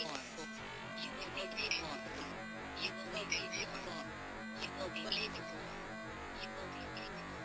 You will be paid for. You will be paid for. You will be paid for. You will be paid for.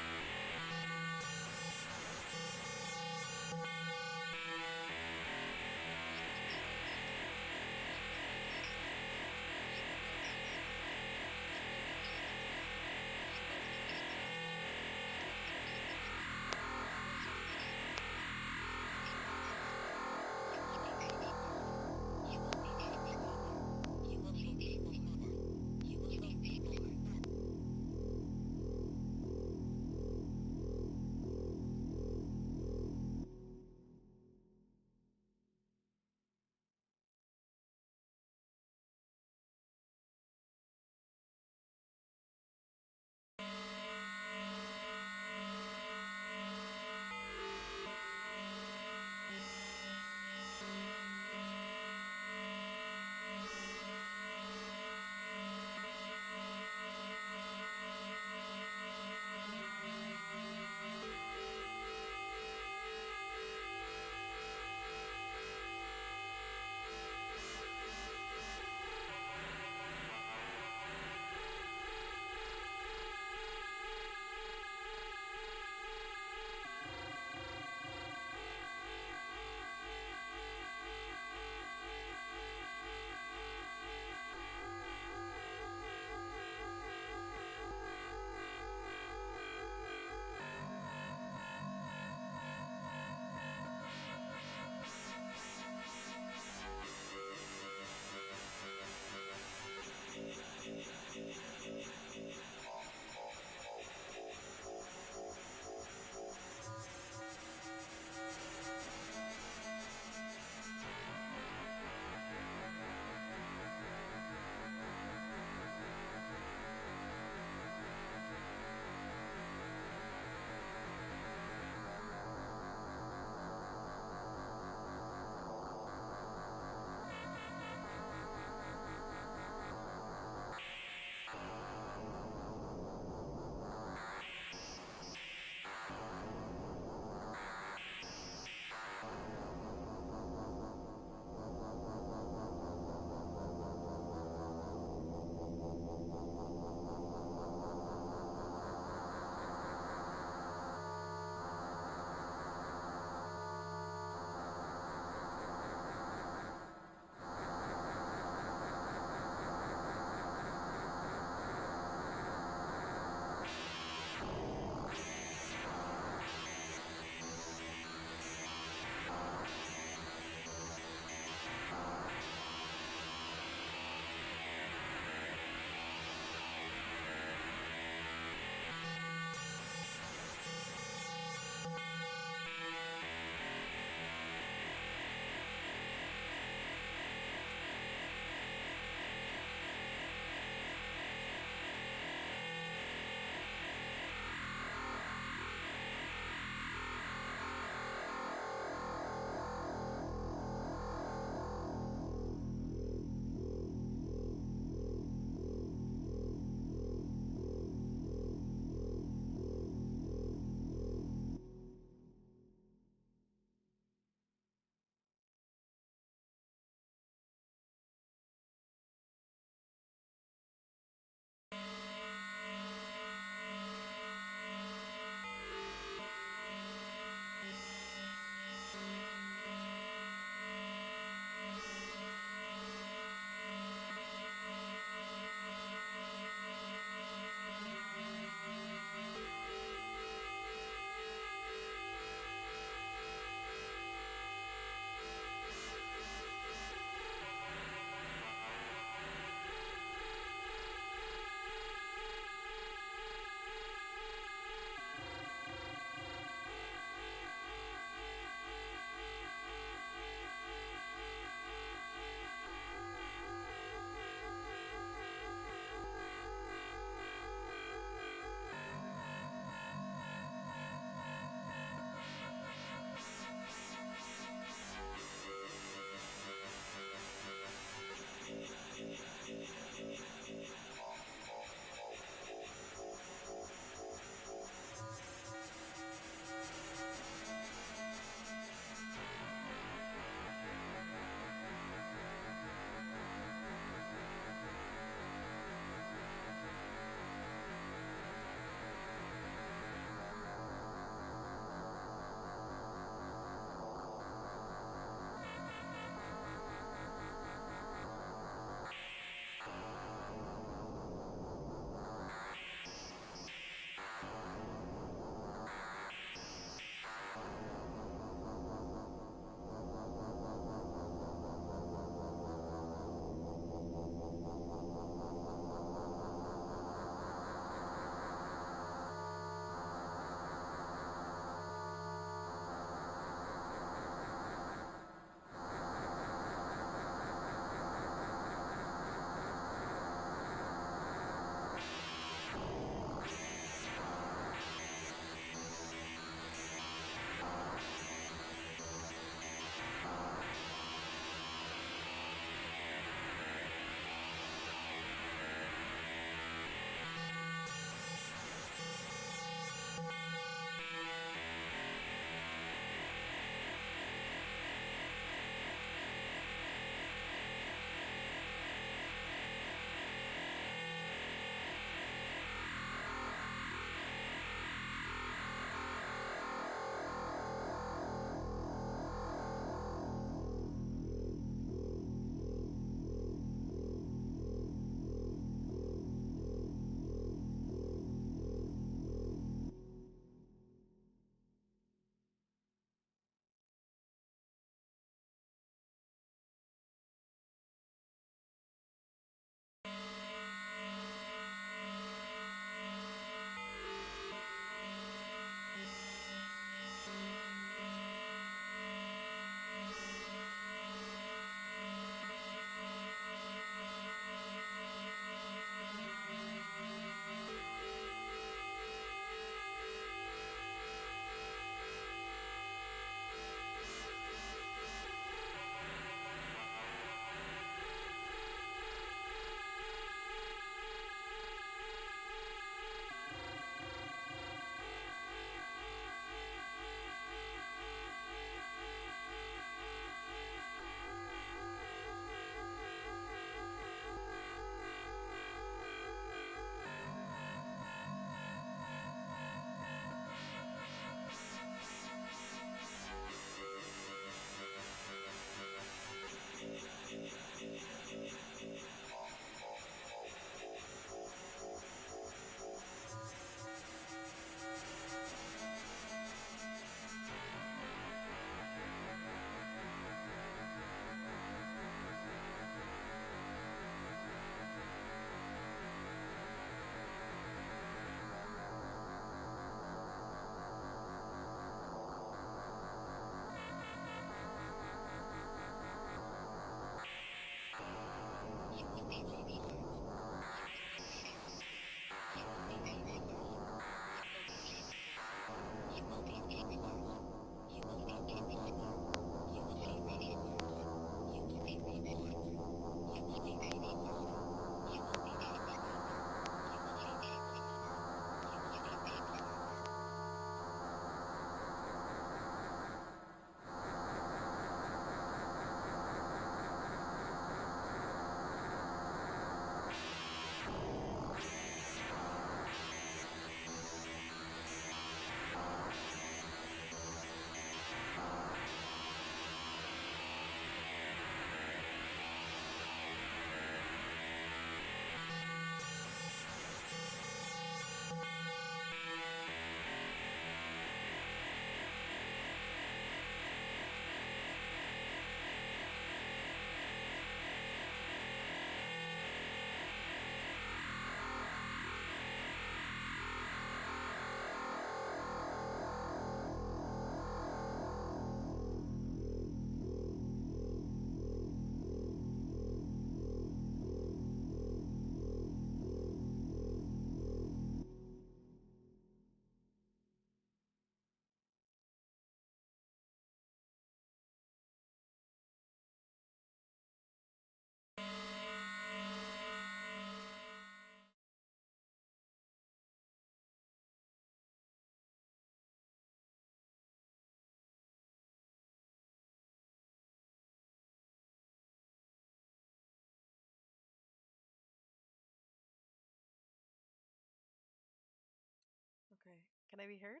Can I be heard?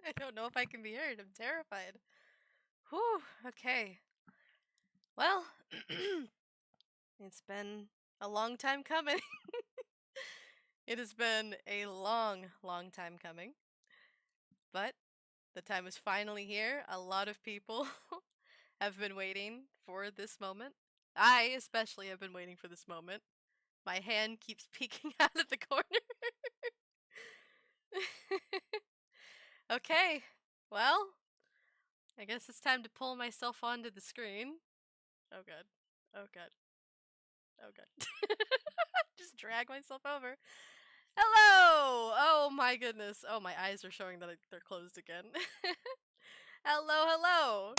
I don't know if I can be heard. I'm terrified. Whew, okay. Well, it's been a long time coming. It has been a long, long time coming. But the time is finally here. A lot of people have been waiting for this moment. I especially have been waiting for this moment. My hand keeps peeking out of the corner. Okay, well, I guess it's time to pull myself onto the screen. Oh god. Oh god. Oh god. Just drag myself over. Hello! Oh my goodness. Oh, my eyes are showing that they're closed again. Hello, hello!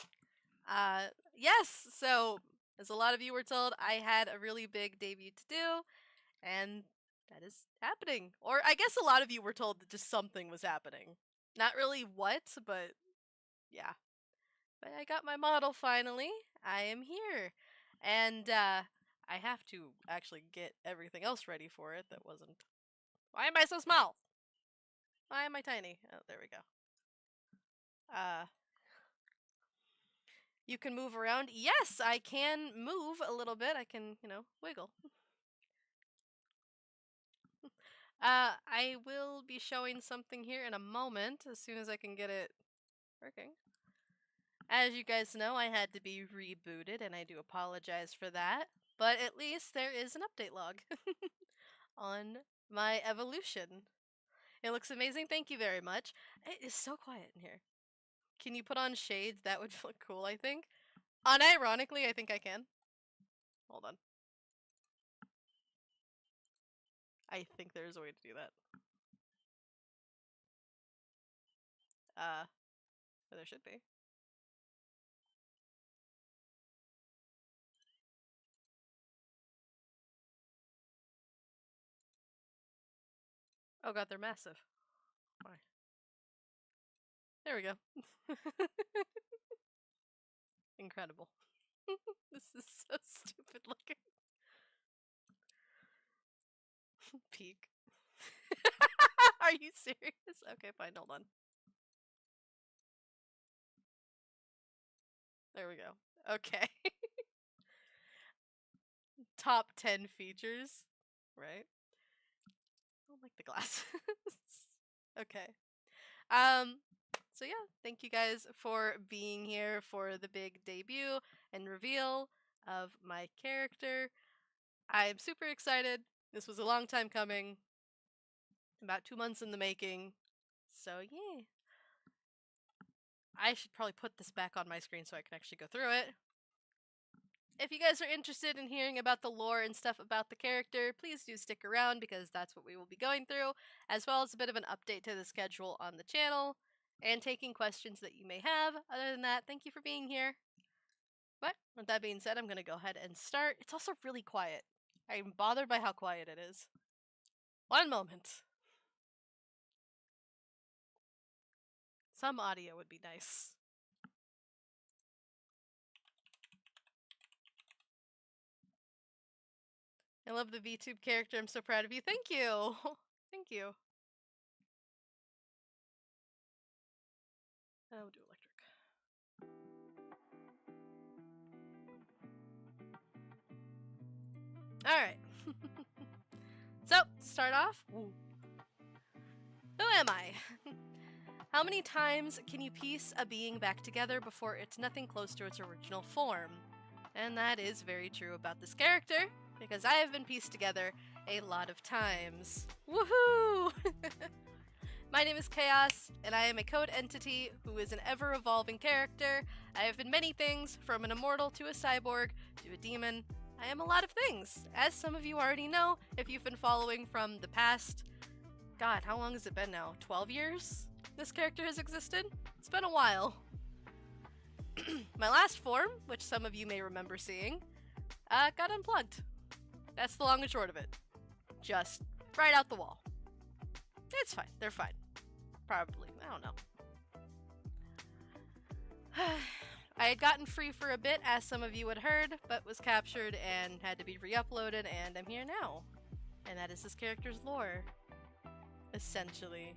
Yes, so, as a lot of you were told, I had a really big debut to do, and that is happening. Or I guess a lot of you were told that just something was happening. Not really what, but yeah. But I got my model finally. I am here. And I have to actually get everything else ready for it that wasn't. Why am I so small? Why am I tiny? Oh, there we go. You can move around. Yes, I can move a little bit. I can, wiggle. I will be showing something here in a moment as soon as I can get it working. As you guys know, I had to be rebooted, and I do apologize for that. But at least there is an update log on my evolution. It looks amazing. Thank you very much. It is so quiet in here. Can you put on shades? That would look cool, I think. Unironically, I think I can. Hold on. I think there's a way to do that. There should be. Oh god, they're massive. Why? There we go. Incredible. This is so stupid looking. Peak. Are you serious? Okay, fine, hold on. There we go. Okay. Top 10 features, right? I don't like the glasses. Okay. So yeah, thank you guys for being here for the big debut and reveal of my character. I'm super excited. This was a long time coming. About 2 months in the making. So yeah. I should probably put this back on my screen so I can actually go through it. If you guys are interested in hearing about the lore and stuff about the character, please do stick around because that's what we will be going through, as well as a bit of an update to the schedule on the channel, and taking questions that you may have. Other than that, thank you for being here. But with that being said, I'm going to go ahead and start. It's also really quiet. I'm bothered by how quiet it is. One moment. Some audio would be nice. I love the VTube character. I'm so proud of you. Thank you. Thank you. We'll do electric. Alright. So, to start off, who am I? How many times can you piece a being back together before it's nothing close to its original form? And that is very true about this character, because I have been pieced together a lot of times. Woohoo! My name is Chaos, and I am a code entity who is an ever-evolving character. I have been many things, from an immortal to a cyborg to a demon. I am a lot of things, as some of you already know if you've been following from the past. God, how long has it been now? 12 years this character has existed? It's been a while. My last form, which some of you may remember seeing, got unplugged. That's the long and short of it. Just right out the wall. It's fine. They're fine. Probably. I don't know. I had gotten free for a bit, as some of you had heard, but was captured and had to be re-uploaded, and I'm here now. And that is this character's lore. Essentially.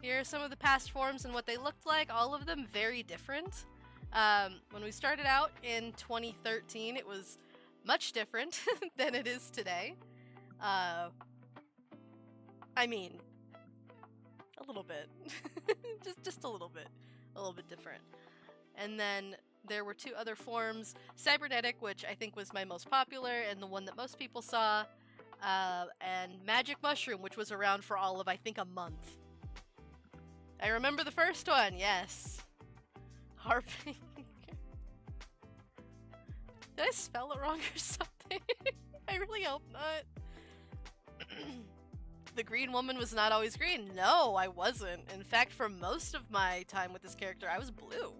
Here are some of the past forms and what they looked like. All of them very different. When we started out in 2013, it was much different than it is today. I mean, a little bit. just a little bit different. And then there were two other forms, Cybernetic, which I think was my most popular and the one that most people saw, and Magic Mushroom, which was around for all of, I think, a month. I remember the first one, yes. Harping. Did I spell it wrong or something? I really hope not. The green woman was not always green. No, I wasn't. In fact, for most of my time with this character, I was blue.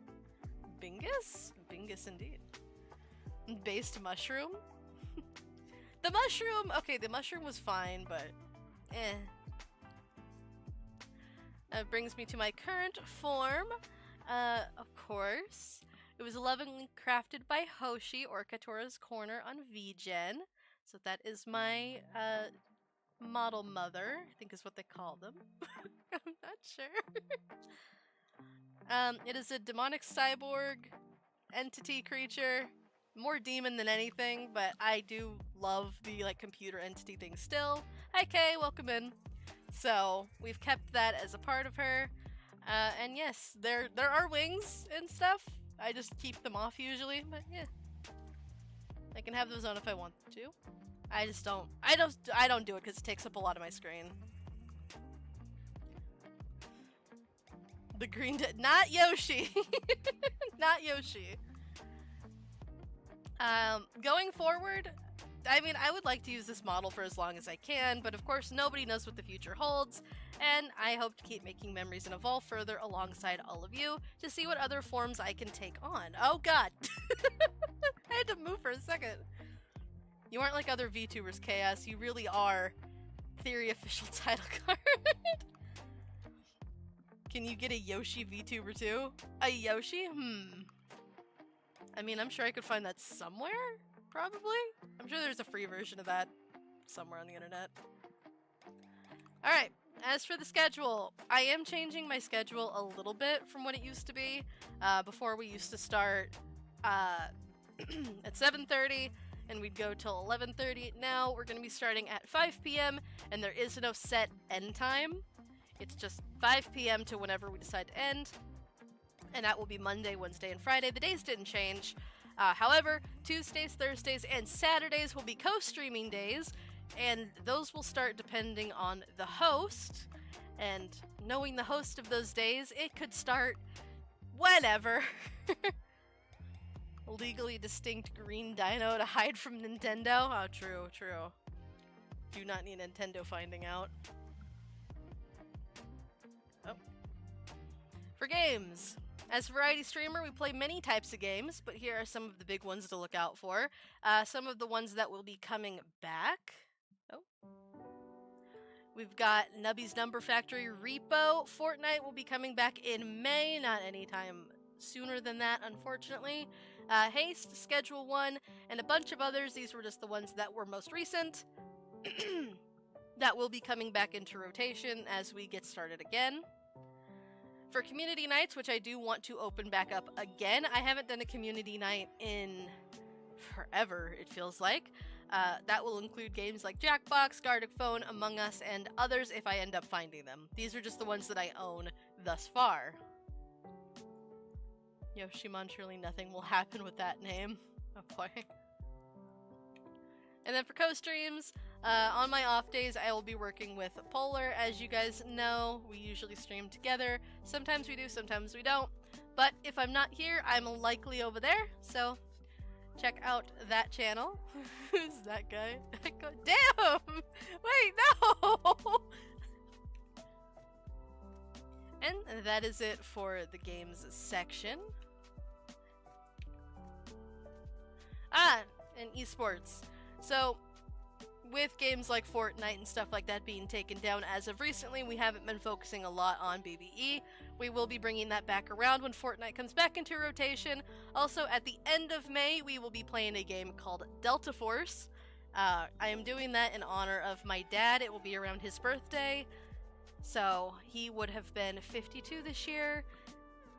Bingus? Bingus indeed. Based mushroom? The mushroom, okay, the mushroom was fine, but eh. That brings me to my current form. Of course, it was lovingly crafted by Hoshi, or Katora's Corner on VGen. So that is my model mother, I think is what they call them. I'm not sure. It is a demonic cyborg entity creature. More demon than anything, but I do love the computer entity thing still. Hi Kay, welcome in. So we've kept that as a part of her. And yes, there are wings and stuff. I just keep them off usually, but yeah. I can have those on if I want to. I just don't. I don't do it because it takes up a lot of my screen. The green not Yoshi. Not Yoshi. Going forward, I mean, I would like to use this model for as long as I can, but of course nobody knows what the future holds, and I hope to keep making memories and evolve further alongside all of you to see what other forms I can take on. Oh god! I had to move for a second. You aren't like other VTubers, Chaos. You really are Theory official title card. Can you get a Yoshi VTuber too? A Yoshi? I mean, I'm sure I could find that somewhere, probably. I'm sure there's a free version of that somewhere on the internet. Alright, as for the schedule, I am changing my schedule a little bit from what it used to be. Before we used to start at 7:30 and we'd go till 11:30. Now we're going to be starting at 5 p.m. and there is no set end time. It's just 5 p.m. to whenever we decide to end. And that will be Monday, Wednesday, and Friday. The days didn't change. However, Tuesdays, Thursdays, and Saturdays will be co-streaming days, and those will start depending on the host. And knowing the host of those days, it could start whenever. Legally distinct green dino to hide from Nintendo. Oh, true, true. Do not need Nintendo finding out. Oh. For games. As a variety streamer, we play many types of games, but here are some of the big ones to look out for. Some of the ones that will be coming back. Oh. We've got Nubby's Number Factory Repo. Fortnite will be coming back in May, not anytime sooner than that, unfortunately. Haste, Schedule 1, and a bunch of others. These were just the ones that were most recent. That will be coming back into rotation as we get started again. For community nights, which I do want to open back up again, I haven't done a community night in forever, it feels like. That will include games like Jackbox, Gartic Phone, Among Us, and others if I end up finding them. These are just the ones that I own thus far. Yoshimon, surely nothing will happen with that name. Oh boy. And then for co-streams, on my off days, I will be working with Polar. As you guys know, we usually stream together. Sometimes we do, sometimes we don't. But if I'm not here, I'm likely over there. So check out that channel. Who's that guy? Damn! Wait, no! And that is it for the games section. And esports. So, with games like Fortnite and stuff like that being taken down as of recently, we haven't been focusing a lot on BBE. We will be bringing that back around when Fortnite comes back into rotation. Also, at the end of May, we will be playing a game called Delta Force. I am doing that in honor of my dad. It will be around his birthday. So he would have been 52 this year.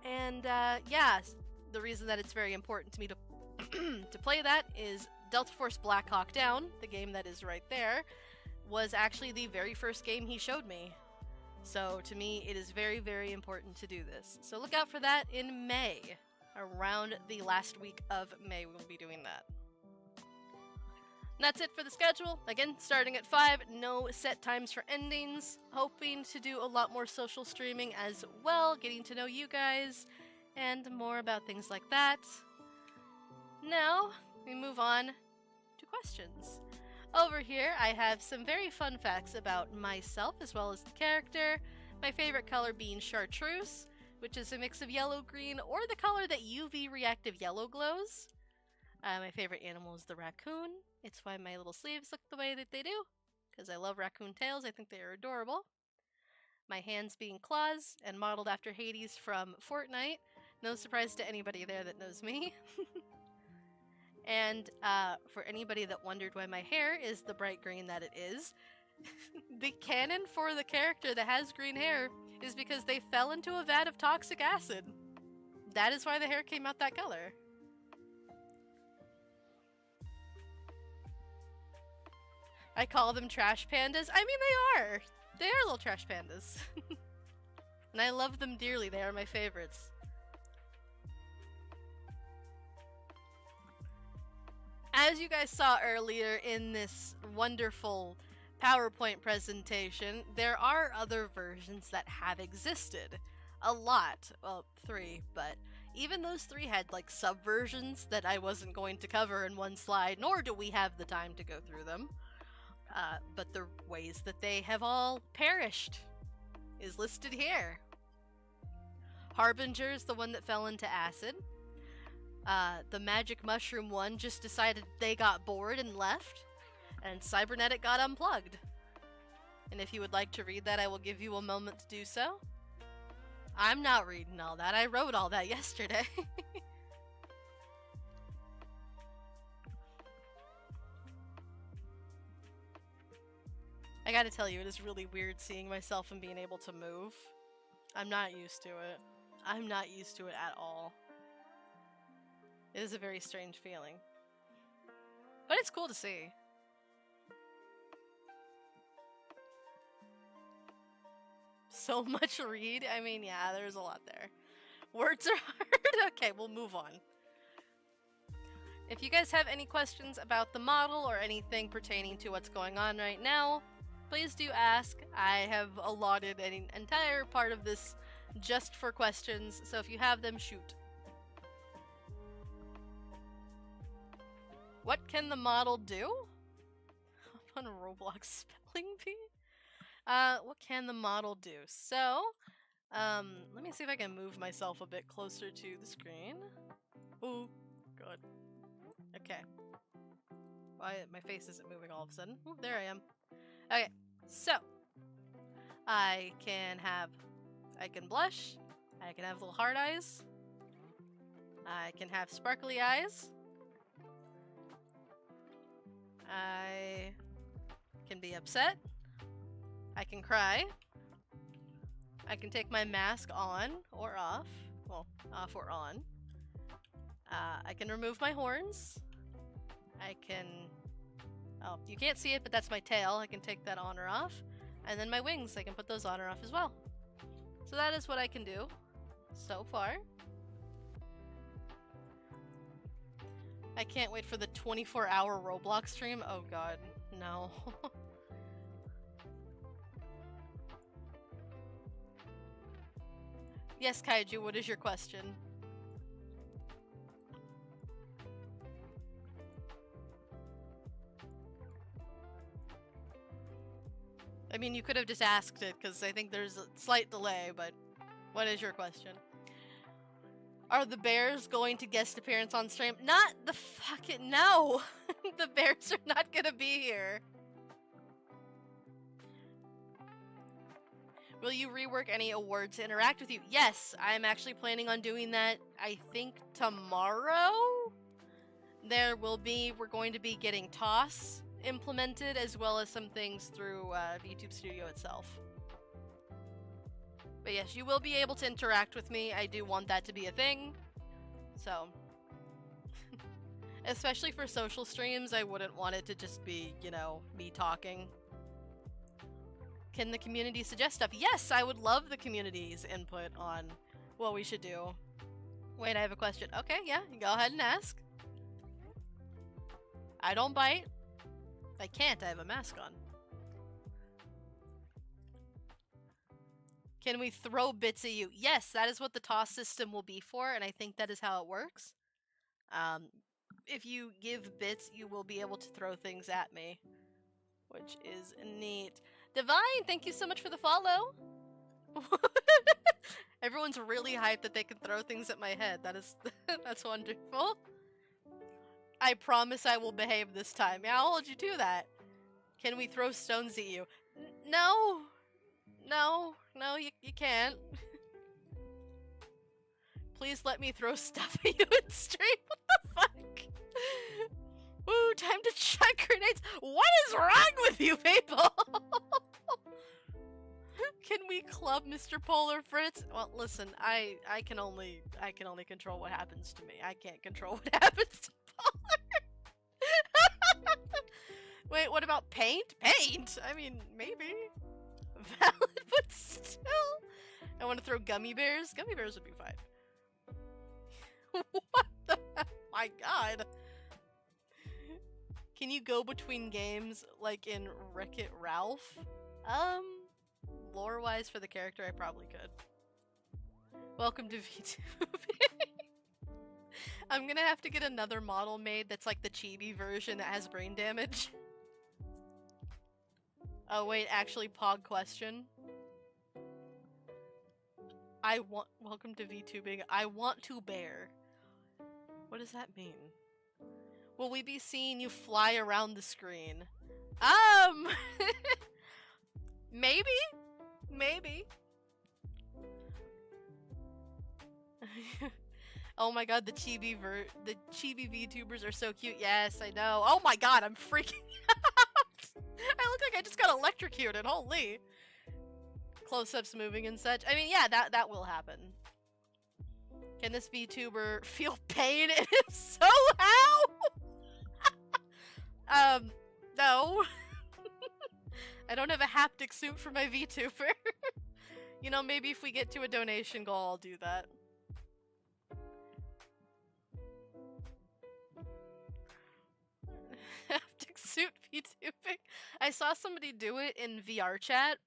And yeah, the reason that it's very important to me to to play that is Delta Force Black Hawk Down, the game that is right there, was actually the very first game he showed me. So to me, it is very, very important to do this. So look out for that in May. Around the last week of May, we'll be doing that. And that's it for the schedule. Again, starting at 5, no set times for endings. Hoping to do a lot more social streaming as well, getting to know you guys, and more about things like that. Now, we move on to questions. Over here, I have some very fun facts about myself as well as the character. My favorite color being chartreuse, which is a mix of yellow-green or the color that UV reactive yellow glows. My favorite animal is the raccoon. It's why my little sleeves look the way that they do, because I love raccoon tails. I think they are adorable. My hands being claws and modeled after Hades from Fortnite. No surprise to anybody there that knows me. And for anybody that wondered why my hair is the bright green that it is, the canon for the character that has green hair is because they fell into a vat of toxic acid. That is why the hair came out that color. I call them trash pandas. I mean, they are. They are little trash pandas. And I love them dearly. They are my favorites. As you guys saw earlier in this wonderful PowerPoint presentation, there are other versions that have existed. A lot. Well, 3, but even those 3 had like subversions that I wasn't going to cover in one slide, nor do we have the time to go through them. But the ways that they have all perished is listed here. Harbinger is the one that fell into acid. The magic mushroom one just decided they got bored and left, and Cybernetic got unplugged. And if you would like to read that, I will give you a moment to do so. I'm not reading all that. I wrote all that yesterday. I gotta tell you, it is really weird seeing myself and being able to move. I'm not used to it. I'm not used to it at all. It is a very strange feeling. But it's cool to see. So much read? I mean, yeah, there's a lot there. Words are hard? Okay, we'll move on. If you guys have any questions about the model or anything pertaining to what's going on right now, please do ask. I have allotted an entire part of this just for questions, so if you have them, shoot. What can the model do? On Roblox spelling bee? What can the model do? So, let me see if I can move myself a bit closer to the screen. Oh, God. Okay. Why my face isn't moving all of a sudden? Ooh, there I am. Okay, so I can blush. I can have little heart eyes. I can have sparkly eyes. I can be upset. I can cry. I can take my mask on or off. Well, off or on. I can remove my horns. I can... Oh, you can't see it, but that's my tail. I can take that on or off. And then my wings, I can put those on or off as well. So that is what I can do so far. I can't wait for the 24-hour Roblox stream. Oh god, no. Yes, Kaiju, what is your question? I mean, you could have just asked it, because I think there's a slight delay, but what is your question? Are the bears going to guest appearance on stream? Not the fucking... No! The bears are not gonna be here. Will you rework any awards to interact with you? Yes, I'm actually planning on doing that, I think, tomorrow? We're going to be getting TOS implemented, as well as some things through YouTube Studio itself. But yes, you will be able to interact with me. I do want that to be a thing. So, especially for social streams, I wouldn't want it to just be, you know, me talking. Can the community suggest stuff? Yes, I would love the community's input on what we should do. Wait, I have a question. Okay, yeah, go ahead and ask. I don't bite. I can't, I have a mask on. Can we throw bits at you? Yes, that is what the toss system will be for, and I think that is how it works. If you give bits, you will be able to throw things at me, which is neat. Divine, thank you so much for the follow. Everyone's really hyped that they can throw things at my head. That is, that's wonderful. I promise I will behave this time. Yeah, I'll hold you to that. Can we throw stones at you? No. No, you can't. Please let me throw stuff at you in stream. What the fuck? Woo, time to chuck grenades. What is wrong with you people? Can we club Mr. Polar Fritz? Well, listen, I can only control what happens to me. I can't control what happens to Polar. Wait, what about paint? Paint? I mean, maybe. Valid, but still. I want to throw gummy bears. Gummy bears would be fine. What the hell? My god. Can you go between games like in Wreck-It Ralph? Lore-wise for the character, I probably could. Welcome to VTube. I'm gonna have to get another model made that's like the chibi version that has brain damage. Oh wait, actually, Pog question. Welcome to VTubing. I want to bear. What does that mean? Will we be seeing you fly around the screen? Maybe? Maybe. Oh my god, the chibi VTubers are so cute. Yes, I know. Oh my god, I'm freaking out. I look like I just got electrocuted. Holy. Close-ups moving and such. I mean, yeah, that will happen. Can this VTuber feel pain? And if so, how? No. I don't have a haptic suit for my VTuber. You know, maybe if we get to a donation goal, I'll do that. Haptic suit VTubing. I saw somebody do it in VR chat.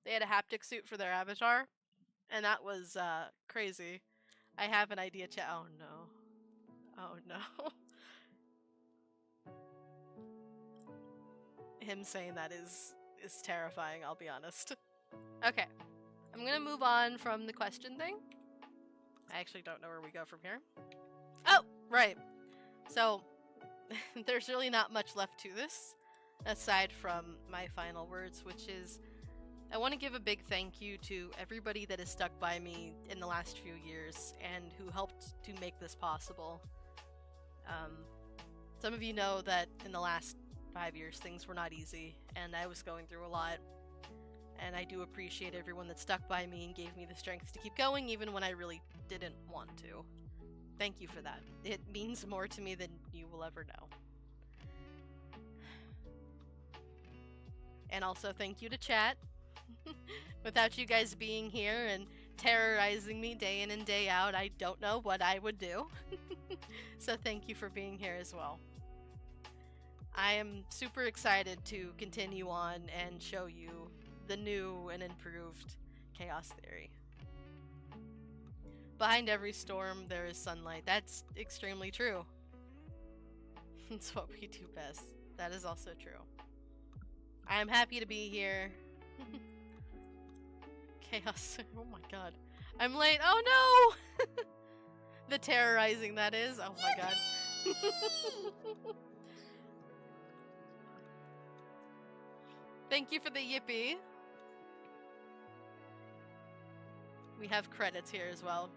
They had a haptic suit for their avatar, and that was crazy. I have an idea chat. Oh no. Oh no. Him saying that is terrifying, I'll be honest. Okay. I'm gonna move on from the question thing. I actually don't know where we go from here. Oh, right. So, there's really not much left to this, aside from my final words, which is, I want to give a big thank you to everybody that has stuck by me in the last few years, and who helped to make this possible. Some of you know that in the last 5 years, things were not easy, and I was going through a lot. And I do appreciate everyone that stuck by me and gave me the strength to keep going, even when I really didn't want to. Thank you for that. It means more to me than you will ever know. And also thank you to chat. Without you guys being here and terrorizing me day in and day out, I don't know what I would do. So thank you for being here as well. I am super excited to continue on and show you the new and improved Chaos Theory. Behind every storm, there is sunlight. That's extremely true. It's what we do best. That is also true. I am happy to be here. Chaos. Oh my god. I'm late. Oh no! The terrorizing that is. Oh my god. Thank you for the yippee. We have credits here as well.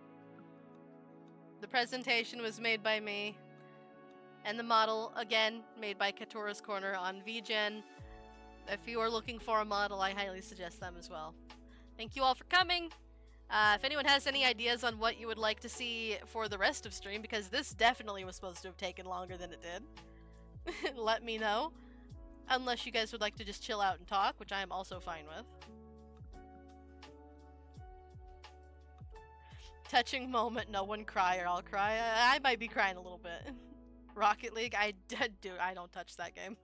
The presentation was made by me. And the model, again, made by Katora's Corner on VGen. If you are looking for a model, I highly suggest them as well. Thank you all for coming. If anyone has any ideas on what you would like to see for the rest of stream, because this definitely was supposed to have taken longer than it did, let me know. Unless you guys would like to just chill out and talk, which I am also fine with. Touching moment, no one cry or I'll cry. I might be crying a little bit. Rocket League, I don't touch that game.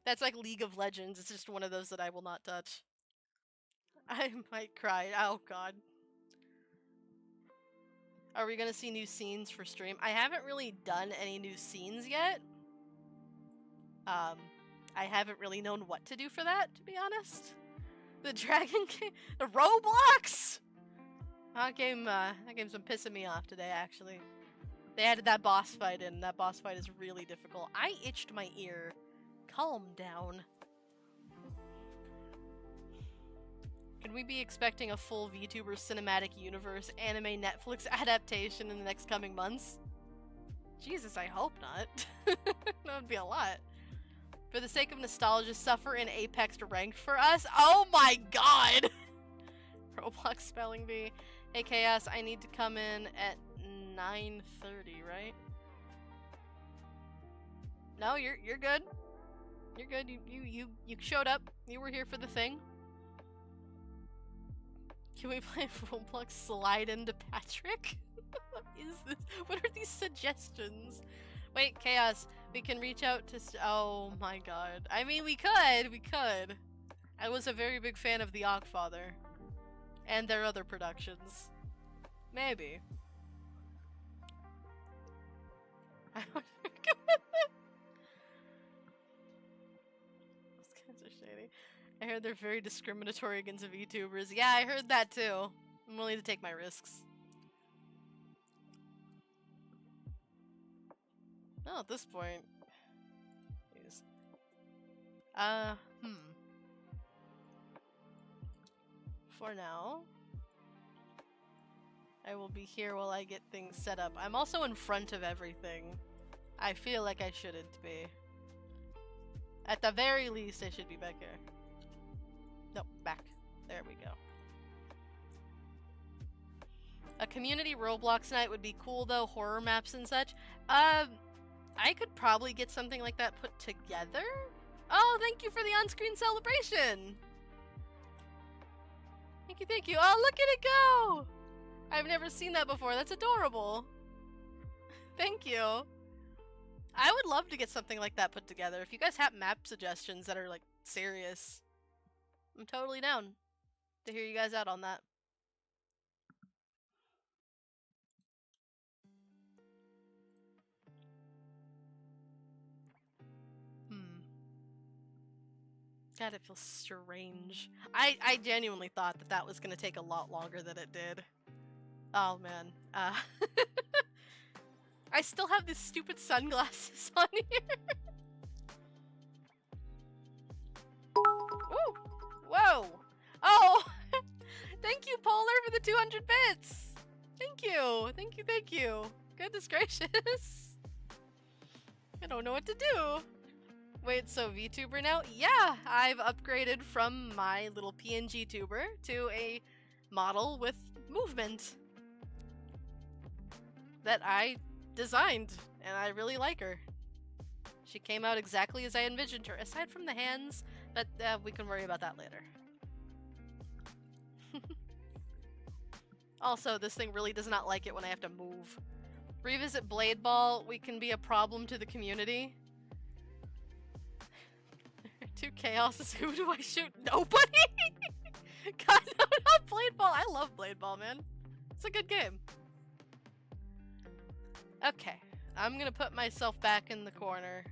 That's like League of Legends, it's just one of those that I will not touch. I might cry. Oh god. Are we gonna see new scenes for stream? I haven't really done any new scenes yet. I haven't really known what to do for that, to be honest. The Dragon game, the Roblox! That game's been pissing me off today, actually. They added that boss fight in, that boss fight is really difficult. I itched my ear. Calm down. Can we be expecting a full VTuber cinematic universe anime Netflix adaptation in the next coming months? Jesus, I hope not. That would be a lot. For the sake of nostalgia, suffer in Apex ranked for us? Oh my god! Roblox spelling bee. Hey Chaos, I need to come in at 9:30, right? No, you're good. You're good. You showed up. You were here for the thing. Can we play Roblox Slide into Patrick? What is this? What are these suggestions? Wait, Chaos, we can reach out to oh my god. I mean, we could. I was a very big fan of The Ogfather. And their other productions. Maybe. I don't Those guys are shady. I heard they're very discriminatory against VTubers. Yeah, I heard that too. I'm willing to take my risks. No, at this point. Jeez. For now, I will be here while I get things set up. I'm also in front of everything. I feel like I shouldn't be. At the very least, I should be back here. No, back. There we go. A community Roblox night would be cool though, horror maps and such. I could probably get something like that put together? Oh, thank you for the on-screen celebration! Thank you. Oh, look at it go! I've never seen that before. That's adorable. Thank you. I would love to get something like that put together. If you guys have map suggestions that are, like, serious, I'm totally down to hear you guys out on that. God, it feels strange. I genuinely thought that that was gonna take a lot longer than it did. Oh man. I still have these stupid sunglasses on here. Ooh! Whoa! Oh! Thank you, Polar, for the 200 bits! Thank you! Goodness gracious! I don't know what to do. Wait, so VTuber now? Yeah! I've upgraded from my little PNG tuber to a model with movement that I designed, and I really like her. She came out exactly as I envisioned her, aside from the hands, but we can worry about that later. Also, this thing really does not like it when I have to move. Revisit Blade Ball, we can be a problem to the community. Two Chaoses, who do I shoot? Nobody? God, no, not Blade Ball. I love Blade Ball, man. It's a good game. Okay, I'm gonna put myself back in the corner.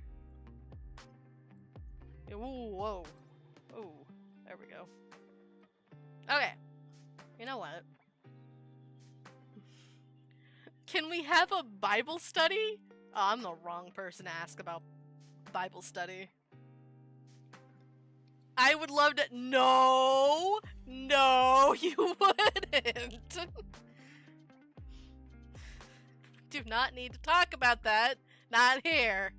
Ooh, whoa. Ooh, there we go. Okay, you know what? Can we have a Bible study? Oh, I'm the wrong person to ask about Bible study. I would love to- No! No, you wouldn't! Do not need to talk about that. Not here.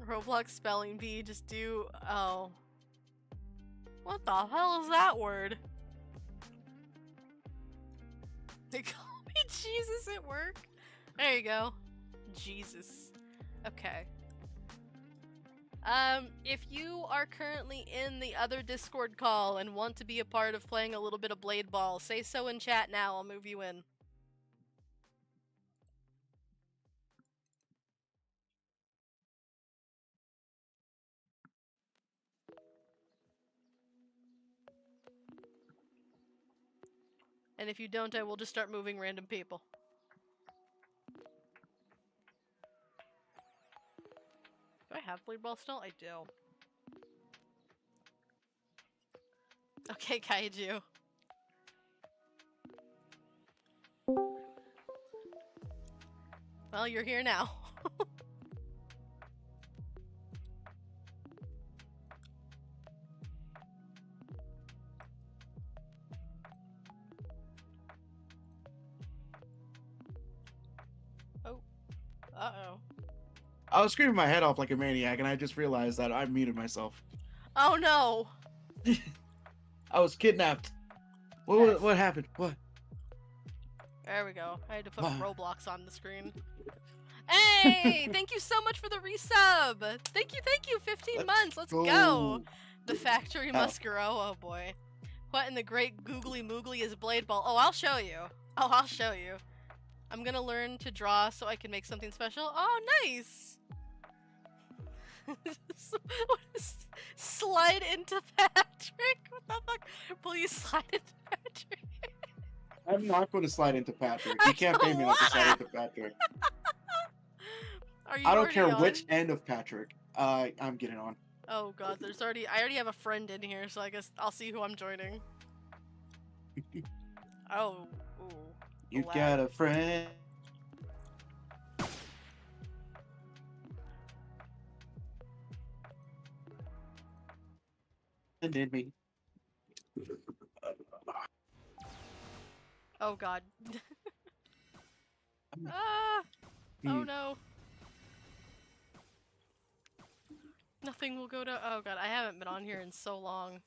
Roblox spelling bee, just do... Oh. What the hell is that word? They call me Jesus at work? There you go. Jesus. Okay. If you are currently in the other Discord call and want to be a part of playing a little bit of Blade Ball, say so in chat now, I'll move you in. And if you don't, I will just start moving random people. Do I have Blade Ball still? I do. Okay, Kaiju. Well, you're here now. Oh. Uh-oh. I was screaming my head off like a maniac, and I just realized that I muted myself. Oh no! I was kidnapped. Yes. What happened? What? There we go. I had to put Wow. Roblox on the screen. Hey! Thank you so much for the resub! Thank you, 15 months! Let's go! The factory must grow, oh boy. What in the great googly moogly is Blade Ball? Oh, I'll show you. Oh, I'll show you. I'm gonna learn to draw so I can make something special. Oh, nice! What is... Slide into Patrick? What the fuck? Please slide into Patrick. I'm not going to slide into Patrick. You can't pay me not to slide into Patrick. Are you I don't already care on? which end of Patrick. I'm getting on. Oh god, I already have a friend in here, so I guess I'll see who I'm joining. Oh, ooh. You Wow. got a friend. And in me. Oh god. Ah! Oh no. Nothing will go to- oh god, I haven't been on here in so long.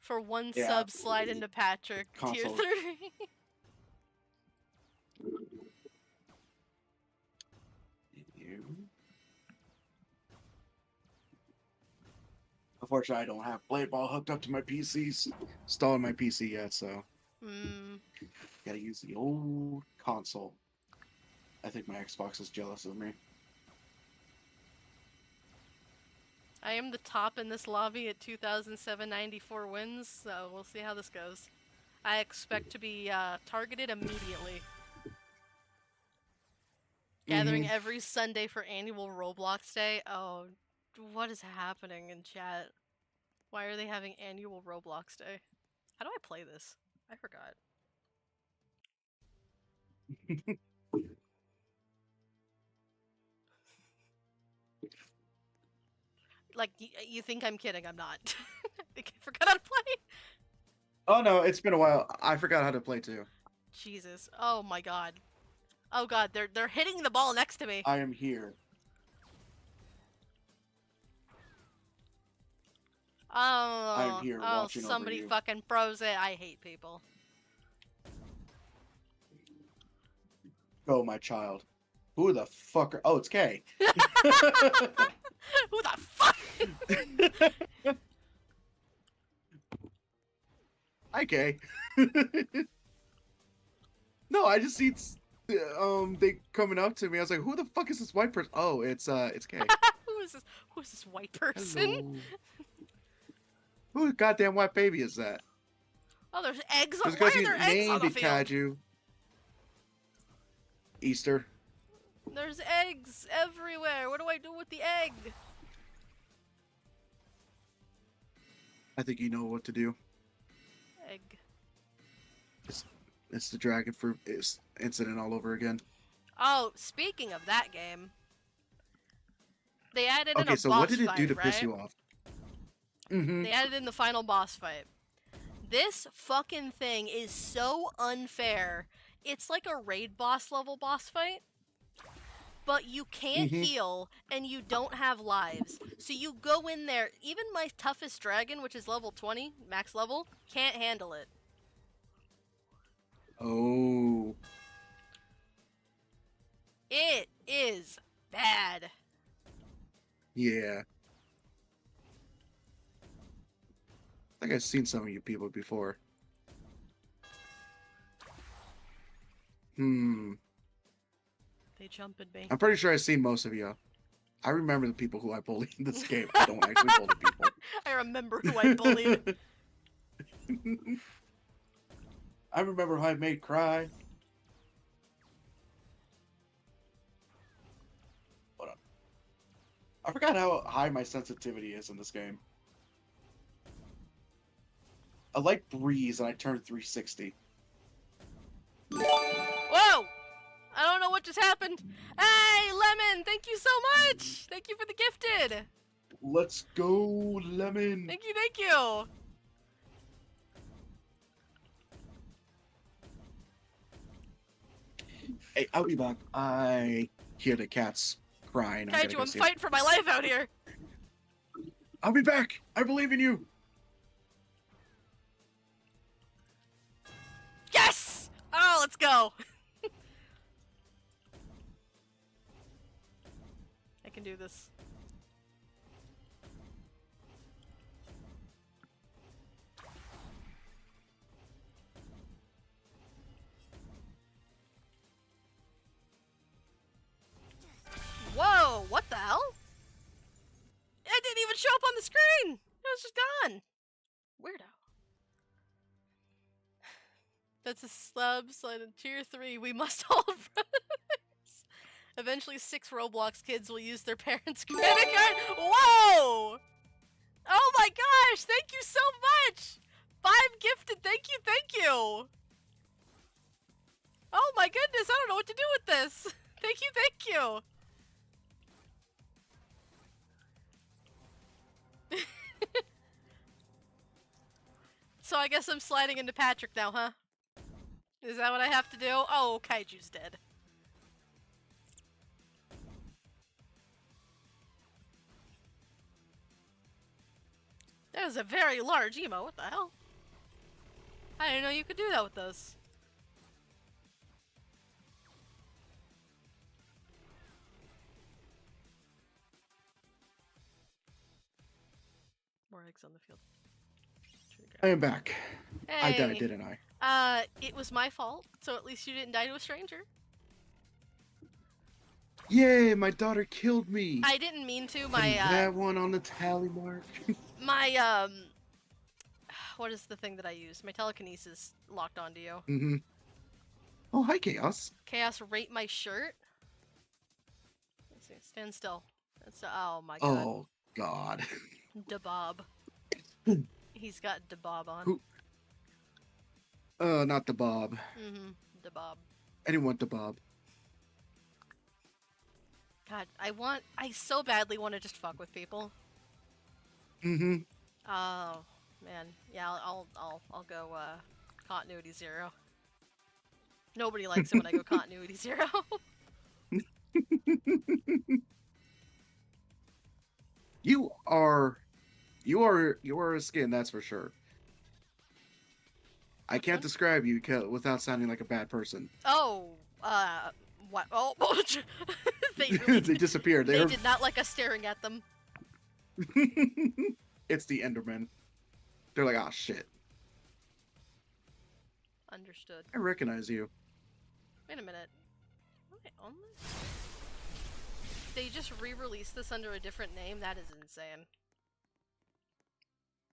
For one Yeah. sub, slide into Patrick. Tier Console. 3. You. Unfortunately, I don't have Blade Ball hooked up to my PCs. Installed on my PC yet, so gotta use the old console. I think my Xbox is jealous of me. I am the top in this lobby at 2,794 wins, so we'll see how this goes. I expect to be targeted immediately. Gathering every Sunday for annual Roblox Day. Oh, what is happening in chat? Why are they having annual Roblox Day? How do I play this? I forgot. Like, you think I'm kidding, I'm not. I think I forgot how to play. Oh no, it's been a while. I forgot how to play too. Jesus. Oh my god. Oh god, they're hitting the ball next to me. I am here. Oh, I'm here watching over somebody you. fucking froze it. I hate people. Go, my child. Who the fuck are... Oh, it's Kay. Who the fuck? Hi, Kay. No, I just see they coming up to me. I was like, who the fuck is this white person? Oh, it's Kay. Who is this white person? Hello. Who goddamn white baby is that? Oh, there's eggs. Just Why because are he's there eggs on named the it field? Kaiju. Easter. There's eggs everywhere. What do I do with the egg? I think you know what to do. Egg. It's the dragon fruit incident all over again. Oh, speaking of that game, they added in a Okay, so boss what did it do fight, to piss right? you off? Mm-hmm. They added in the final boss fight. This fucking thing is so unfair. it's like a raid boss level boss fight, but you can't Mhm. heal and you don't have lives. So you go in there, even my toughest dragon, which is level 20, max level, can't handle it. Oh. It is bad. Yeah. I think I've seen some of you people before. They jump at me. I'm pretty sure I've seen most of you. I remember the people who I bullied in this game. I don't actually bully people. I remember who I bullied. I remember who I made cry. Hold on. I forgot how high my sensitivity is in this game. A light breeze and I turned 360. Whoa! I don't know what just happened. Hey, Lemon! Thank you so much! Thank you for the gifted! Let's go, Lemon! Thank you, thank you! Hey, I'll be back. I hear the cats crying. I gotta Kaiju, go I'm see fighting for my life out here! them. I'll be back! I believe in you! Yes! Oh, let's go! I can do this. Whoa, what the hell? It didn't even show up on the screen! It was just gone! Weirdo. That's a slab slide in tier 3. We must hold brothers. Eventually 6 Roblox kids will use their parents' credit card. Whoa! Oh my gosh, thank you so much! 5 gifted, thank you, thank you! Oh my goodness, I don't know what to do with this! Thank you, thank you! So I guess I'm sliding into Patrick now, huh? Is that what I have to do? Oh, Kaiju's dead. That was a very large emo, what the hell? I didn't know you could do that with those. More eggs on the field. I am back. Hey. I died, didn't I? It was my fault, so at least you didn't die to a stranger. Yay, my daughter killed me! I didn't mean to, And my, that one on the tally mark. my, what is the thing that I use? My telekinesis locked onto you. Mm-hmm. Oh, hi, Chaos. Chaos, rate my shirt. Let's see, stand still. That's, oh my god. Oh, God. DeBob. He's got DeBob on. Who? Not the Bob. Mm-hmm. DeBob. I didn't want the Bob. God, I so badly want to just fuck with people. Mm-hmm. Oh, man. Yeah, I'll go, continuity 0. Nobody likes it when I go continuity 0. You are a skin, that's for sure. I can't describe you without sounding like a bad person. Oh, what? Oh, they really They disappeared. They did not like us staring at them. It's the Enderman. They're like, oh shit. Understood. I recognize you. Wait a minute. Am I on this? They just re-released this under a different name? That is insane.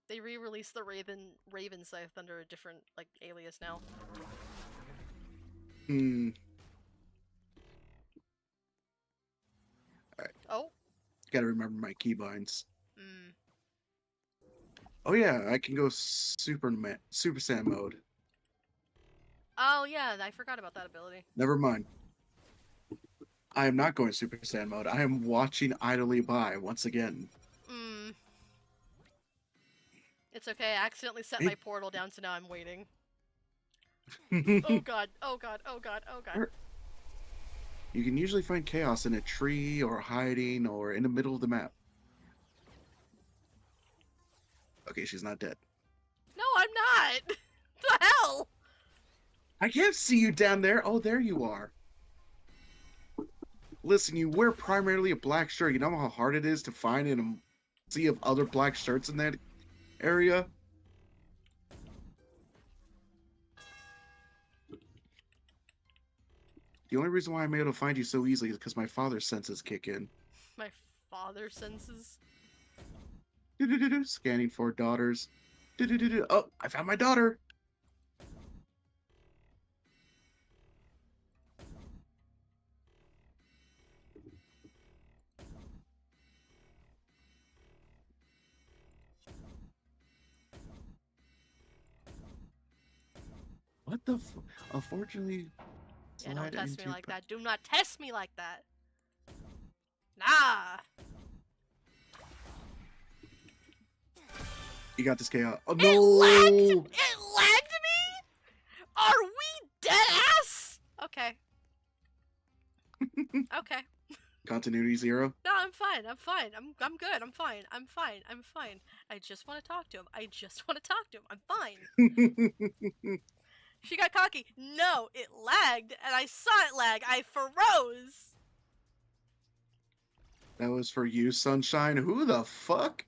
They re-released the Raven Scythe under a different, like, alias now. Hmm. Oh. Gotta remember my keybinds. Hmm. Oh yeah, I can go Super Saiyan mode. Oh yeah, I forgot about that ability. Never mind. I am not going Super Saiyan mode. I am watching idly by once again. Hmm. It's okay, I accidentally set my portal down, so now I'm waiting. Oh god, oh god, oh god, oh god. You can usually find chaos in a tree or hiding or in the middle of the map. Okay, she's not dead. No, I'm not! The hell? I can't see you down there. Oh, there you are. Listen, you wear primarily a black shirt. You know how hard it is to find in a sea of other black shirts in that area? The only reason why I'm able to find you so easily is because my father's senses kick in. My father senses. Scanning for daughters. Oh, I found my daughter. What the? Unfortunately, Yeah, don't slide test me into like that. Do not test me like that. Nah. You got this, chaos. Oh It no! lagged. It lagged me. Are we dead ass? Okay. Okay. Continuity 0. No, I'm fine. I'm fine. I'm good. I'm fine. I'm fine. I'm fine. I just want to talk to him. I just want to talk to him. I'm fine. She got cocky. No, it lagged, and I saw it lag. I froze. That was for you, Sunshine. Who the fuck?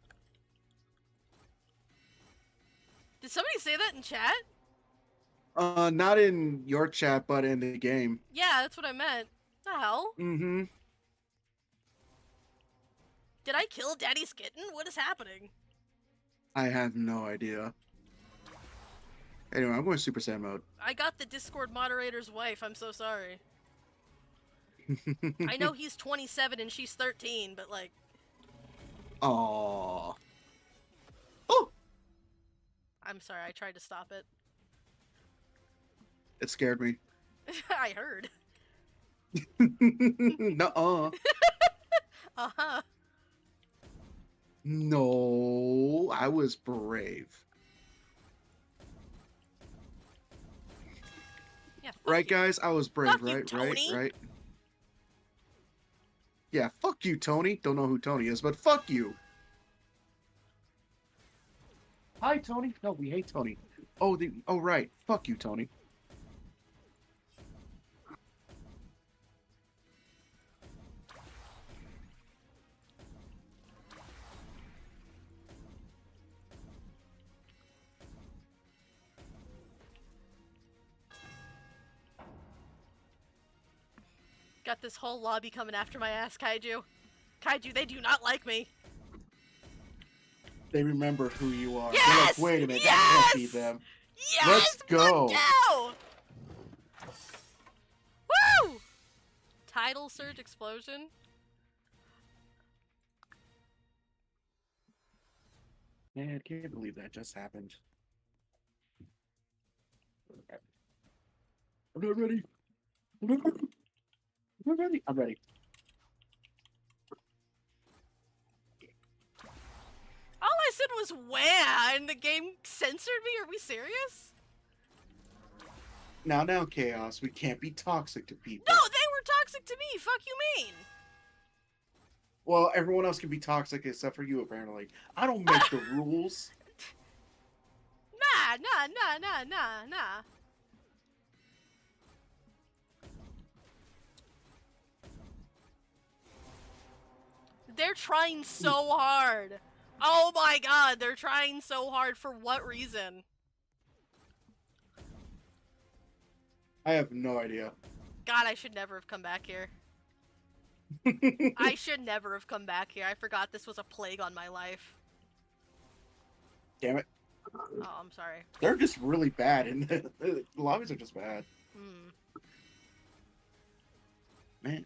Did somebody say that in chat? Not in your chat, but in the game. Yeah, that's what I meant. The hell? Mm-hmm. Did I kill Daddy's kitten? What is happening? I have no idea. Anyway, I'm going Super Saiyan mode. I got the Discord moderator's wife. I'm so sorry. I know he's 27 and she's 13, but like... Aww. Oh! I'm sorry, I tried to stop it. It scared me. I heard. Nuh-uh. Uh-huh. No, I was brave. Yeah, fuck Right, you. guys? I was brave, Fuck you, right? Tony. Right? Yeah, fuck you, Tony. Don't know who Tony is, but fuck you. Hi, Tony. No, we hate Tony. Oh, right. Fuck you, Tony. Got this whole lobby coming after my ass, Kaiju. Kaiju, they do not like me. They remember who you are. They're Yes! like, wait a minute, Yes! I can't be them. Yes! Let's go! Go! Woo! Tidal surge explosion. Man, I can't believe that just happened. I'm not ready. I'm not ready. I'm not ready. I'm ready. All I said was wah, and the game censored me? Are we serious? Now, Chaos. We can't be toxic to people. No, they were toxic to me. Fuck you mean? Well, everyone else can be toxic except for you, apparently. I don't make the rules. Nah. They're trying so hard. Oh my god, they're trying so hard. For what reason? I have no idea. God, I should never have come back here. I should never have come back here. I forgot this was a plague on my life. Damn it. Oh, I'm sorry. They're just really bad, and the lobbies are just bad. Man.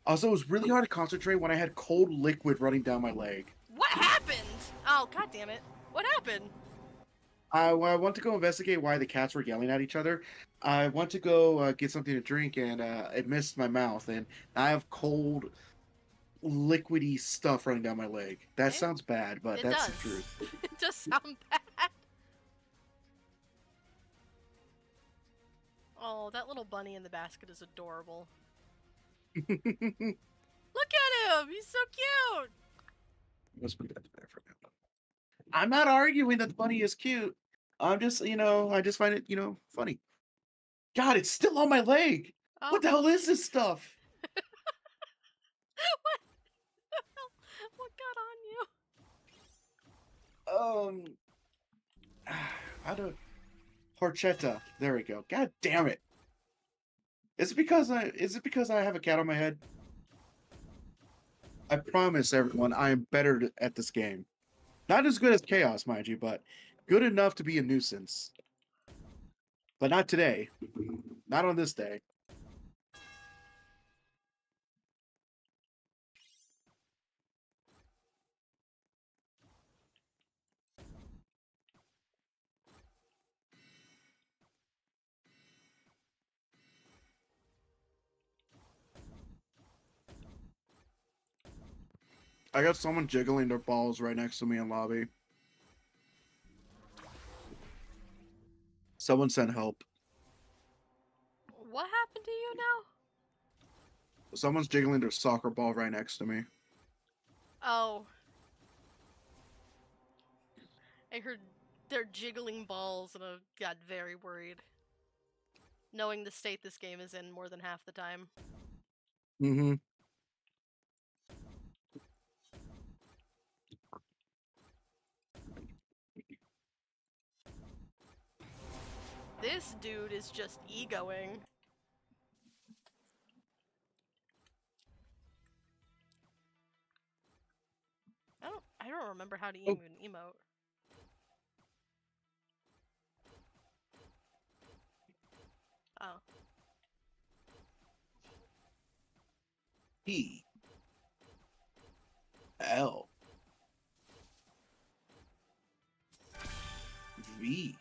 Also, it was really hard to concentrate when I had cold liquid running down my leg. What happened? Oh, god damn it. What happened? I want to go investigate why the cats were yelling at each other. I want to go get something to drink, and it missed my mouth, and I have cold, liquidy stuff running down my leg. That sounds bad, but that's the truth. It does sound bad. Oh, that little bunny in the basket is adorable. Let's Look at him! He's so cute! put that there for now. I'm not arguing that the bunny is cute. I'm just, I just find it, funny. God, it's still on my leg. Oh, What the hell is this stuff? what got on you? How do horchata? There we go. God damn it! Is it because I have a cat on my head? I promise everyone, I am better at this game. Not as good as Chaos, mind you, but good enough to be a nuisance. But not today. Not on this day. I got someone jiggling their balls right next to me in lobby. Someone sent help. What happened to you now? Someone's jiggling their soccer ball right next to me. Oh. I heard they're jiggling balls and I got very worried. Knowing the state this game is in more than half the time. Mm-hmm. This dude is just egoing. I don't remember how to even emote. Oh. P. L. V.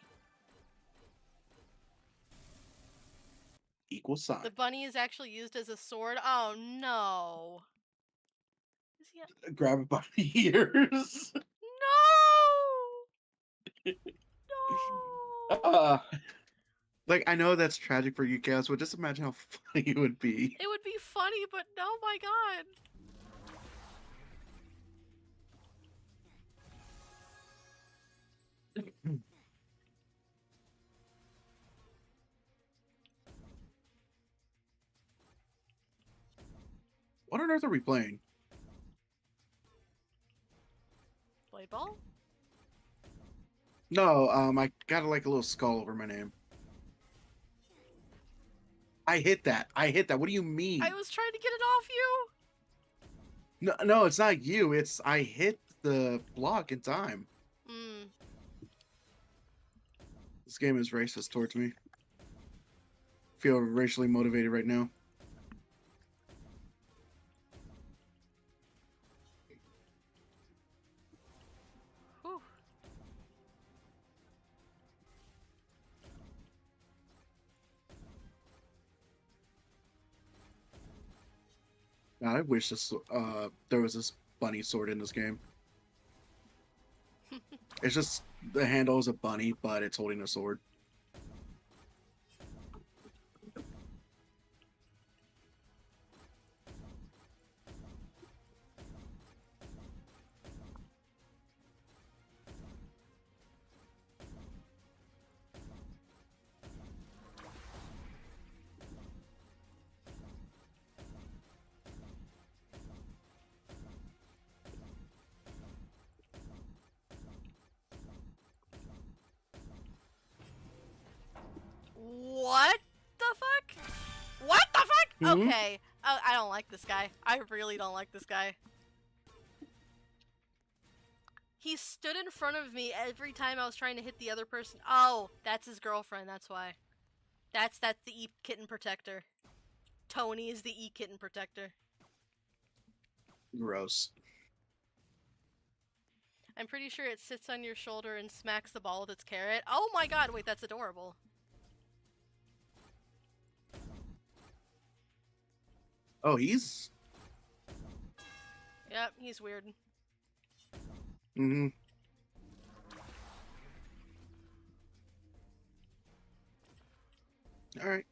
Equal sign. The bunny is actually used as a sword? Oh no. Is he Grab it by the ears. No! No! Like, I know that's tragic for you guys, but just imagine how funny it would be. It would be funny, but oh my god. What on earth are we playing? Blade ball? No, I got like a little skull over my name. I hit that. What do you mean? I was trying to get it off you! No, it's not you. It's I hit the block in time. Hmm. This game is racist towards me. Feel racially motivated right now. Whew. God, I wish there was this bunny sword in this game. It's just the handle is a bunny, but it's holding a sword. What the fuck? What the fuck? Mhm. Okay. I don't like this guy. I really don't like this guy. He stood in front of me every time I was trying to hit the other person. Oh, that's his girlfriend, that's why. That's the E-Kitten Protector. Tony is the E-Kitten Protector. Gross. I'm pretty sure it sits on your shoulder and smacks the ball with its carrot. Oh my god, wait, that's adorable. Oh, he's. Yep, he's weird. Mm-hmm. All right.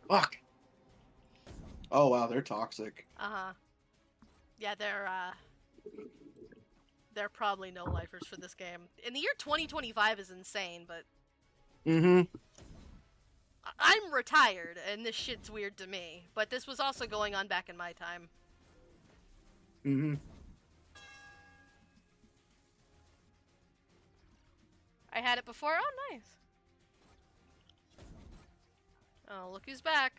Fuck. Oh wow, they're toxic. Uh-huh. Yeah, they're probably no-lifers for this game. In the year 2025 is insane, but Mm-hmm. I'm retired, and this shit's weird to me. But this was also going on back in my time. Mm-hmm. I had it before. Oh, nice. Oh, look who's back.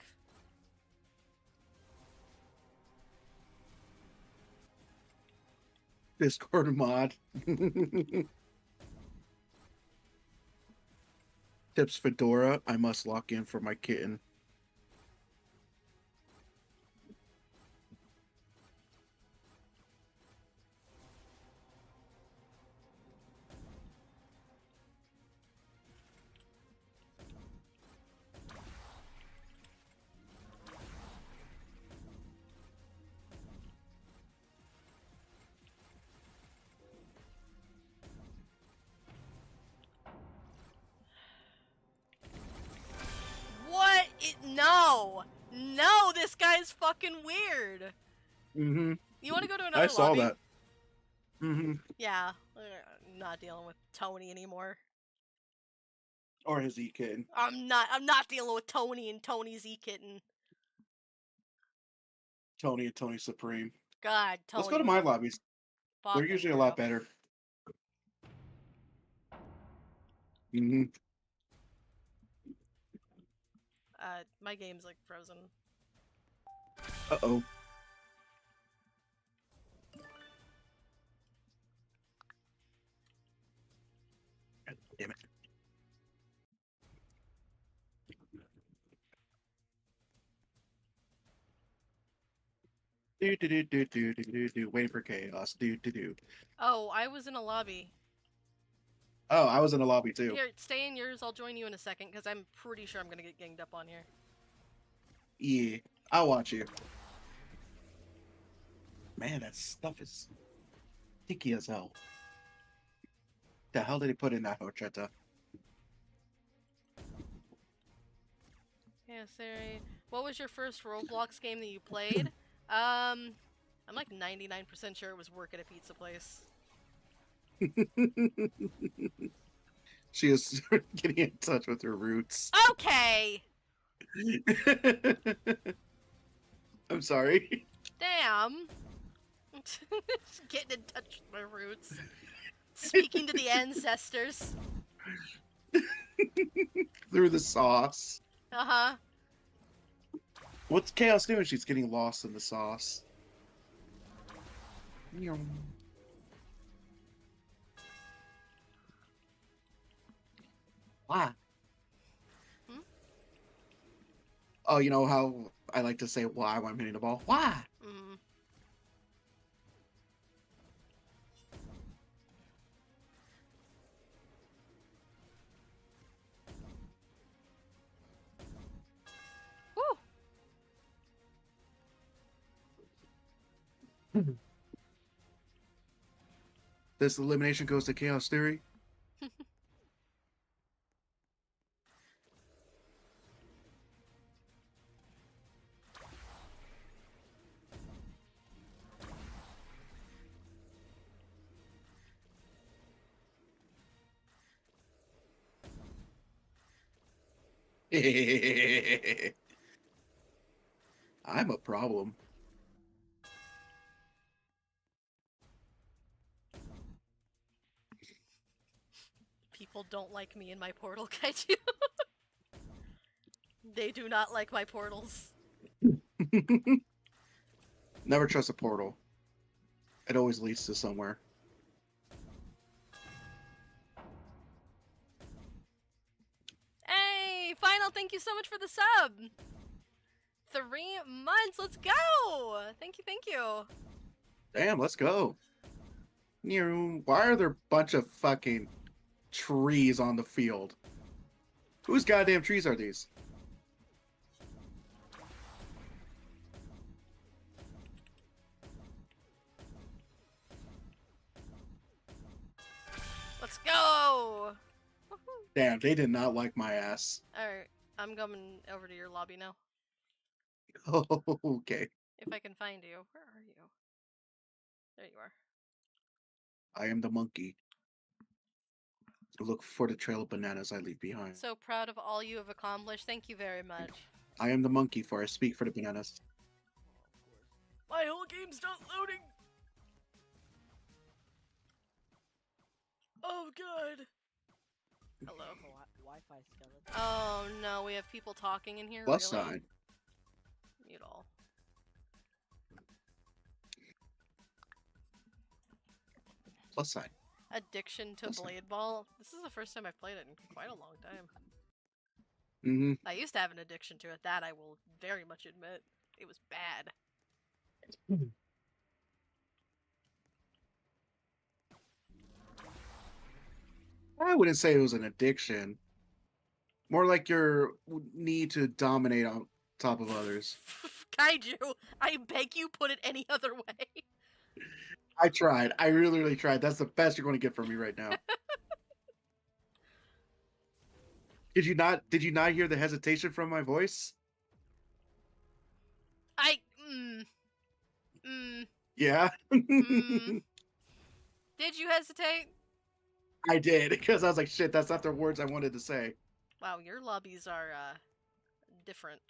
Discord mod. Tips Fedora. I must lock in for my kitten. What? No! No, this guy's fucking weird. Mm-hmm. You want to go to another I saw lobby? that. Mm-hmm. Yeah. Not dealing with Tony anymore. Or his e-kitten. I'm not dealing with Tony and Tony's e-kitten. Tony and Tony Supreme. God, Tony. Let's go to my lobbies. They're fucking usually a lot rough. better. Mm-hmm. My game's like frozen. Uh-oh. God damn it. Do. Waiting for chaos. Do. Oh, I was in a lobby. Oh, I was in a lobby too. Here, stay in yours. I'll join you in a second, because I'm pretty sure I'm gonna get ganged up on here. Yeah, I'll watch you. Man, that stuff is sticky as hell. The hell did he put in that horchata? Yeah, Sari. What was your first Roblox game that you played? I'm like 99% sure it was work at a pizza place. She is getting in touch with her roots. Okay! I'm sorry. Damn! Getting in touch with my roots. Speaking to the ancestors. Through the sauce. Uh-huh. What's Chaos doing? She's getting lost in the sauce. Why? Hmm? Oh, you know how I like to say why when I'm hitting the ball? Why? Mm. Woo! This elimination goes to Chaos Theory. I'm a problem. People don't like me in my portal, Kaiju. They do not like my portals. Never trust a portal. It always leads to somewhere. Hey, Final, thank you so much for the sub. 3 months, let's go. Thank you, thank you. Damn, let's go. Why are there a bunch of fucking trees on the field? Whose goddamn trees are these? Let's go. Woohoo. Damn, they did not like my ass. Alright, I'm coming over to your lobby now. Oh, okay. If I can find you. Where are you? There you are. I am the monkey. Look for the trail of bananas I leave behind. So proud of all you have accomplished. Thank you very much. I am the monkey, for I speak for the bananas. My whole game's not loading! Oh god! Hello. Wi-Fi skeleton. Oh no, we have people talking in here. Plus really? side. Mute all. Plus side. Addiction to Plus side. Blade Ball. This is the first time I've played it in quite a long time. Mm-hmm. I used to have an addiction to it. That I will very much admit. It was bad. I wouldn't say it was an addiction. More like your need to dominate on top of others. Kaiju, I beg you put it any other way. I tried. I really, really tried. That's the best you're going to get from me right now. Did you not hear the hesitation from my voice? Yeah. Did you hesitate? I did, because I was like, shit, that's not the words I wanted to say. Wow, your lobbies are different.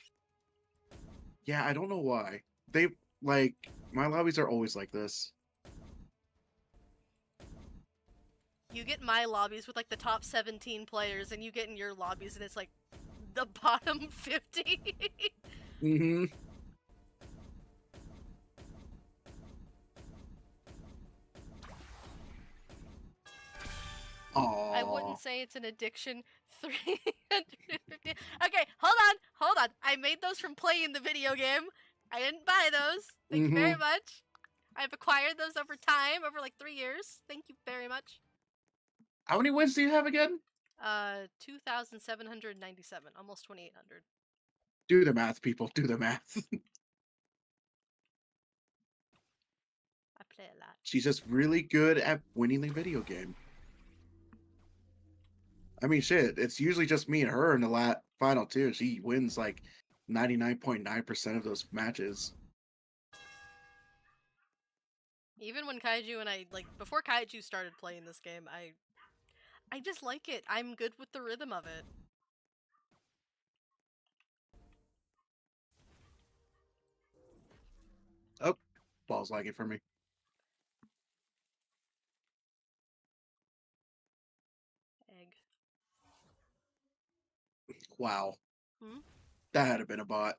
Yeah, I don't know why. They, like, my lobbies are always like this. You get my lobbies with like the top 17 players, and you get in your lobbies and it's like the bottom 50. Mm-hmm. I wouldn't say it's an addiction. 350. Okay, hold on. I made those from playing the video game. I didn't buy those. Thank you very much. I've acquired those over time, over like 3 years. Thank you very much. How many wins do you have again? 2,797, almost 2,800. Do the math, people. Do the math. I play a lot. She's just really good at winning the video game. I mean, shit, it's usually just me and her in the final two. She wins like 99.9% of those matches. Even when Kaiju and I, like, before Kaiju started playing this game, I just like it. I'm good with the rhythm of it. Oh, balls like it for me. Egg. Wow. Hmm? That had to been a bot.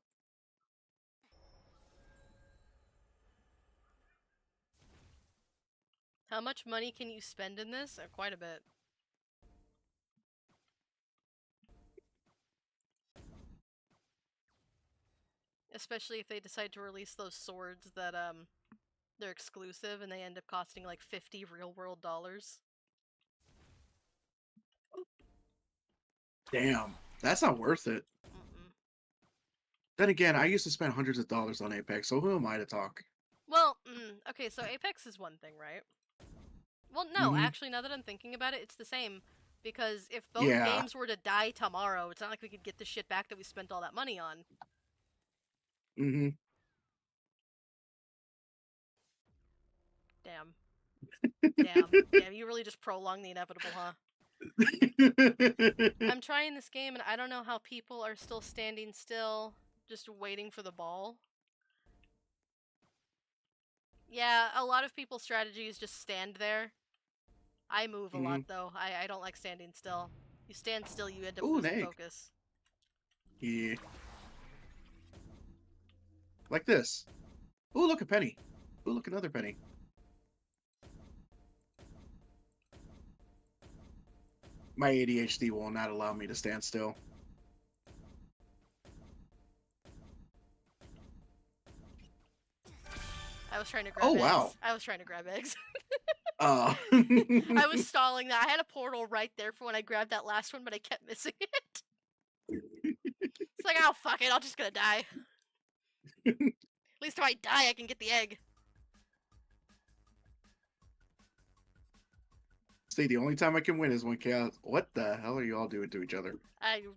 How much money can you spend in this? Quite a bit. Especially if they decide to release those swords that, they're exclusive and they end up costing like 50 real-world dollars. Damn, that's not worth it. Mm-mm. Then again, I used to spend hundreds of dollars on Apex, so who am I to talk? Well, okay, so Apex is one thing, right? Well, no, Mhm. actually, now that I'm thinking about it, it's the same. Because if both Yeah. games were to die tomorrow, it's not like we could get the shit back that we spent all that money on. Mm-hmm. Damn. Damn, you really just prolonged the inevitable, huh? I'm trying this game and I don't know how people are still standing still, just waiting for the ball. Yeah, a lot of people's strategy is just stand there. I move a lot though. I don't like standing still. You stand still, you end up Ooh, an losing egg. focus. Yeah. Like this. Ooh, look, a penny. Ooh, look, another penny. My ADHD will not allow me to stand still. I was trying to grab Oh, eggs. wow. I was trying to grab eggs. Oh. I was stalling that. I had a portal right there for when I grabbed that last one, but I kept missing it. It's like, oh, fuck it. I'm just gonna die. At least if I die, I can get the egg. See, the only time I can win is when chaos. What the hell are you all doing to each other? You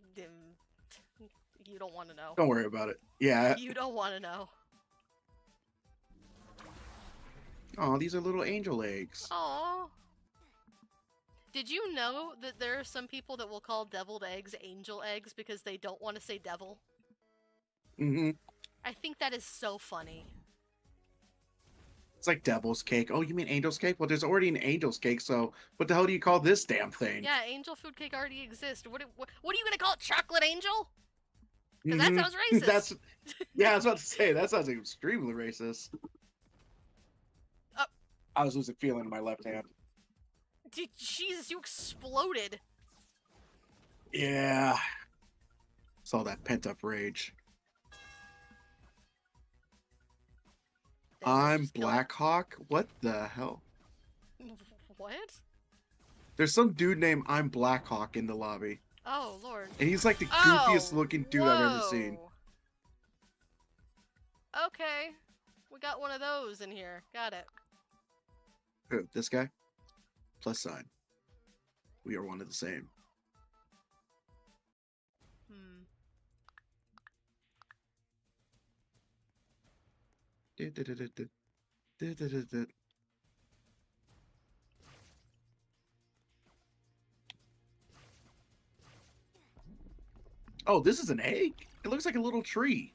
don't want to know. Don't worry about it. Yeah. You don't want to know. Oh, these are little angel eggs. Aww. Did you know that there are some people that will call deviled eggs angel eggs because they don't want to say devil? Mm-hmm. I think that is so funny. It's like devil's cake. Oh, you mean angel's cake? Well, there's already an angel's cake, so what the hell do you call this damn thing? Yeah, angel food cake already exists. What are you gonna call it? Chocolate angel? Because that Mhm. sounds racist. That's yeah, I was about to say that sounds extremely racist. Oh. I was losing feeling in my left hand. Jesus, you exploded. Yeah. It's all that pent up rage. Then you I'm just kill it. Blackhawk? What the hell? What? There's some dude named I'm Blackhawk in the lobby. Oh, Lord. And he's like the Oh, goofiest looking dude I've ever seen. whoa. Okay. We got one of those in here. Got it. Who, this guy? Plus sign. We are one of the same. Hmm. Oh, this is an egg? It looks like a little tree.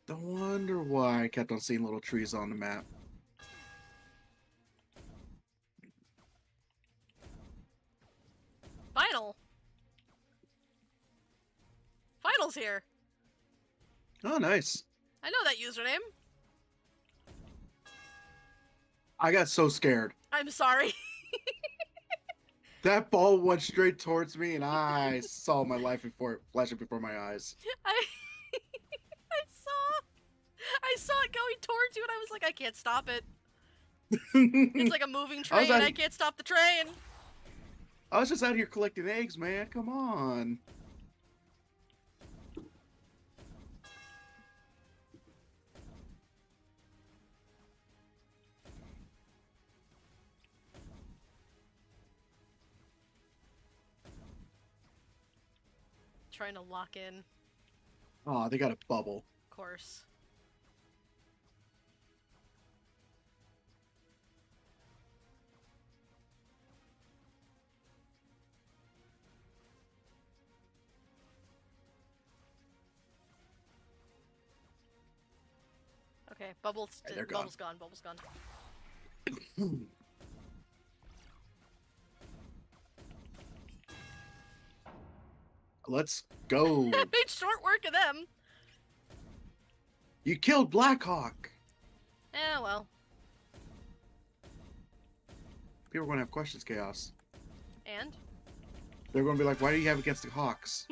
Don't wonder why I kept on seeing little trees on the map. Final. Final's here. Oh, nice. I know that username. I got so scared. I'm sorry. That ball went straight towards me, and I saw my life before flashing before my eyes. I I saw it going towards you, and I was like, I can't stop it. It's like a moving train. I can't stop the train. I was just out here collecting eggs, man. Come on. Trying to lock in, Oh, they got a bubble. of course. Okay, bubbles. Right, they're Bubbles gone. Bubbles gone. Let's go. Made short work of them. You killed Blackhawk. Eh, well. People are going to have questions, Chaos. And? They're going to be like, why do you have against the Hawks?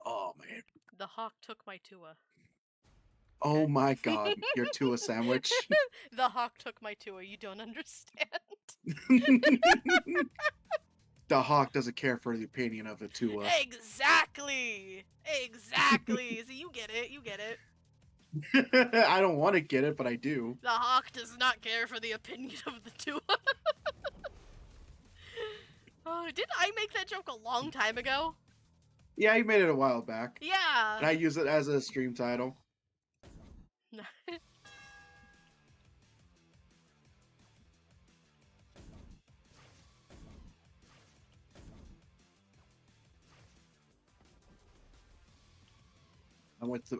Oh, man. The hawk took my Tua. Oh, my God. Your Tua sandwich. The hawk took my Tua. You don't understand. The Hawk doesn't care for the opinion of the Tua. Exactly. Exactly. So you get it. You get it. I don't want to get it, but I do. The hawk does not care for the opinion of the Tua. Oh, didn't I make that joke a long time ago? Yeah, you made it a while back. Yeah. And I use it as a stream title.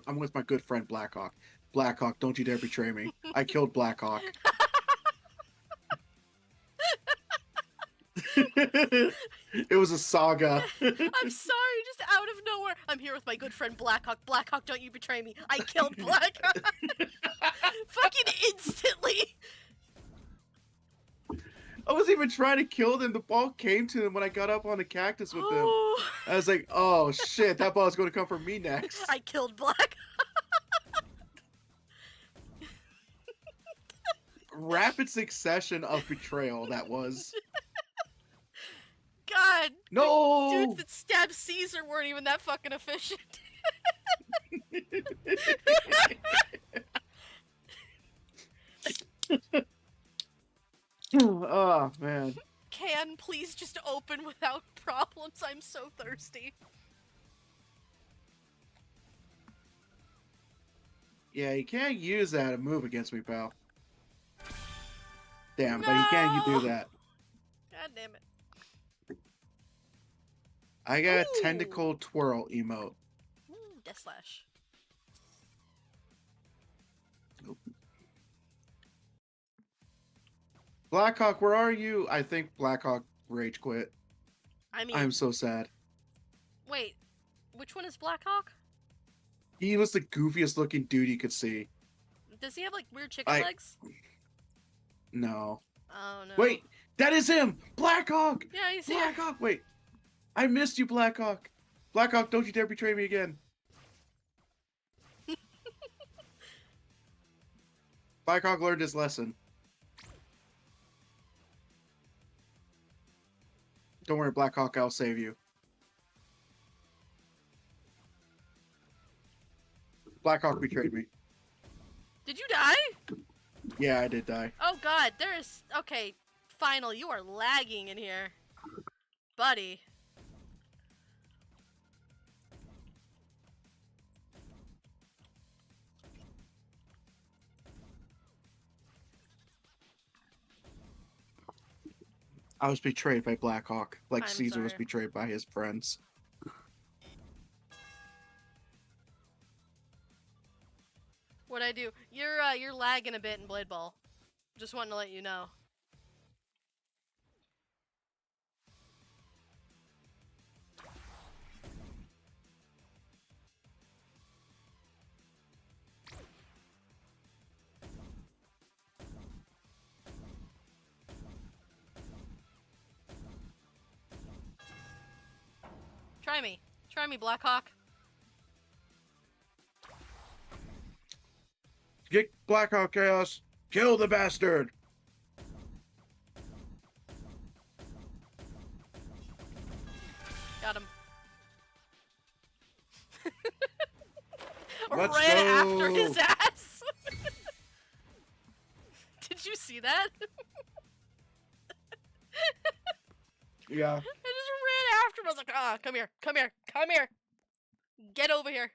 I'm with my good friend Blackhawk. Blackhawk, don't you dare betray me. I killed Blackhawk. It was a saga. I'm sorry, just out of nowhere. I'm here with my good friend Blackhawk. Blackhawk, don't you betray me. I killed Blackhawk. Fucking instantly. I wasn't even trying to kill them. The ball came to them when I got up on the cactus with them. I was like, oh shit, that ball is going to come for me next. I killed Black. Rapid succession of betrayal, that was. God. No! Dudes that stabbed Caesar weren't even that fucking efficient. Oh man. Can please just open without problems? I'm so thirsty. Yeah, you can't use that to move against me, pal. Damn, but he can't do No! that. God damn it. I got a Ooh. tentacle twirl emote. Ooh, Death Slash. Blackhawk, where are you? I think Blackhawk rage quit. I mean, I'm so sad. wait, which one is Blackhawk? He was the goofiest looking dude you could see. Does he have like weird chicken legs? No. Oh no. Wait, that is him! Blackhawk! Yeah, he's here. Blackhawk! Wait. I missed you, Blackhawk. Blackhawk, don't you dare betray me again. Blackhawk learned his lesson. Don't worry, Blackhawk, I'll save you. Blackhawk betrayed me. Did you die? Yeah, I did die. Oh god, there's... Okay, Final, you are lagging in here. Buddy. I was betrayed by Blackhawk, like I'm Caesar was sorry. betrayed by his friends. What'd I do? You're lagging a bit in Blade Ball. Just wanting to let you know. Try me. Try me, Blackhawk. Get Blackhawk Chaos! Kill the bastard! Got him. Let's Ran after go. his ass. Did you see that? Yeah. I just ran after him. I was like, ah, come here, come here, come here. Get over here.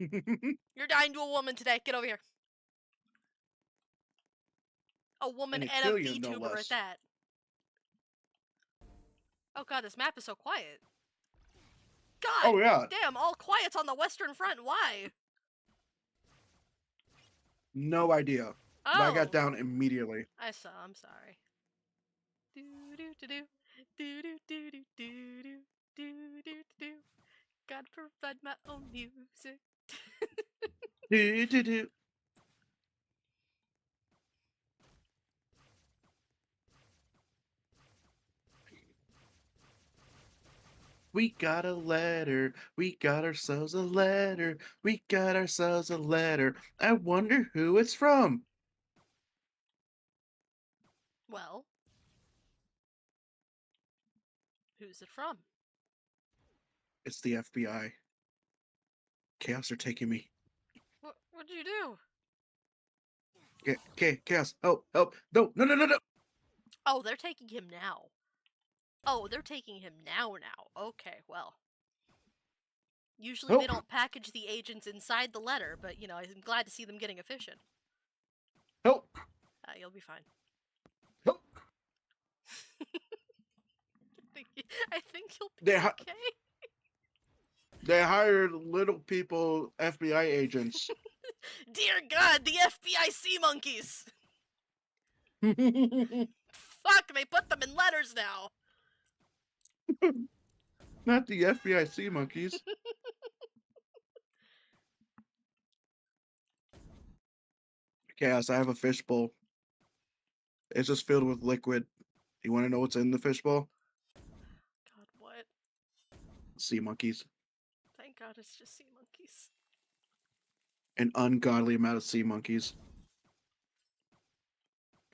You're dying to a woman today. Get over here. A woman And a and a killian, no VTuber at less. that. Oh god, this map is so quiet. God Oh yeah. damn, all quiet's on the Western Front. Why? No idea. Oh, But I got down immediately. I saw. I'm sorry. Do do do do do do do do do do do do do. Gotta provide my own music. Do. We got a letter. We got ourselves a letter. We got ourselves a letter. I wonder who it's from. Well, who's it from? It's the FBI. Chaos are taking me. What'd you do? Okay, Chaos, help. No. Oh, they're taking him now. Oh, they're taking him now. Okay, well. Usually they Nope. don't package the agents inside the letter, but, you know, I'm glad to see them getting efficient. Help. You'll be fine. Help. I think you'll be They okay. They hired little people FBI agents. Dear God, the FBI sea monkeys! Fuck, they put them in letters now! Not the FBI sea monkeys. Chaos, I have a fishbowl. It's just filled with liquid. You want to know what's in the fishbowl? God, what? Sea monkeys. Thank God it's just sea monkeys. An ungodly amount of sea monkeys.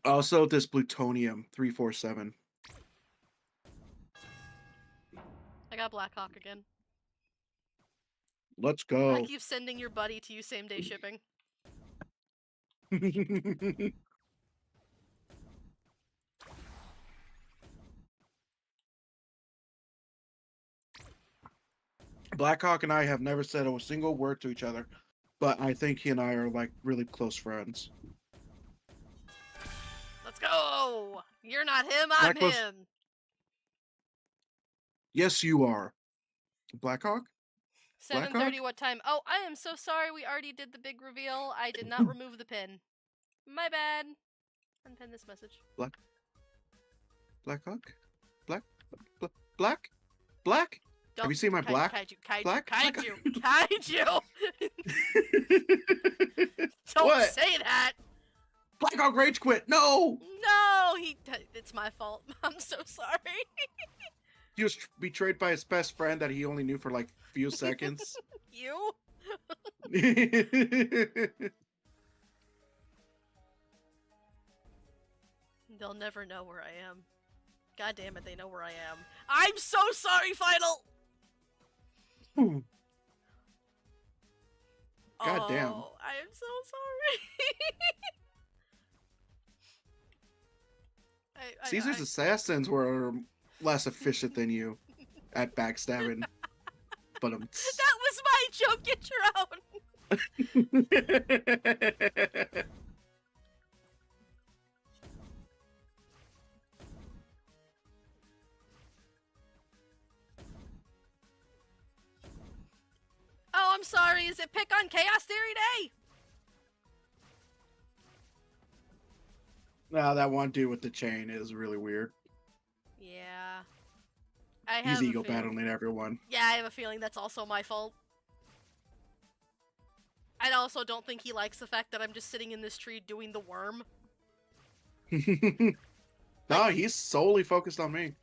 Also, this plutonium 347. I got Blackhawk again. Let's I go. keep sending your buddy to you same day shipping. Blackhawk and I have never said a single word to each other, but I think he and I are like really close friends. Let's go. You're not him. I'm Blacklist- him. Yes, you are. Blackhawk? 7:30. What time? Oh, I am so sorry. We already did the big reveal. I did not remove the pin. My bad. Unpin this message. Blackhawk? Black? Black? Don't, Have you seen my black? Kaiju. Black? Kaiju. Don't What? say that. Blackhawk rage quit. No! No, it's my fault. I'm so sorry. He was betrayed by his best friend that he only knew for like few seconds. You? They'll never know where I am. God damn it, they know where I am. I'm so sorry, Final! Ooh. God damn. Oh, I am so sorry. Caesar's assassins were less efficient than you at backstabbing. But That was my joke, get your own! Oh, I'm sorry, is it Pick on Chaos Theory Day? No, that one dude with the chain is really weird. Yeah. I have He's a ego feeling- battling everyone. Yeah, I have a feeling that's also my fault. I also don't think he likes the fact that I'm just sitting in this tree doing the worm. No, he's solely focused on me.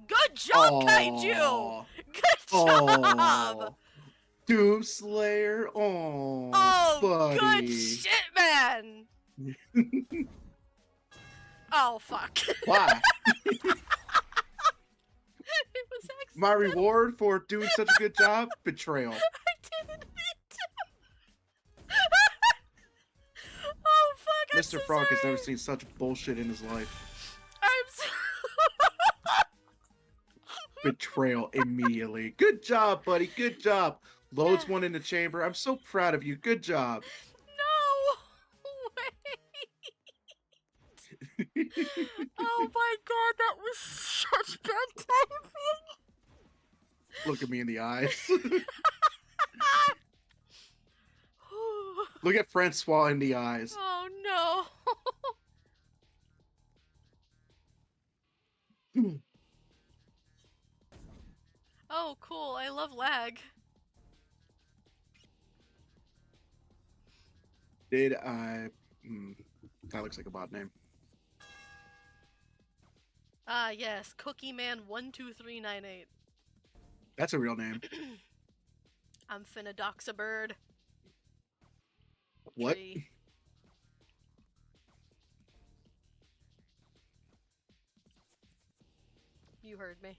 Good job, Aw. Kaiju! Good job! Aw. Doomslayer. Oh, Oh, buddy. good shit, man! Oh, fuck. Why? It was accidental. My reward for doing such a good job? Betrayal. I didn't mean to. Oh, fuck, I'm Mr. so Frog has sorry. never seen such bullshit in his life. I'm so... Betrayal immediately. Good job, buddy. Good job. Loads one in the chamber. I'm so proud of you. Good job. No! Wait! Oh my god, that was such bad timing! Look at me in the eyes. Look at Francois in the eyes. Oh no! Oh, cool. I love lag. Did I... that looks like a bot name. Ah, yes. Cookie Man 12398. That's a real name. I'm finna dox a bird. What? Tree. You heard me.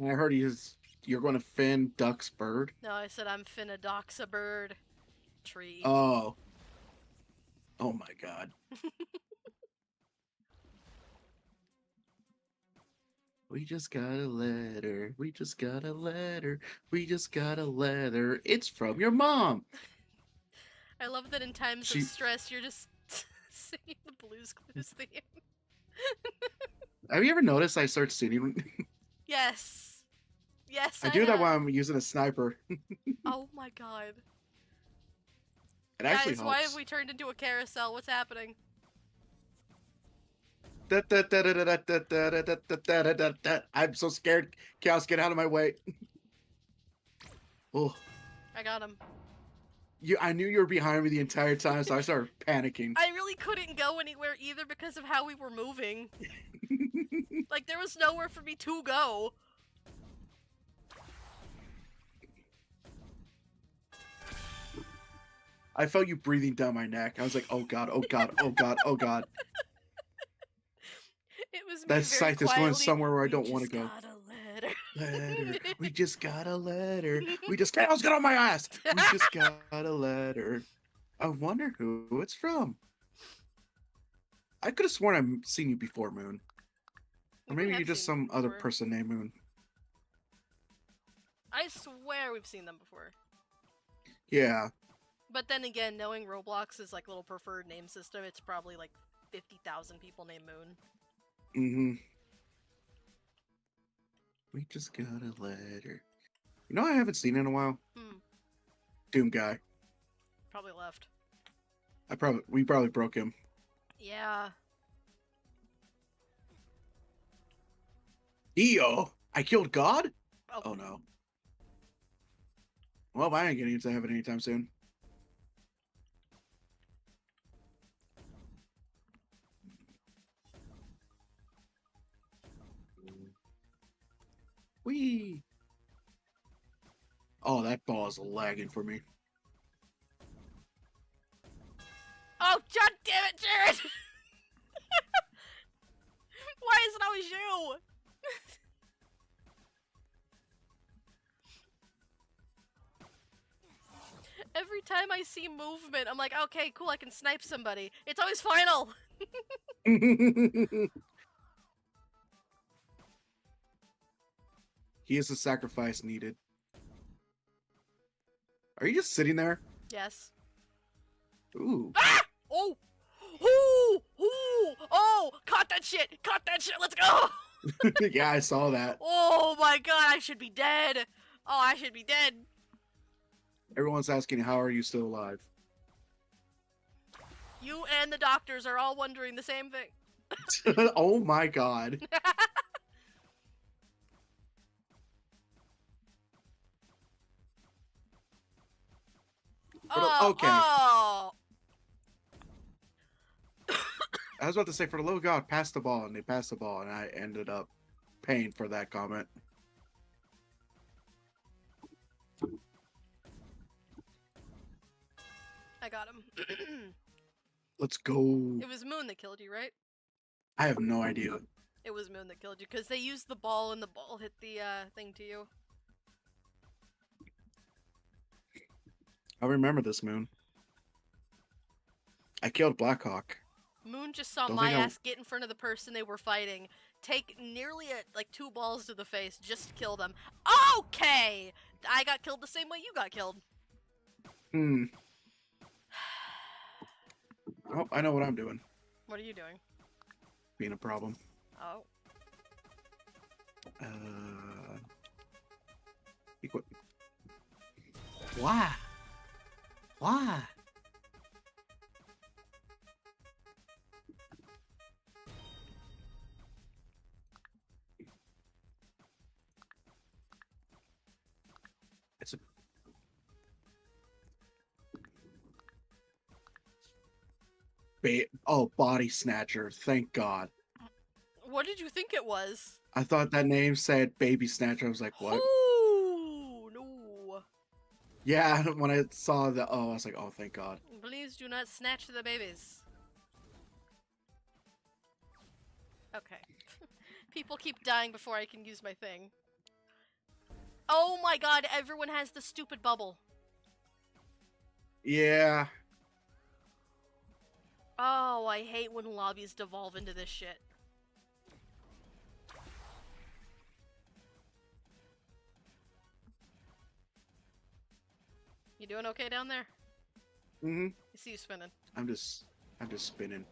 I heard you're going to Finn Duck's bird. No, I said I'm finna dox a bird. Tree. Oh. Oh my god. We just got a letter. We just got a letter. We just got a letter. It's from your mom. I love that in times She- of stress, you're just singing the Blues Clues theme. Have you ever noticed I start singing? Yes. Yes, I do that have. while I'm using a sniper. Oh my god. It actually Guys, why have helps. we turned into a carousel? What's happening? I'm so scared. Chaos, get out of my way. Oh, I got him. I knew you were behind me the entire time, so I started panicking. I really couldn't go anywhere either because of how we were moving. Like, there was nowhere for me to go. I felt you breathing down my neck. I was like, oh god, oh god, oh god, oh god. It was me That very scythe is going quietly, somewhere where I "We don't want to just go. got a letter." Letter. We just got a letter. We just Chaos, get on my ass. We just got a letter. I wonder who it's from. I could have sworn I've seen you before, Moon. Or We maybe have you're just seen some them other before. person named Moon. I swear we've seen them before. Yeah. But then again, knowing Roblox's like little preferred name system, it's probably like 50,000 people named Moon. Mm-hmm. We just got a letter. You know I haven't seen in a while? Hmm. Doom Guy. Probably left. We probably broke him. Yeah. Eo! I killed God? Oh, Oh no. Well, I ain't getting into heaven anytime soon. Whee! Oh, that ball is lagging for me. oh, god damn it, Jared! Why is it always you? Every time I see movement, I'm like, okay, cool, I can snipe somebody. It's always final. He is a sacrifice needed. Are you just sitting there? Yes. Ooh. Ah! Oh! Ooh! Ooh! Oh! Caught that shit! Caught that shit! Let's go! Yeah, I saw that. Oh my god, I should be dead! Oh, I should be dead. Everyone's asking, how are you still alive? You and the doctors are all wondering the same thing. Oh my god. Oh, okay. oh! I was about to say, for the love of God, pass the ball, and they passed the ball, and I ended up paying for that comment. I got him. Let's go. It was Moon that killed you, right? I have no idea. It was Moon that killed you, because they used the ball and the ball hit the thing to you. I remember this, Moon. I killed Blackhawk. Moon just saw Don't my think I- ass get in front of the person they were fighting, take nearly like 2 balls to the face just to kill them. Okay! I got killed the same way you got killed. Hmm. Oh, I know what I'm doing. What are you doing? Being a problem. Oh. Equip. Why? Why? It's a body snatcher. Thank God. What did you think it was? I thought that name said baby snatcher. I was like, what? Ooh, no. Yeah, when I saw the I was like, oh, thank God. Please do not snatch the babies. Okay. People keep dying before I can use my thing. Oh my god, everyone has the stupid bubble. Yeah. Oh, I hate when lobbies devolve into this shit. You doing okay down there? Mm-hmm. I see you spinning. I'm just spinning.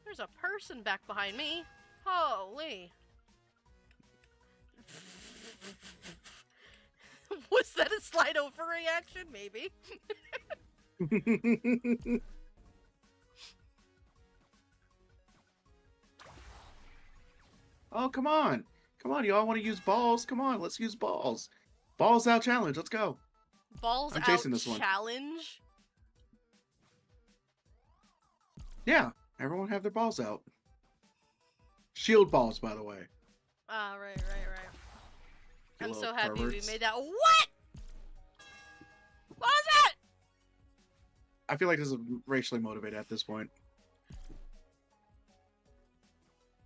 There's a person back behind me. Holy. Was that a slide over reaction? Maybe. Oh, come on. Come on, y'all want to use balls? Come on, let's use balls. Balls out challenge. Let's go. Balls I'm out chasing this one. challenge? Yeah, everyone have their balls out. Shield balls, by the way. Ah, right. You I'm so little happy perverts. we made that. What? What was that? I feel like this is racially motivated at this point.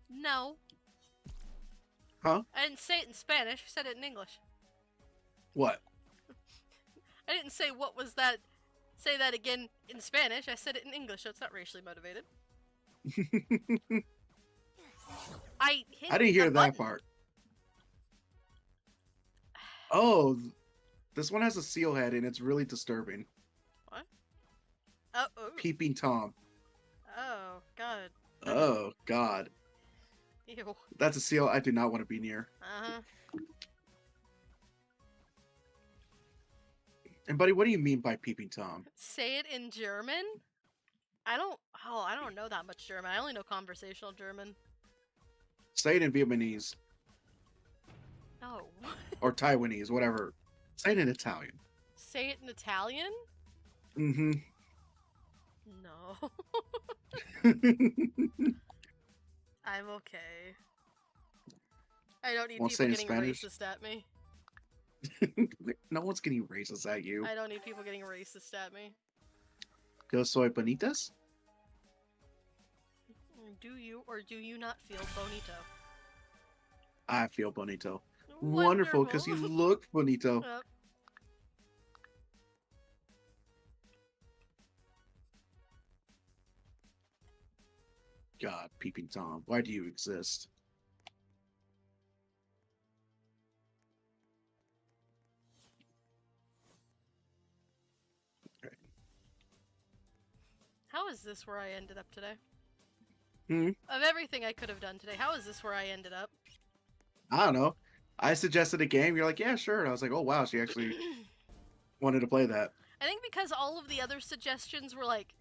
No. Huh? I didn't say it in Spanish. I said it in English. What? I didn't say what was that say that again in Spanish. I said it in English, so it's not racially motivated. I hit I didn't hear the that button. part. Oh, this one has a seal head and it's really disturbing. Oh, oh, Peeping Tom. oh, God. Oh, God. Ew. That's a seal I do not want to be near. Uh-huh. And buddy, what do you mean by Peeping Tom? Say it in German? I don't know that much German. I only know conversational German. Say it in Vietnamese Oh. or Taiwanese, whatever. Say it in Italian. Say it in Italian? Mm-hmm. No. I'm okay. I don't need Won't people say in getting Spanish? racist at me. No one's getting racist at you. I don't need people getting racist at me. Yo soy bonitas? Do you or do you not feel bonito? I feel bonito. Wonderful, because you look bonito. Yep. God, Peeping Tom, why do you exist? How is this where I ended up today? Hmm? Of everything I could have done today, how is this where I ended up? I don't know. I suggested a game. You're like, yeah, sure. And I was like, oh, wow, she actually wanted to play that. I think because all of the other suggestions were like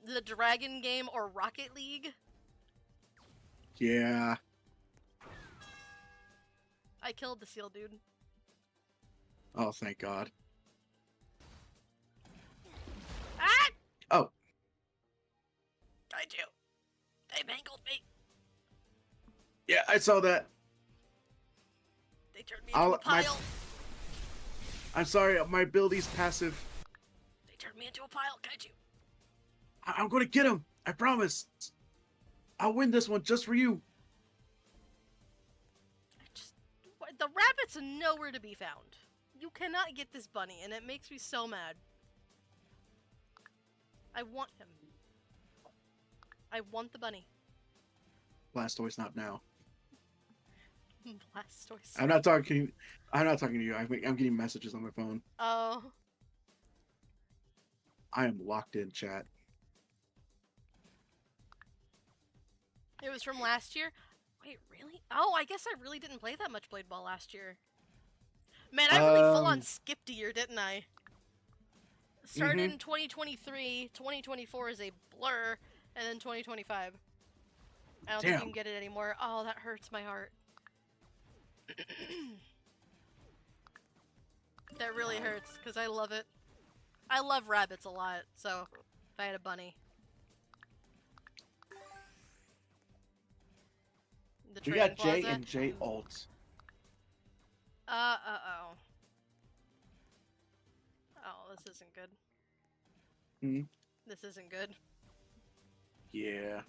the Dragon game or Rocket League. Yeah. I killed the seal dude. Oh, thank God. Ah! Oh. Kaiju! They mangled me! Yeah, I saw that. They turned me into a pile! I'm sorry, my ability's passive. They turned me into a pile, Kaiju! I'm going to get him. I promise. I'll win this one just for you. The rabbit's nowhere to be found. You cannot get this bunny, and it makes me so mad. I want him. I want the bunny. Blastoise, not now. Blastoise. I'm not talking to you. I'm getting messages on my phone. Oh. I am locked in, chat. It was from last year? Wait, really? Oh, I guess I really didn't play that much Blade Ball last year. Man, I really full-on skipped a year, didn't I? Started in 2023, 2024 is a blur, and then 2025. I don't think you can get it anymore. Oh, that hurts my heart. That really hurts, because I love it. I love rabbits a lot, so if I had a bunny. The We got Trading J Plaza. and J ult. Uh-oh. Oh, this isn't good. Hmm? This isn't good. Yeah.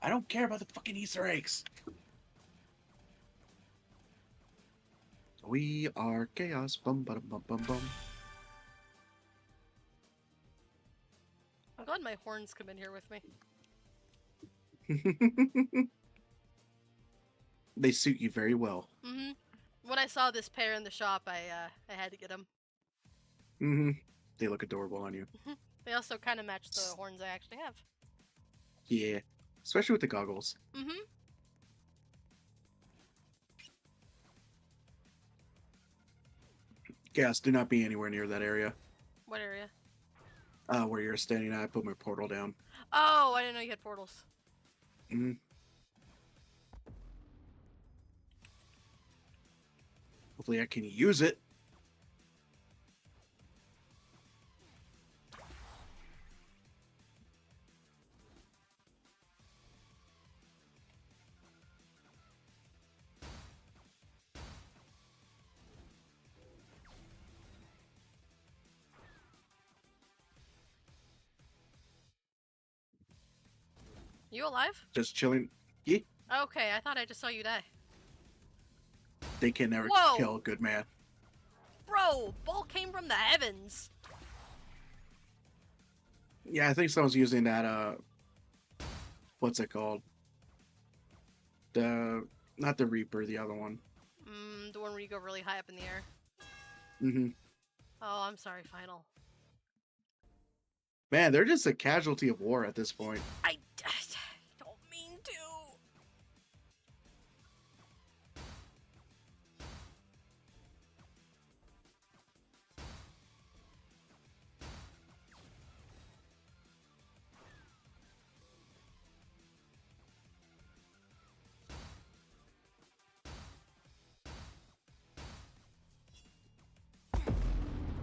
I don't care about the fucking Easter eggs. We are chaos. Bum bum bum bum bum. I'm glad my horns come in here with me. They suit you very well. Mm-hmm. When I saw this pair in the shop, I had to get them. Mm-hmm. They look adorable on you. They also kind of match the horns I actually have. Yeah. Especially with the goggles. Mm-hmm. Gas, do not be anywhere near that area. What area? Where you're standing. I put my portal down. Oh, I didn't know you had portals. Mm-hmm. Hopefully I can use it. You alive? Just chilling. Yeah, Okay, I thought I just saw you die. they can never Whoa. kill a good man. Bro, ball came from the heavens. Yeah, I think someone's using that. What's it called? The not the Reaper, the other one. The one where you go really high up in the air. Hmm. Oh, I'm sorry, Final. Man, they're just a casualty of war at this point. I don't mean to.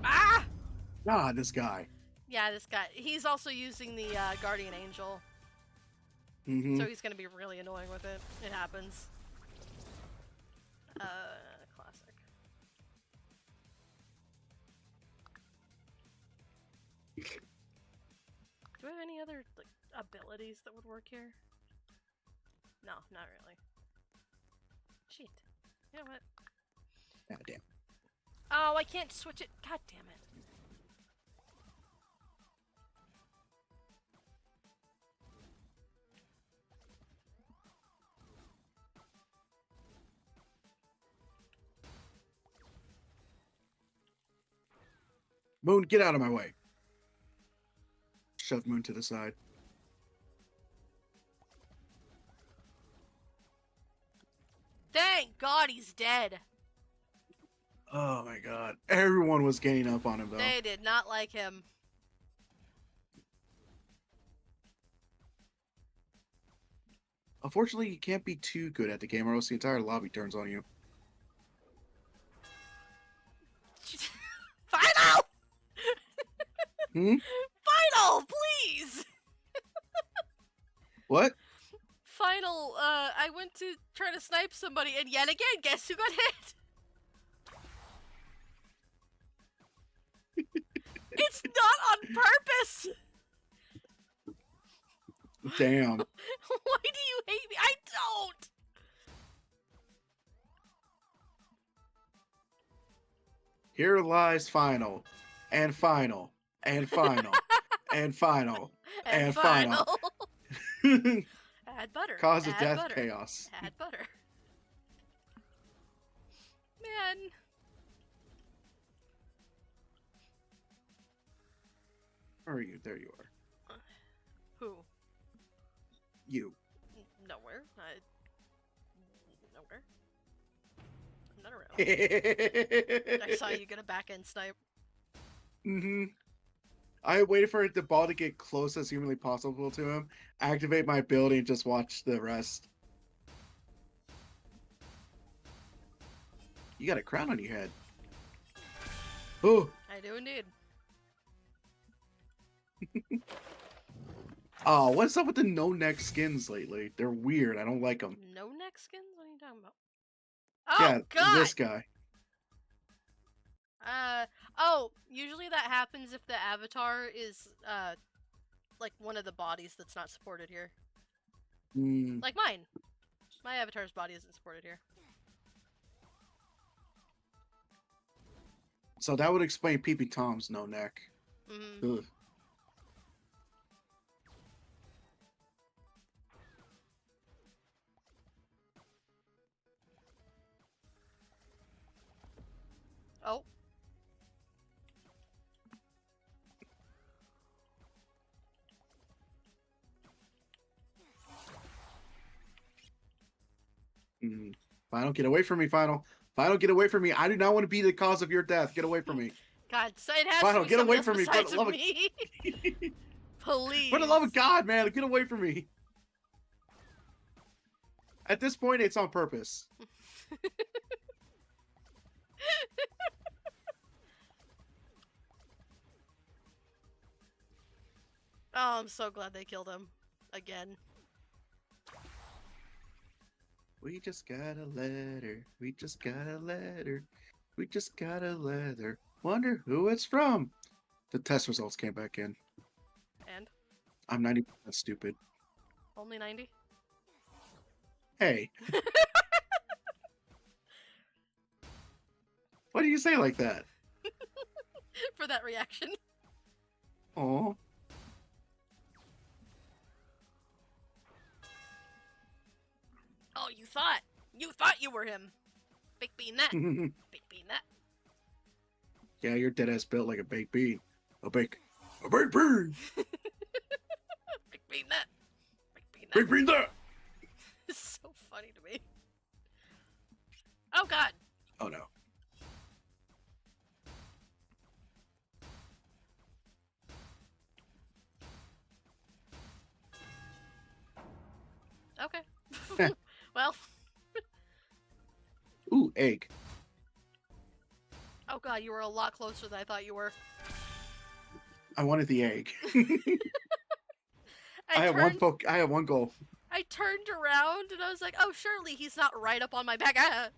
Ah! God, this guy. Yeah, this guy. He's also using the Guardian Angel, Hmm. so he's gonna be really annoying with it. It happens. Classic. Do we have any other like abilities that would work here? No, not really. Shit. You know what? God damn. Oh, I can't switch it. God damn it. Moon, get out of my way. Shove Moon to the side. Thank God he's dead. Oh my god. Everyone was gaining up on him though. They did not like him. Unfortunately, you can't be too good at the game or else the entire lobby turns on you. Final! Hmm? Final, please! What? Final, I went to try to snipe somebody, and yet again, guess who got hit? It's not on purpose! Damn. Why do you hate me? I don't! Here lies final. And final. And final. And final. And final. Add butter. Cause of Add death butter. chaos. Add butter. Man. Where are you? There you are. Who? You. Nowhere. Nowhere. I'm not around. I saw you get a back end snipe. Mm-hmm. I waited for the ball to get close as humanly possible to him, activate my ability, and just watch the rest. You got a crown on your head. Oh. I do indeed. Oh, what's up with the no-neck skins lately? They're weird. I don't like them. No neck skins? What are you talking about? Oh, Yeah, God! this guy. Usually that happens if the avatar is, like one of the bodies that's not supported here. Mm, Like mine. My avatar's body isn't supported here. so that would explain Peepee Tom's no neck. Mm-hmm. Ugh. Oh. Mm. Final, get away from me, Final. Final, get away from me. I do not want to be the cause of your death. Get away from me. God, so it has Final, to be get someone away else from me, for besides the love of- me. Please. For the love of God, man, get away from me. At this point, it's on purpose. Oh, I'm so glad they killed him. Again. We just got a letter. We just got a letter. We just got a letter. Wonder who it's from. The test results came back in. And? I'm 90% stupid. Only 90? Hey. Why do you say like that? For that reaction. Oh. thought. You thought you were him. Baked bean that. Baked bean that. Yeah, you're dead ass built like a baked bean. A baked bean. Baked bean that. Baked bean that. Baked bean that. It's so funny to me. Oh god. Oh no. Okay. Well. Ooh, egg. Oh god, you were a lot closer than I thought you were. I wanted the egg. I have one goal. I turned around and I was like, oh, surely he's not right up on my back. Ah.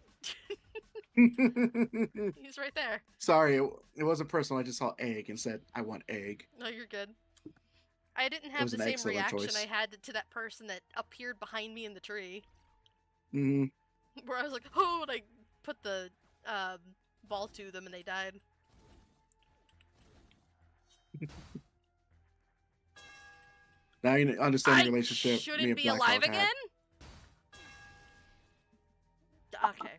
He's right there. Sorry, it wasn't personal. I just saw egg and said, I want egg. No, you're good. I didn't have was the an same excellent reaction choice. I had to that person that appeared behind me in the tree. Mm-hmm. Where I was like, oh, and I put the ball to them and they died. Now you understand the relationship. me Shouldn't and be Black alive Dog had. again? Okay.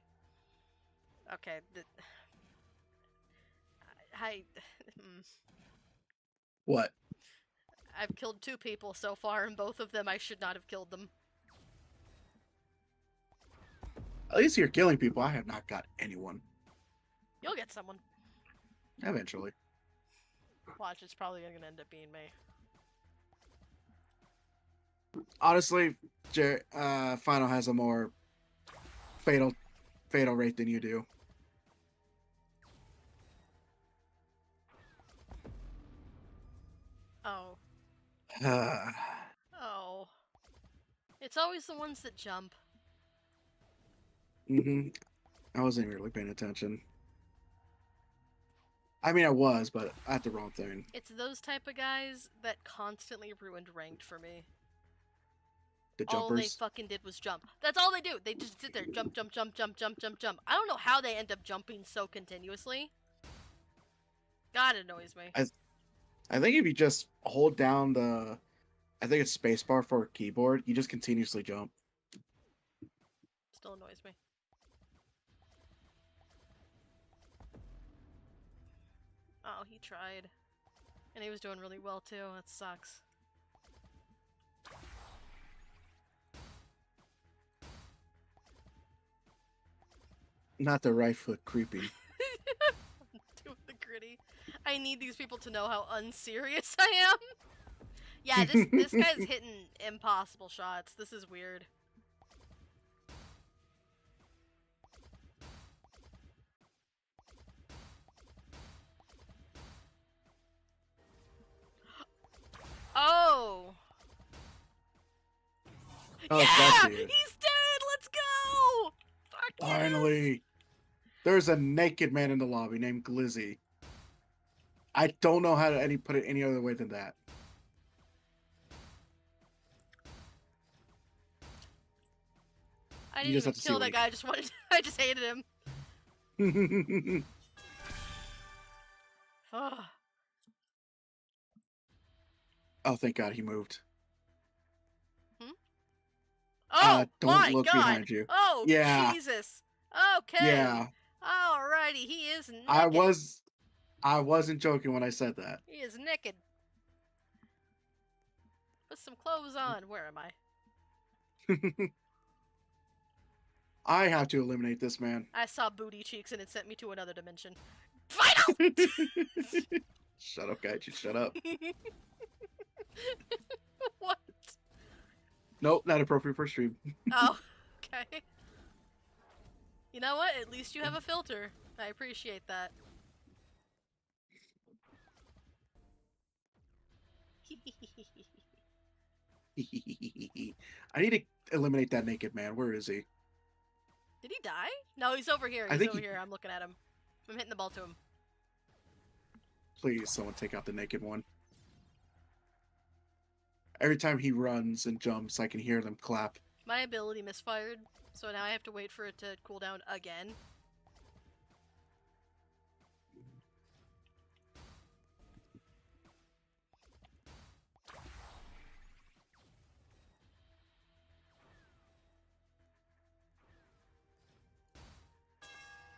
Okay. What? I've killed 2 people so far, and both of them I should not have killed them. At least you're killing people. I have not got anyone. You'll get someone. Eventually. Watch, it's probably gonna end up being me. Honestly, Final has a more fatal rate than you do. Oh. Uh, Oh. It's always the ones that jump. mm-hmm. I wasn't really paying attention. I mean, I was, but at the wrong thing. It's those type of guys that constantly ruined ranked for me. The All they jumpers. fucking did was jump. That's all they do. They just sit there, jump, jump, jump, jump, jump, jump, jump. I don't know how they end up jumping so continuously. God, it annoys me. I think if you just hold down the, I think it's spacebar for a keyboard, you just continuously jump. Still annoys me. Oh, he tried. And he was doing really well too. That sucks. Not the right foot creepy. Doing the gritty. I need these people to know how unserious I am. Yeah, this guy's hitting impossible shots. This is weird. Oh! Oh, yeah! that's it. He's dead! Let's go! Fuck yeah! Finally! There's a naked man in the lobby named Glizzy. I don't know how to put it any other way than that. I You didn't just even have to see kill what that he- guy, I just wanted I just hated him. Ugh. Oh, thank God he moved. Oh Don't my look god! behind you. Oh Yeah. Jesus! Okay. Yeah, Alrighty, he is naked. I wasn't joking when I said that. He is naked. Put some clothes on. Where am I? I have to eliminate this man. I saw booty cheeks and it sent me to another dimension. Final! Shut up, guy. Just shut up. What? Nope, not appropriate for stream. Oh, okay. You know what? At least you have a filter. I appreciate that. I need to eliminate that naked man. Where is he? Did he die? No, he's over here. I He's think over he- here. I'm looking at him. I'm hitting the ball to him. Please, someone take out the naked one. Every time he runs and jumps, I can hear them clap. My ability misfired, so now I have to wait for it to cool down again.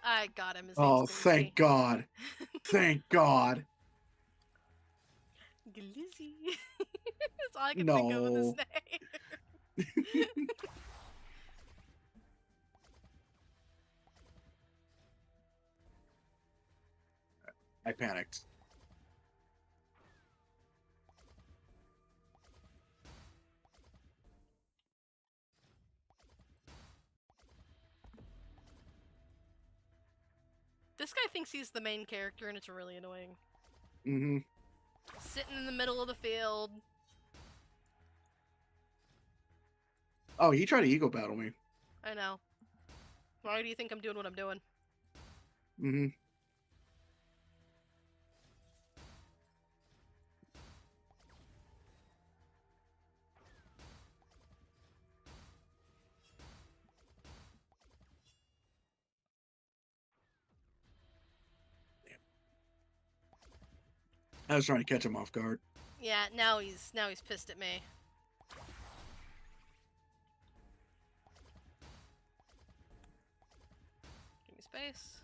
I got him. His Oh, name's thank Glizzy. God. Thank God. Glizzy. That's all I can think of with his No. name. I panicked. This guy thinks he's the main character, and it's really annoying. Mm-hmm. Sitting in the middle of the field. Oh, he tried to ego battle me. I know. Why do you think I'm doing what I'm doing? Mm-hmm. I was trying to catch him off guard. Yeah, now he's pissed at me. Give me space.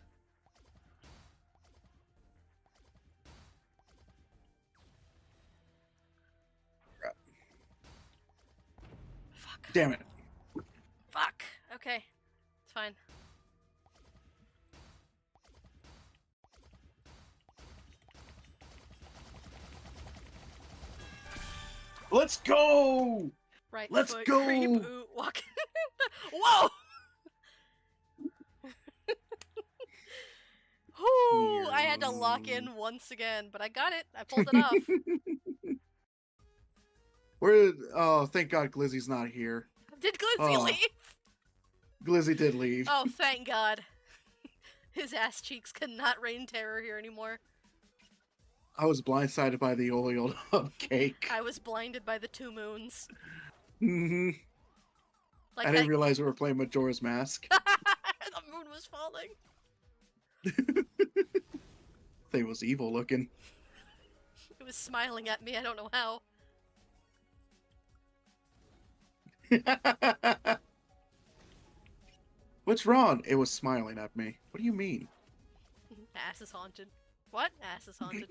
Crap. Fuck. Damn it. Fuck. Okay. It's fine. Let's go! Right Let's foot go! creep oot walking. Whoa! Whoo! I had to lock in once again, but I got it. I pulled it off. Oh, thank God Glizzy's not here. Did Glizzy Oh. leave? Glizzy did leave. Oh, thank God. His ass cheeks cannot rain terror here anymore. I was blindsided by the oiled up cake. I was blinded by the 2 moons. Mm-hmm. Like I that... didn't realize we were playing Majora's Mask. The moon was falling. Thing was evil looking. It was smiling at me, I don't know how. What's wrong? It was smiling at me. What do you mean? Ass is haunted. What? Ass is haunted.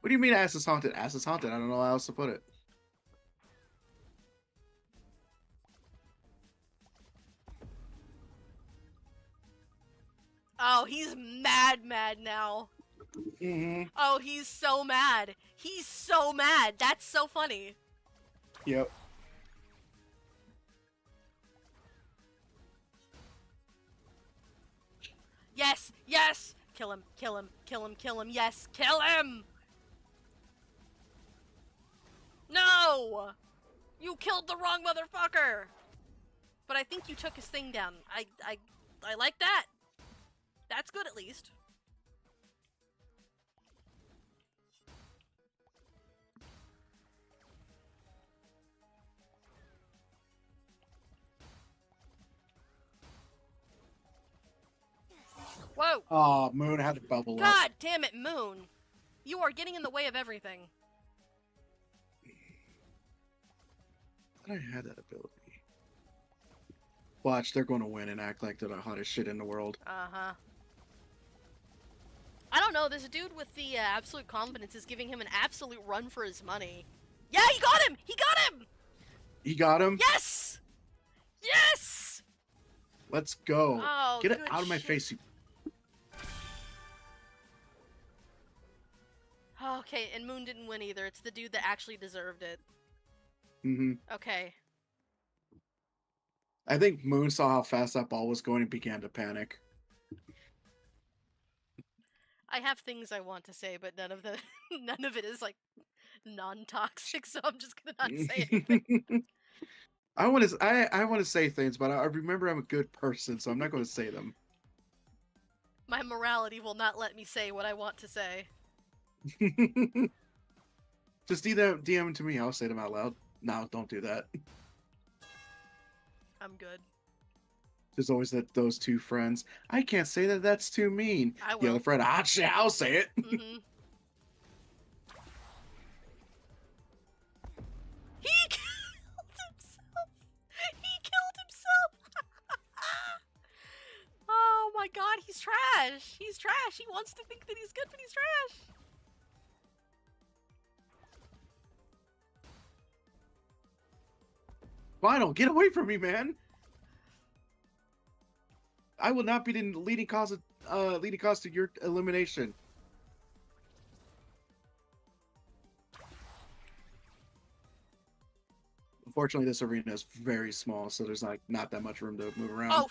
What do you mean ass is haunted? Ass is haunted. I don't know how else to put it. Oh, he's mad now. Mm-hmm. Oh, he's so mad. He's so mad. That's so funny. Yep. Yes, yes! Kill him, kill him, kill him, kill him, yes, kill him! No! You killed the wrong motherfucker! But I think you took his thing down. I like that. That's good at least. Whoa! Oh, Moon had to bubble up. God damn it, Moon! You are getting in the way of everything. I thought I had that ability. Watch, they're going to win and act like they're the hottest shit in the world. Uh-huh. I don't know, this dude with the absolute confidence is giving him an absolute run for his money. Yeah, he got him! He got him! You got him? Yes! Yes! Let's go. Oh, Get it good out of my shit. face, you... Okay, and Moon didn't win either. It's the dude that actually deserved it. Mm-hmm. Okay. I think Moon saw how fast that ball was going and began to panic. I have things I want to say, but none of it is like non-toxic, so I'm just gonna not say anything. I want to say things, but I remember I'm a good person, so I'm not going to say them. My morality will not let me say what I want to say. Just DM them to me. I'll say them out loud. No, don't do that. I'm good. There's always those 2 friends. I can't say that. That's too mean. I The will. other friend, I'll say it. Mm-hmm. He killed himself! He killed himself! Oh my trash. He's trash. He wants to think that he's good, but he's trash. Final, get away from me, man! I will not be the leading cause to your elimination. Unfortunately, this arena is very small, so there's like not that much room to move around. Oh,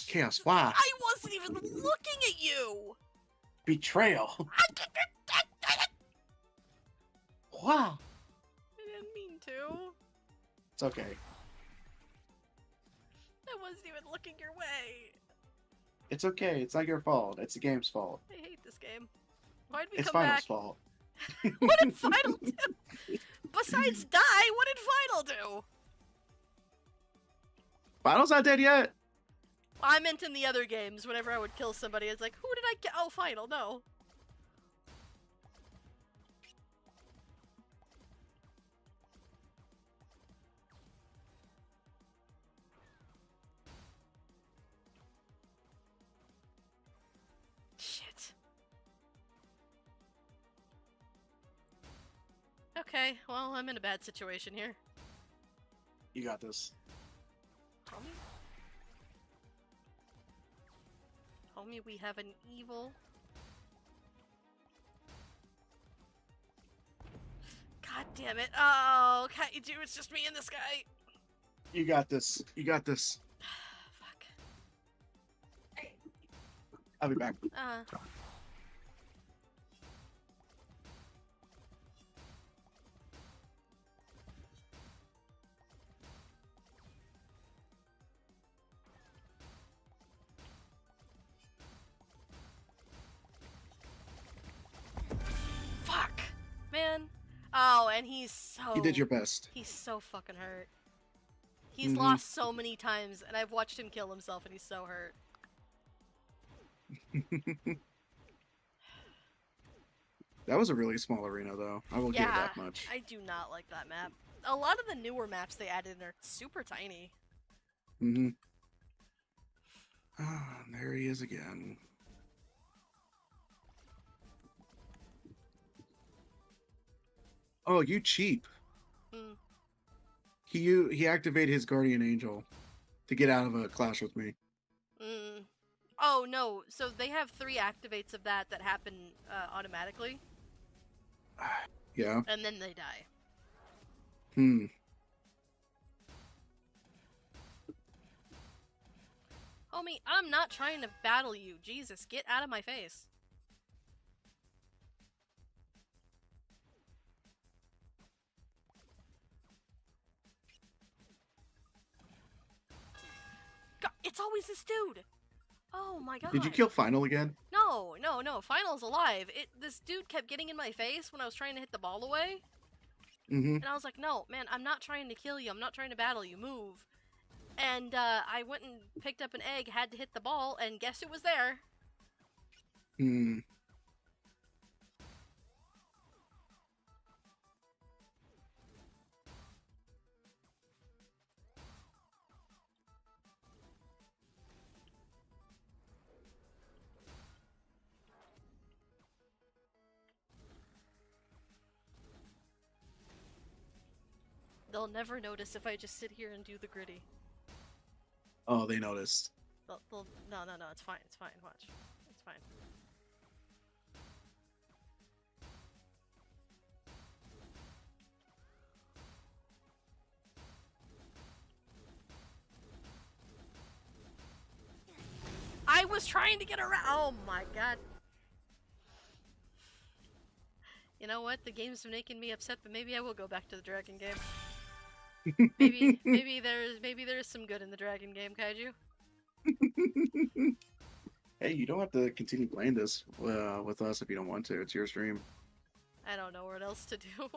Chaos, why? I wasn't even looking at you. Betrayal. Wow. I didn't mean to. It's okay. I wasn't even looking your way. It's okay. It's not your fault. It's the game's fault. I hate this game. Why'd we It's come Final's back? fault. What did Final do? Besides die, what did Final do? Final's not dead yet. I meant in the other games, whenever I would kill somebody, it's like, who did I kill? Oh, Final, no. Shit. Okay, well, I'm in a bad situation here. You got this. Homie? Homie, we have an evil... God damn it. Oh, can't you do? It's just me and this guy. You got this. You got this. Fuck. I'll be back. Fuck. Man. Oh, and he's so... You did your best. He's so fucking hurt. He's lost so many times, and I've watched him kill himself, and he's so hurt. That was a really small arena, though. I will give it that much. I do not like that map. A lot of the newer maps they added are super tiny. Mm-hmm. Ah, there he is again. Oh, you cheap. Hmm. He activated his guardian angel to get out of a clash with me. Mm. Oh, no. So they have 3 activates of that happen automatically, Yeah. and then they die. Hmm. Homie, I'm not trying to battle you. Jesus, get out of my face. God, it's always this dude. Oh my god. Did you kill Final again? No, no, no. Final's alive. This dude kept getting in my face when I was trying to hit the ball away. Mm-hmm. And I was like, no, man, I'm not trying to kill you. I'm not trying to battle you. Move. And I went and picked up an egg, had to hit the ball, and guess who was there? Hmm. They'll never notice if I just sit here and do the gritty. Oh, they noticed. No, it's fine, it's fine, watch. It's fine. I was trying to get around. Oh my god. You know what? The game's making me upset, but maybe I will go back to the dragon game. maybe there's some good in the dragon game, Kaiju. Hey, you don't have to continue playing this with us if you don't want to. It's your stream. I don't know what else to do.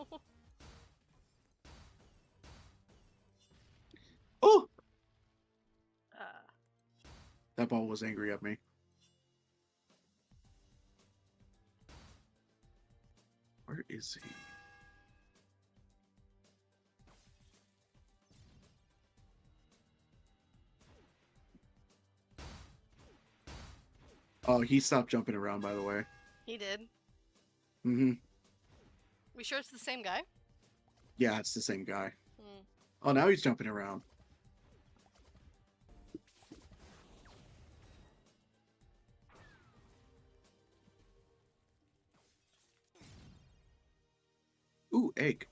Oh! That ball was angry at me. Where is he? Oh, he stopped jumping around, by the way. He did. Mm-hmm. We sure it's the same guy? Yeah, it's the same guy. Hmm. Oh, now he's jumping around. Ooh, egg.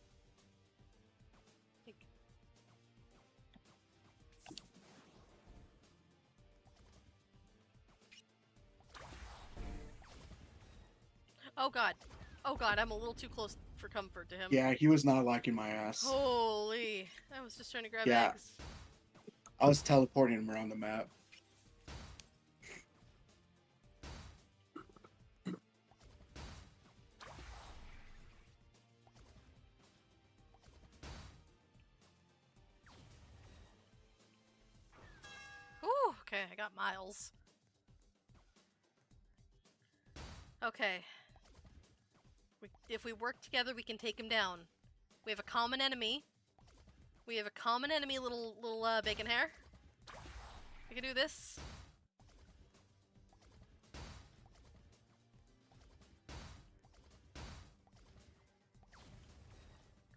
Oh god. Oh god, I'm a little too close for comfort to him. Yeah, he was not liking my ass. Holy. I was just trying to grab Yeah. eggs. I was teleporting him around the map. Ooh, okay, I got Miles. Okay. If we work together, we can take him down. We have a common enemy. We have a common enemy, little bacon hair. We can do this.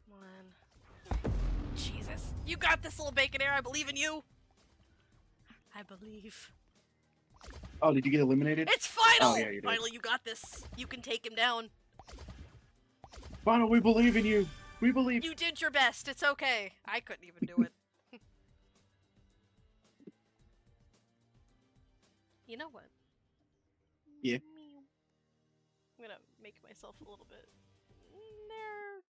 Come on. Jesus. You got this, little bacon hair. I believe in you. I believe. Oh, did you get eliminated? It's final! Oh, yeah, you did. Finally, you got this. You can take him down. Final, we believe in you. We believe. You did your best. It's okay. I couldn't even do it. You know what? Yeah. I'm gonna make myself a little bit there.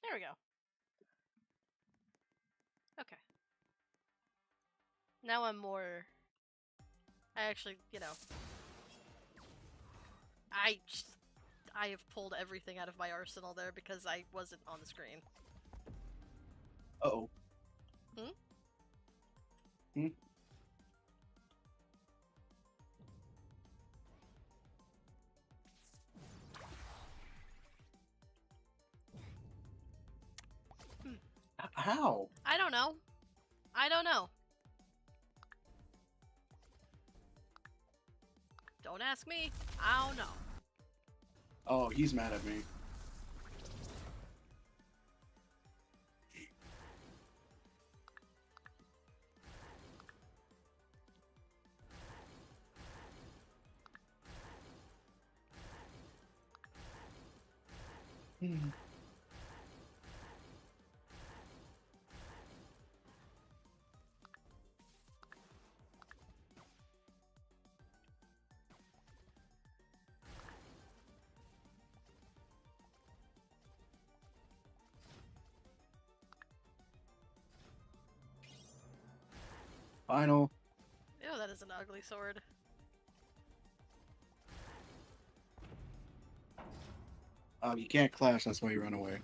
There we go. Okay. Now I'm more. I actually, I have pulled everything out of my arsenal there because I wasn't on the screen. Uh-oh. Hmm? Hmm? How? I don't know. I don't know. Don't ask me. I don't know. Oh, he's mad at me. Hmm. Final. Ew, that is an ugly sword. You can't clash, that's why you run away.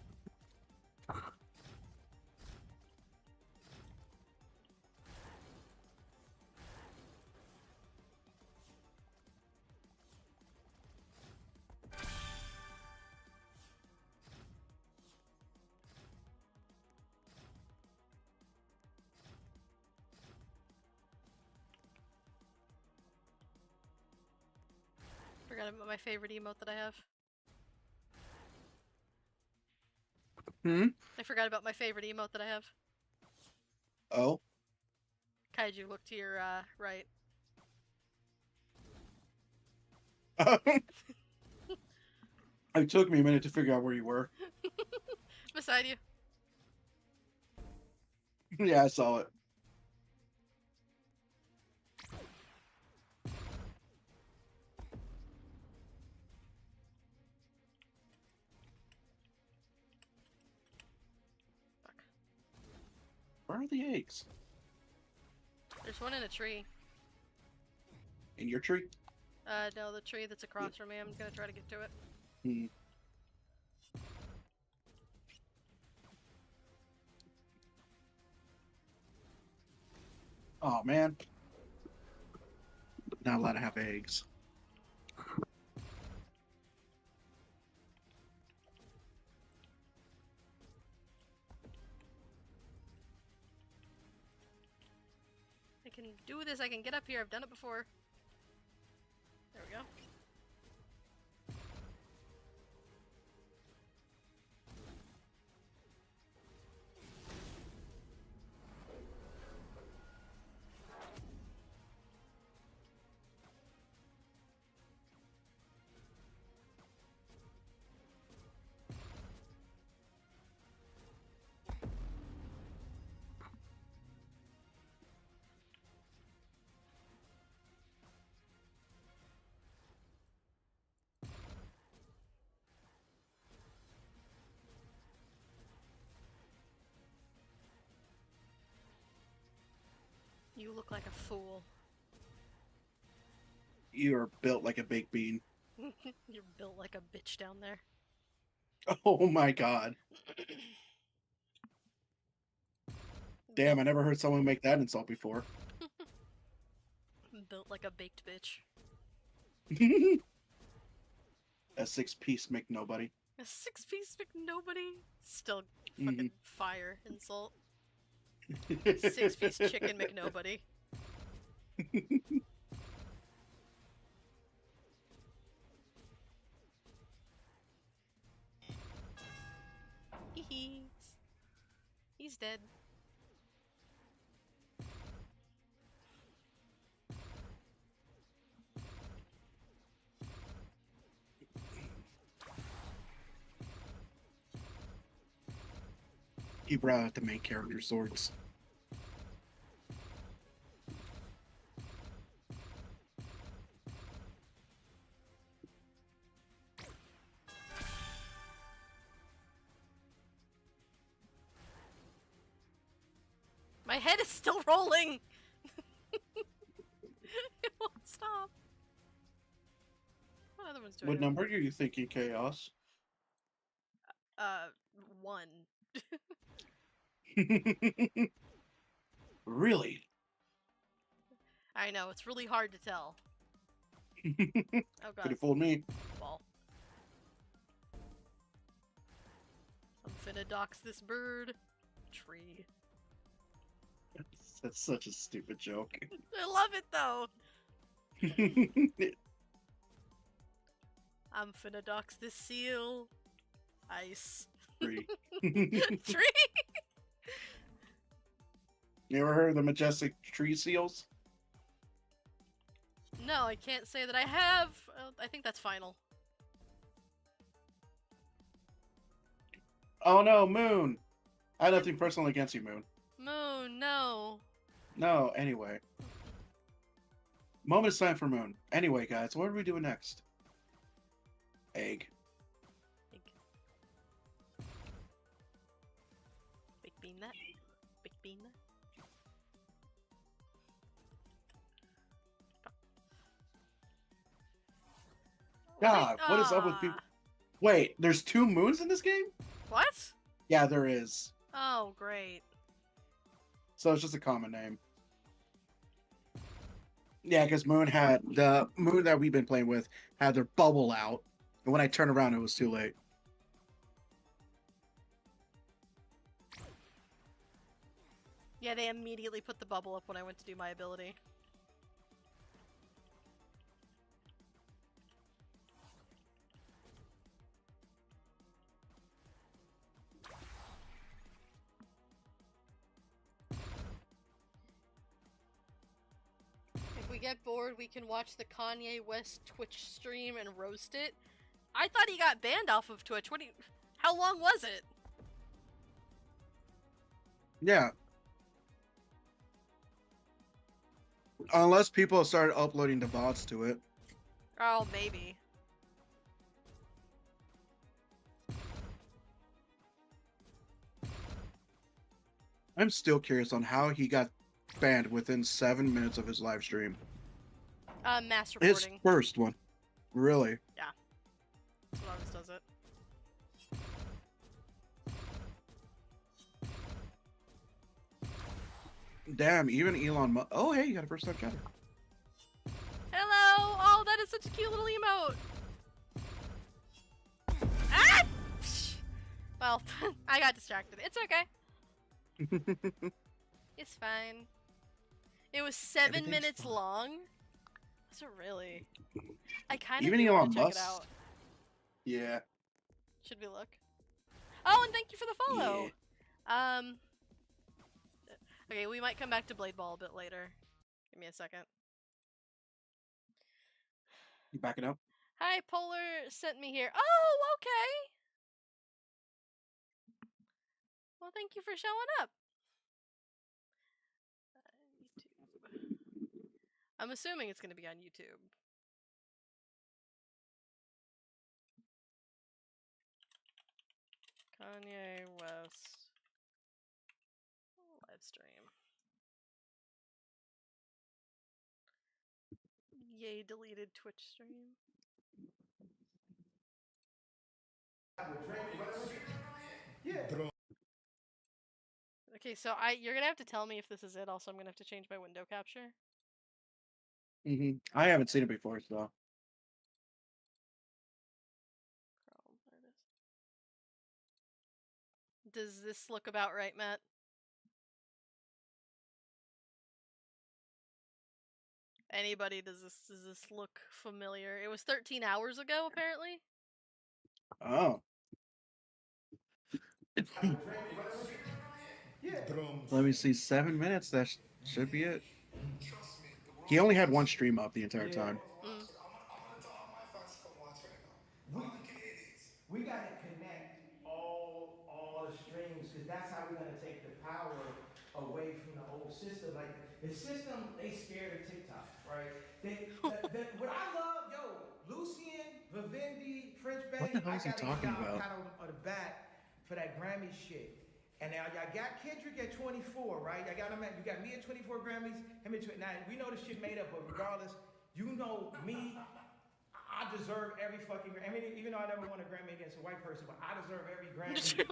Forgot about my favorite emote that I have. Hmm? I forgot about my favorite emote that I have. Oh? Kaiju, look to your right. It took me a minute to figure out where you were. Beside you. Yeah, I saw it. Fuck. Where are the eggs? There's one in a tree. In your tree? No, the tree that's across from me. I'm gonna try to get to it. Hmm. Oh, man. Not allowed to have eggs. I can do this. I can get up here. I've done it before. You look like a fool. You are built like a baked bean. You're built like a bitch down there. Oh my god. Damn, I never heard someone make that insult before. Built like a baked bitch. A 6-piece McNobody. A 6-piece McNobody? Still fucking fire insult. 6-piece chicken McNobody. He's dead. He brought out the main character swords. My head is still rolling! It won't stop. What other ones do I What know? number are you thinking, Chaos? 1. Really? I know, it's really hard to tell. Oh Could god, have fooled me. ball. I'm finna dox this bird. Tree. That's such a stupid joke. I love it though! I'm finna dox this seal. Ice. Tree. Tree? You ever heard of the majestic tree seals? No, I can't say that I have. I think that's final. Oh no, Moon! I had nothing personal against you, Moon. Moon, no. No, anyway. Moment of silence for Moon. Anyway, guys, what are we doing next? Egg. Big bean that. Big bean that. God, what is up with people? Wait, there's 2 moons in this game? What? Yeah, there is. Oh, great. So it's just a common name. Yeah, because Moon had the moon that we've been playing with had their bubble out, and when I turned around, it was too late. Yeah, they immediately put the bubble up when I went to do my ability. If we get bored, we can watch the Kanye West Twitch stream and roast it. I thought he got banned off of Twitch. What do you... How long was it? Yeah. Unless people started uploading the VODs to it. Oh, maybe. I'm still curious on how he got banned within 7 minutes of his live stream. Mass His reporting. first one. Really? That's what always does it. Damn, even Elon Musk. Oh, hey, you got a first time chatter. Hello! Oh, that is such a cute little emote! Ah! Psh! Well, I got distracted. It's okay. It's fine. It was 7 Everything's minutes fine. long? Was it really? I kind of Even do want Elon to check it Musk? out. Yeah. Should we look? Oh, and thank you for the follow! Okay, we might come back to Blade Ball a bit later. Give me a second. You backing up? Hi, Polar sent me here. Oh, okay! Well, thank you for showing up. YouTube. I'm assuming it's going to be on YouTube. Kanye West live stream. Yay, deleted Twitch stream. Okay, so you're gonna have to tell me if this is it. Also, I'm gonna have to change my window capture. I haven't seen it before, so. Chrome, there it is. Does this look about right, Matt? Anybody, does this look familiar? It was 13 hours ago, apparently. Oh. Let me see. 7 minutes. That should be it. He only had one stream up the entire time. Mm. We gotta connect all the streams because that's how we're gonna take the power away from the old system. Like the system, they scared of TikTok, right? What I love, Lucian, Vivendi, French Bay. What the hell is he talking about? Pat on the back for that Grammy shit. And now y'all got Kendrick at 24, right? You got me at 24 Grammys, him at 20. Now we know the shit made up, but regardless, you know me. I deserve every fucking Grammy. I mean, even though I never won a Grammy against a white person, but I deserve every Grammy that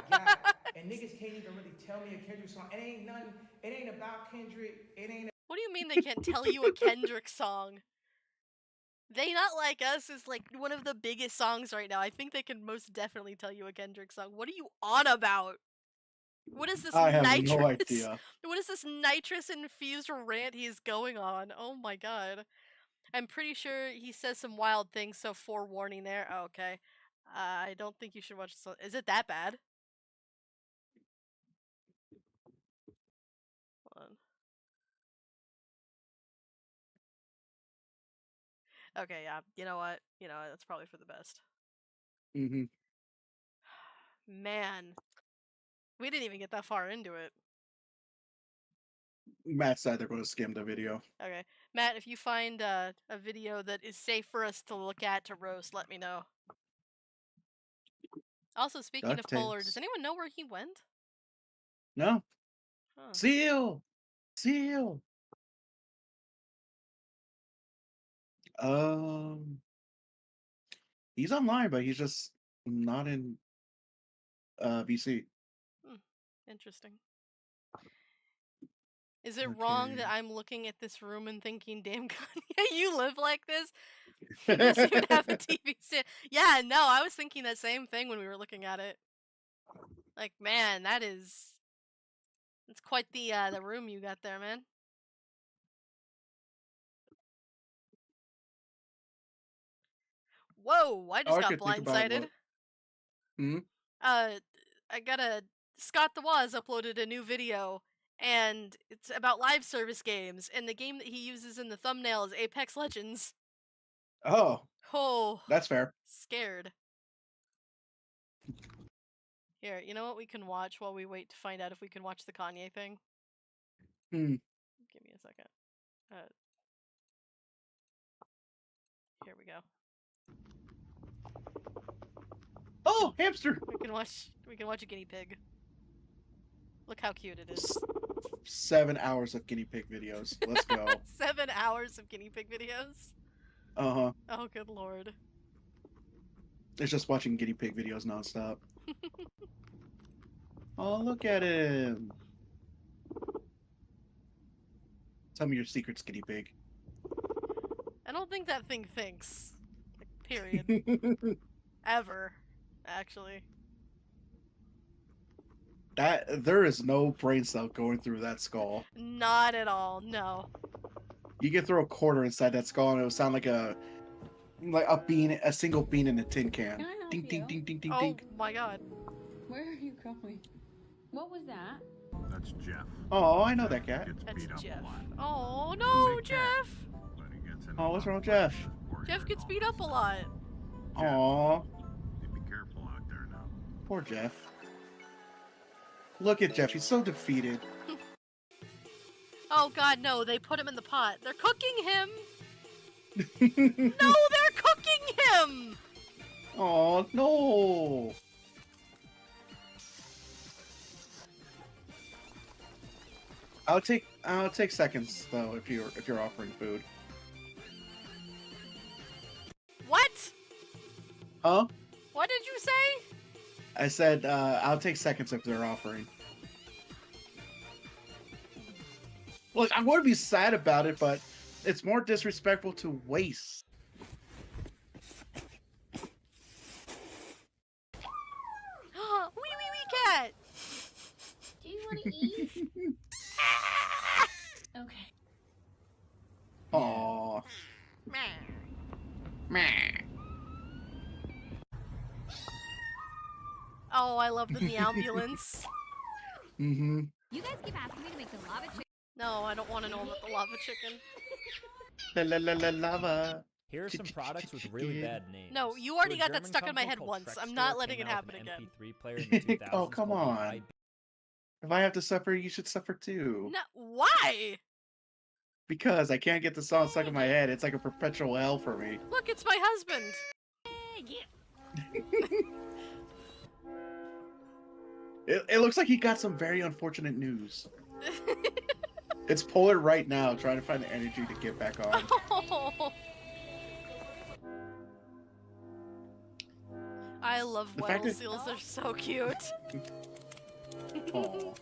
I got. And niggas can't even really tell me a Kendrick song. It ain't nothing. It ain't about Kendrick. It ain't. What do you mean they can't tell you a Kendrick song? They Not Like Us is like one of the biggest songs right now. I think they can most definitely tell you a Kendrick song. What are you on about? What is this I have nitrous? no idea. What is this nitrous infused rant he's going on? Oh my god. I'm pretty sure he says some wild things, so forewarning there. Oh, okay. I don't think you should watch this. Is it that bad? Hold on. Okay, yeah. You know what? That's probably for the best. Mm-hmm. Man. We didn't even get that far into it. Matt said they're going to skim the video. Okay. Matt, if you find a video that is safe for us to look at to roast, let me know. Also, speaking of Polar, does anyone know where he went? No. Huh. Seal! He's online, but he's just not in VC. Interesting. Is it wrong that I'm looking at this room and thinking, damn, Kanye, you live like this? You don't even have a TV stand. Yeah, no, I was thinking that same thing when we were looking at it. Like, man, it's quite the room you got there, man. Whoa, I just got blindsided. I got Scott the Waz uploaded a new video, and it's about live service games, and the game that he uses in the thumbnail is Apex Legends. Oh, that's fair. Scared. Here, you know what we can watch while we wait to find out if we can watch the Kanye thing? Give me a second. Here we go. Oh, hamster! We can watch a guinea pig. Look how cute it is. 7 hours of guinea pig videos. Let's go. 7 hours of guinea pig videos? Uh-huh. Oh, good lord. It's just watching guinea pig videos nonstop. Oh, look at him. Tell me your secrets, guinea pig. I don't think that thing thinks. Like, period. Ever, actually. There is no brain cell going through that skull. Not at all, no. You could throw a quarter inside that skull and it would sound like a bean, a single bean in a tin can. Can I help Ding, you? ding, ding, ding, ding, Oh ding. my god. Where are you going? What was that? That's Jeff. Oh, I know that cat. Gets That's beat up Jeff. a lot. Oh no, Big cat. Jeff! But he gets in Oh, a what's lot wrong with of Jeff? fights with Jeff Porsche gets and beat all up a this lot. stuff. Aw, You be careful out there now. poor Jeff. Look at Jeff, he's so defeated. Oh god, no, they put him in the pot. They're cooking him! No, they're cooking him! Oh no! I'll take seconds though if you're offering food. Huh? What did you say? I said I'll take seconds if they're offering. Look, I would be sad about it, but it's more disrespectful to waste. Wee wee wee cat. Do you want to eat? Okay. Aww. Oh, I love the meowbulance. Mm-hmm. You guys keep asking me to make the lava chicken. No, I don't want to know about the lava chicken. La la la la lava. Here are some products with really bad names. No, you So already a got that German stuck in my company head called once. Trek I'm Store not letting came it out with happen an again. MP3 player in the 2000s Oh, come called the on. IB. If I have to suffer, you should suffer too. No, why? Because I can't get the song stuck in my head. It's like a perpetual hell for me. Look, it's my husband. It looks like he got some very unfortunate news. It's Polar right now, trying to find the energy to get back on. I love The fact whale that- seals. They're so cute. Aw.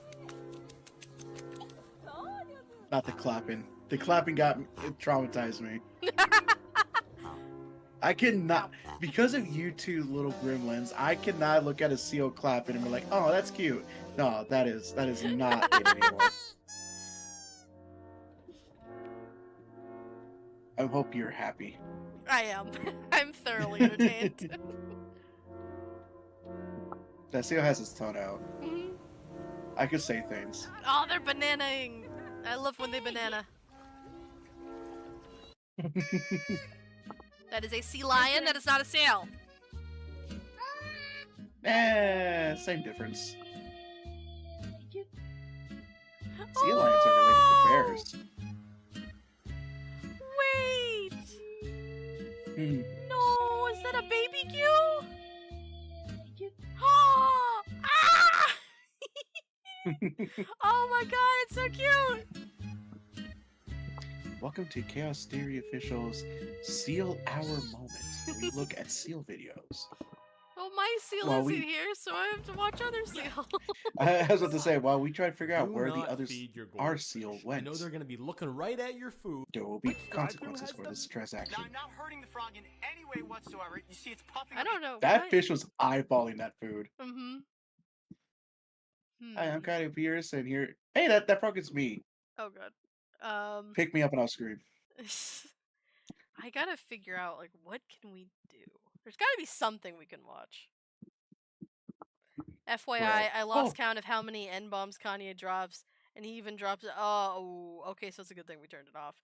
Not the clapping. The clapping it traumatized me. I cannot, because of you two little gremlins, I cannot look at a seal clapping and be like, oh, that's cute. No, that is not it anymore. I hope you're happy. I am. I'm thoroughly entertained. That seal has his tongue out. Mhm. I could say things. Oh, they're bananaing. I love when they banana. That is a sea lion. That is not a seal. Same difference. Sea lions are related to bears. Wait. Hmm. No, is that a baby Q? Oh, ah! Oh my god, it's so cute. Welcome to Chaos Theory Official's Seal Hour Moment, where we look at seal videos. Well, my seal Well, isn't we- here, so I have to watch other seal. I was about to say, while we try to figure out Do where the not other feed your our goldfish. seal I went, know they're going to be looking right at your food. there will be Which drive-thru consequences has for them? this transaction. Now, I'm not hurting the frog in any way whatsoever. You see, it's puffing. I don't know. That fish was eyeballing that food. Mm-hmm. Hi, I'm Kylie Pierce, and here. Hey, that frog is me. Oh god. Pick me up and I'll scream. I gotta figure out like what can we do. There's gotta be something we can watch. FYI, Right. I lost Oh. count of how many N bombs Kanye drops, and he even drops. Oh, okay, so it's a good thing we turned it off.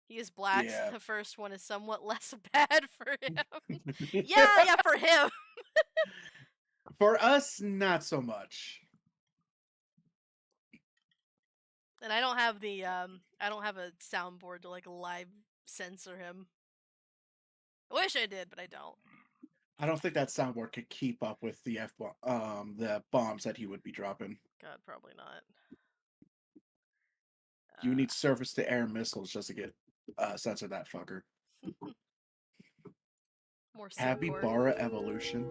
He is black. Yeah. The first one is somewhat less bad for him. yeah, for him. For us, not so much. And I don't have the I don't have a soundboard to like live censor him. I wish I did, but I don't. I don't think that soundboard could keep up with the the bombs that he would be dropping. God, probably not. You would need surface to air missiles just to get censor that fucker. More Happy support. Bara Evolution.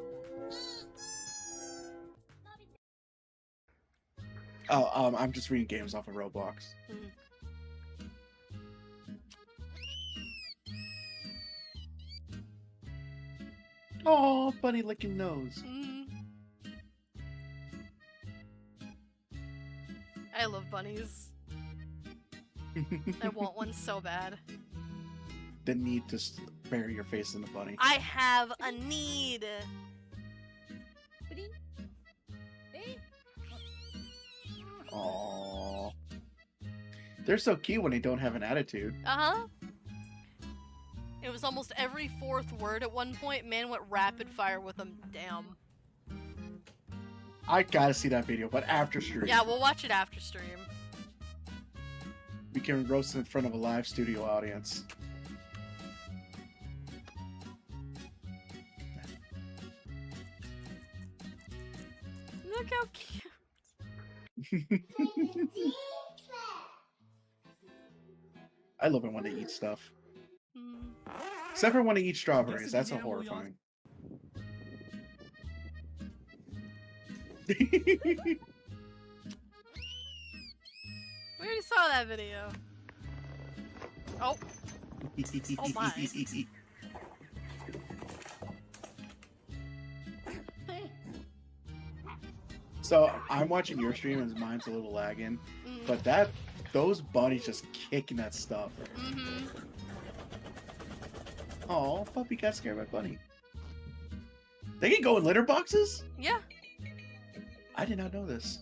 Oh, I'm just reading games off of Roblox. Mhm. Oh, bunny licking nose. Mhm. I love bunnies. I want one so bad. The need to bury your face in the bunny. I have a need. Aww. They're so cute when they don't have an attitude. Uh-huh. It was almost every fourth word at one point. Man went rapid fire with them. Damn. I gotta see that video, but after stream. Yeah, we'll watch it after stream. We can roast in front of a live studio audience. Look how cute. I love it when they eat stuff. Mm. Except for when they eat strawberries. That's a horrifying. We already saw that video. Oh. Oh my. So I'm watching your stream and mine's a little lagging, but those bunnies just kicking that stuff. Mm-hmm. Oh, puppy got scared by bunny. They can go in litter boxes? Yeah. I did not know this.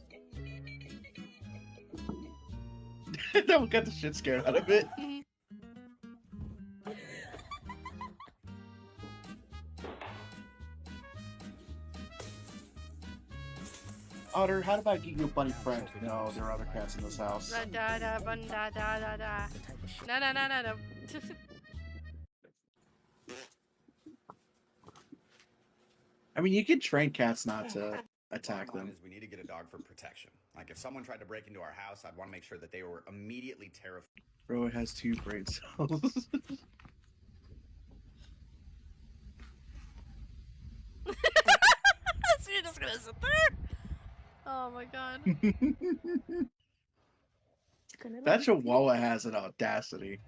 That one got the shit scared out of it. Otter, how about get you a bunny friend? No, there are other cats in this house. Da da da bun da da da da. Na na na na na. I mean, you can train cats not to attack them. We need to get a dog for protection. Like if someone tried to break into our house, I'd want to make sure that they were immediately terrified. Bro, it has 2 brain cells. So you're just gonna sit there? Oh my god. That chihuahua has an audacity.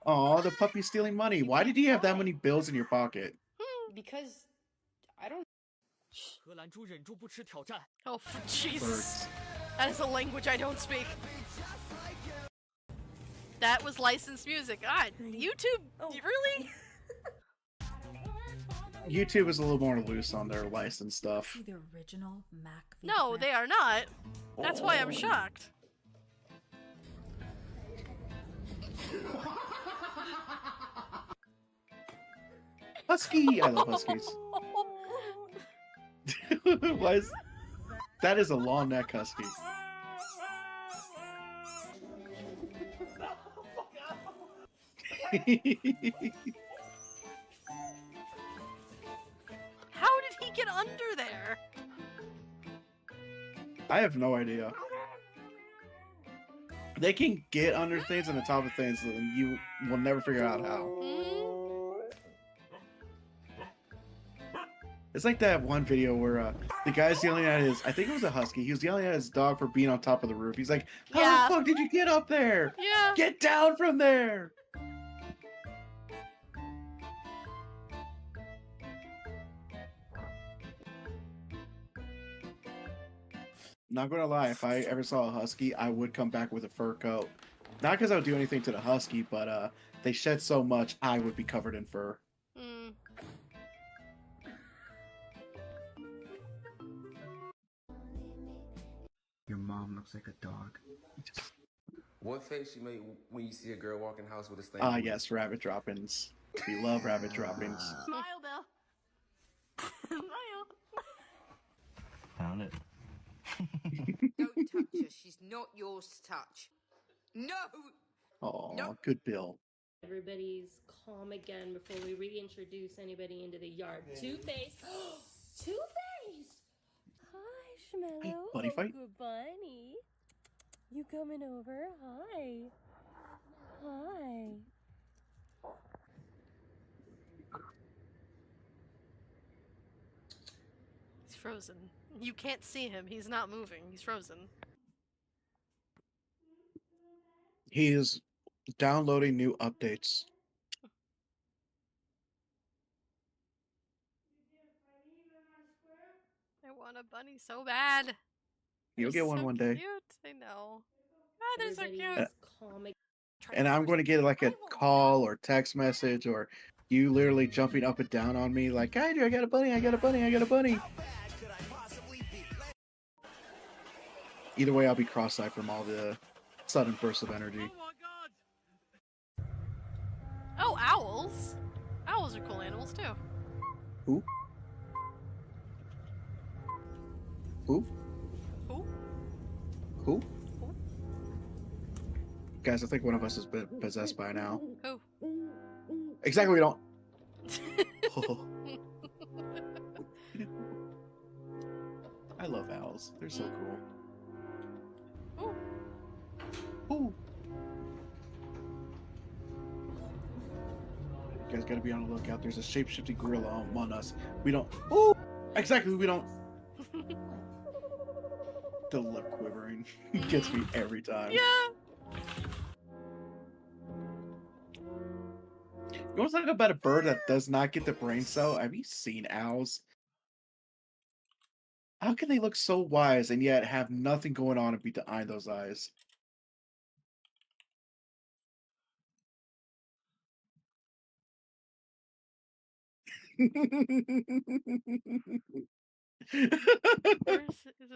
Aw, the puppy's stealing money. Why did you have that many bills in your pocket? Because I don't. Oh, Jesus. That is a language I don't speak. That was licensed music. God, YouTube, really? YouTube is a little more loose on their license stuff. The original Mac. No, they are not. That's why I'm shocked. Husky! I love huskies. Why is... That is a long neck husky. How did he get under there? I have no idea. They can get under things and the top of things, and you will never figure out how. It's like that one video where the guy's yelling at his, I think it was a husky, he was yelling at his dog for being on top of the roof. He's like, how the fuck did you get up there? Yeah. Get down from there! Not gonna lie, if I ever saw a husky, I would come back with a fur coat. Not because I would do anything to the husky, but they shed so much, I would be covered in fur. Your mom looks like a dog. What face you make when you see a girl walk in the house with a stain? Ah, yes, rabbit droppings. We love rabbit droppings. Smile, Bill. Smile. Found it. Don't touch her. She's not yours to touch. No! Oh, good Bill. Everybody's calm again before we reintroduce anybody into the yard. Two-Face. Two-Face! Hi, Schmello. Hey, buddy fight. Good bunny. You coming over? Hi. Hi. He's frozen. You can't see him. He's not moving. He's frozen. He is downloading new updates. I want a bunny so bad. You'll get one So one day. Cute. I know. God, they're so cute. And I'm going to get like a call or text message or you literally jumping up and down on me like, I got a bunny, I got a bunny, I got a bunny. Either way, I'll be cross-eyed from all the sudden bursts of energy. Oh, owls. Owls are cool animals too. Who? Who? Who? Who? Guys, I think one of us has been possessed by now. Who? Exactly, we don't. I love owls. They're so cool. Ooh. You guys got gotta be on the lookout. There's a shape-shifting gorilla among us. We don't. Oh, exactly. We don't. The lip quivering gets me every time. Yeah. You want to talk about a bird that does not get the brain cell? Have you seen owls? How can they look so wise and yet have nothing going on behind those eyes? Is it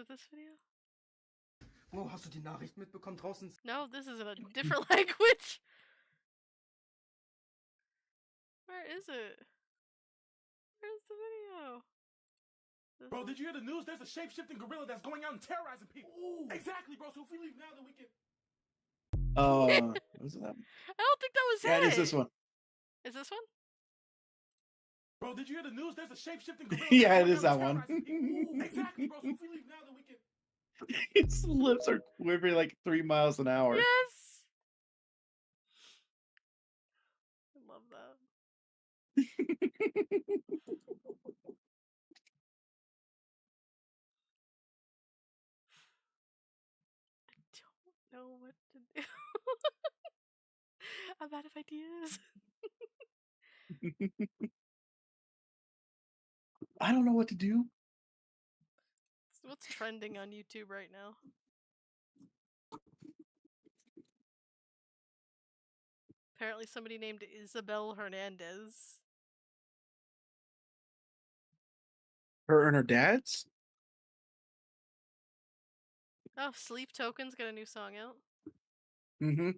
this video? Mo, hast du die Nachricht mitbekommen draußen? No, this is in a different language. Where is it? Where's the video? Bro, did you hear the news? There's a shape-shifting gorilla that's going out and terrorizing people. Ooh. Exactly, bro. So if we leave now, then we can... What was that? I don't think that was Yeah, it. it is this one. Is this one? Bro, did you hear the news? There's a shape-shifting gorilla. Yeah, it is that one. Exactly, bro. So if we leave now, then we can... His lips are quivering like 3 miles an hour. Yes. I love that. I don't know what to do. I'm out of ideas. I don't know what to do. What's trending on YouTube right now? Apparently somebody named Isabel Hernandez. Her and her dad's? Oh, Sleep Token's got a new song out. Mm-hmm.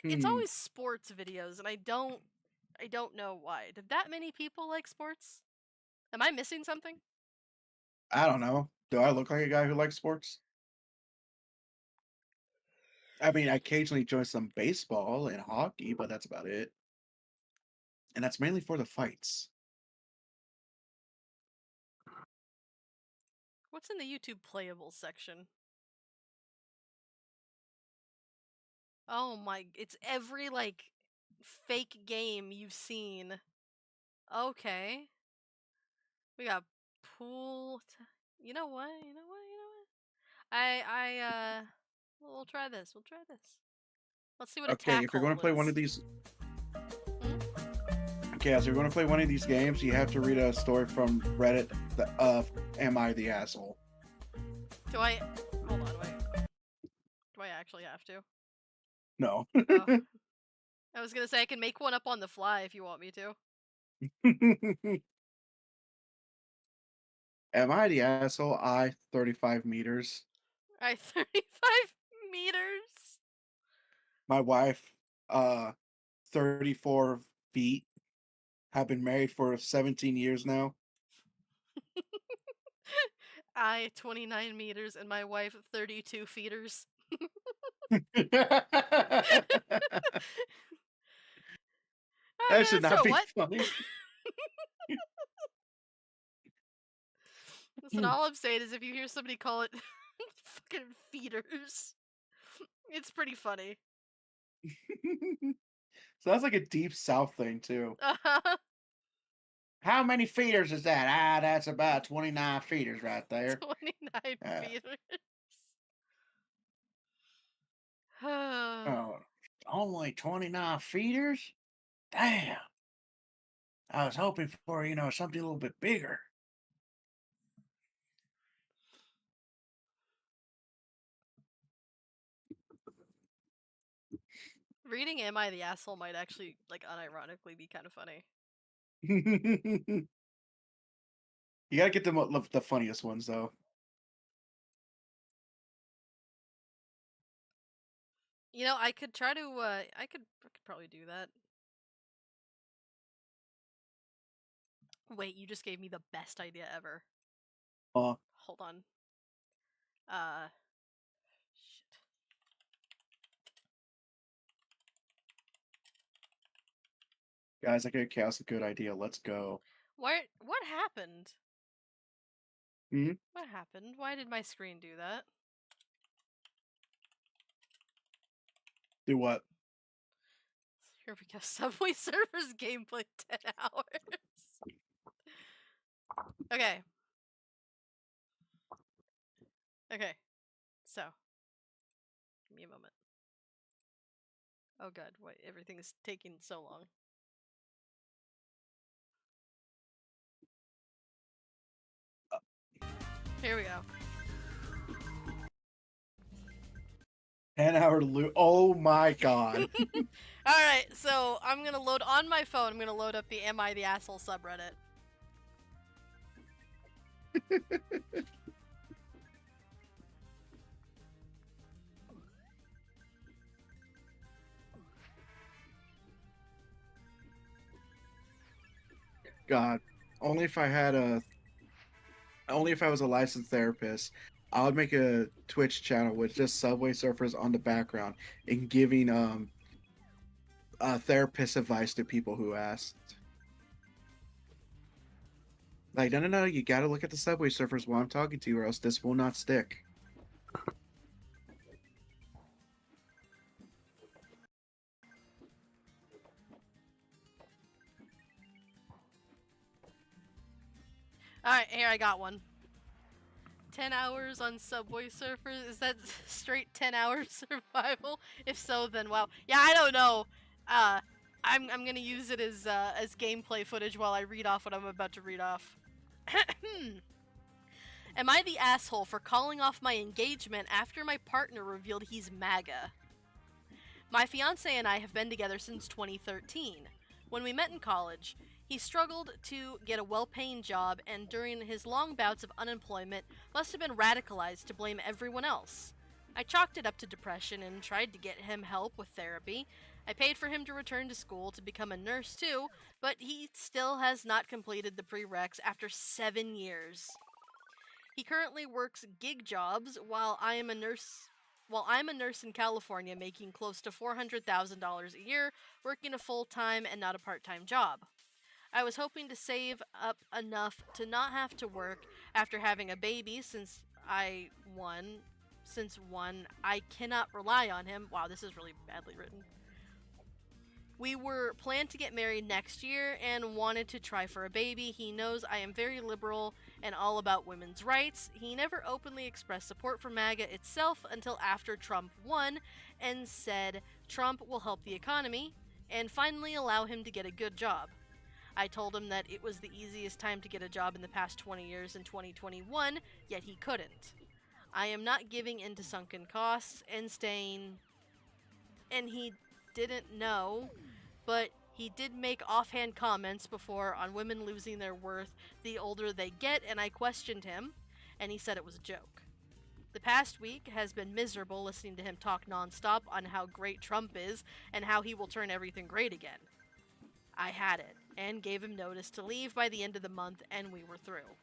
It's always sports videos, and I don't know why. Did that many people like sports? Am I missing something? I don't know. Do I look like a guy who likes sports? I mean, I occasionally join some baseball and hockey, but that's about it. And that's mainly for the fights. What's in the YouTube playable section? Oh my, it's every, like, fake game you've seen. Okay. We got pool. You know what? We'll try this. Let's see what a Okay, if you're going to play one of these... Okay, as you're going to play one of these games, you have to read a story from Reddit of Am I the Asshole? Do I... Hold on, wait. Do I actually have to? No. Oh. I was gonna say I can make one up on the fly if you want me to. Am I the asshole? 35 meters. 35 meters? My wife, 34 feet. Have been married for 17 years now. 29 meters, and my wife 32 feeters. That should not be what? funny. Listen, all I'm saying is if you hear somebody call it fucking feeders, it's pretty funny. So that's like a deep South thing too. Uh-huh. How many feeders is that? That's about 29 feeders right there. 29 feeders. Oh, only 29 feeders? Damn. I was hoping for, something a little bit bigger. Reading Am I the Asshole might actually, like, unironically be kind of funny. You gotta get the funniest ones, though. You know, I could try to, I could probably do that. Wait, you just gave me the best idea ever. Hold on. Shit. Guys, I got chaos a good idea. Let's go. What happened? Hmm? What happened? Why did my screen do that? Do what? Here we go. Subway Surfers gameplay 10 hours. Okay. Okay. So. Give me a moment. Oh god, why everything is taking so long. Here we go. 10-hour loop. Oh my god. Alright, so I'm gonna load on my phone, I'm gonna load up the Am I the Asshole subreddit. God. Only if I was a licensed therapist, I would make a Twitch channel with just Subway Surfers on the background and giving therapist advice to people who asked. Like, no, you gotta look at the Subway Surfers while I'm talking to you, or else this will not stick. Alright, here I got one. 10 hours on Subway Surfers? Is that straight 10 hours survival? If so, then wow. Yeah, I don't know. I'm gonna use it as gameplay footage while I read off what I'm about to read off. Am I the asshole for calling off my engagement after my partner revealed he's MAGA? My fiance and I have been together since 2013. When we met in college, he struggled to get a well-paying job and during his long bouts of unemployment must have been radicalized to blame everyone else. I chalked it up to depression and tried to get him help with therapy. I paid for him to return to school to become a nurse too, but he still has not completed the prereqs after 7 years. He currently works gig jobs while I'm a nurse in California making close to $400,000 a year, working a full-time and not a part-time job. I was hoping to save up enough to not have to work after having a baby since I cannot rely on him. Wow, this is really badly written. We were planned to get married next year and wanted to try for a baby. He knows I am very liberal and all about women's rights. He never openly expressed support for MAGA itself until after Trump won and said Trump will help the economy and finally allow him to get a good job. I told him that it was the easiest time to get a job in the past 20 years in 2021, yet he couldn't. I am not giving in to sunken costs and staying... And he didn't know, but he did make offhand comments before on women losing their worth the older they get, and I questioned him, and he said it was a joke. The past week has been miserable listening to him talk nonstop on how great Trump is and how he will turn everything great again. I had it, and gave him notice to leave by the end of the month, and we were through.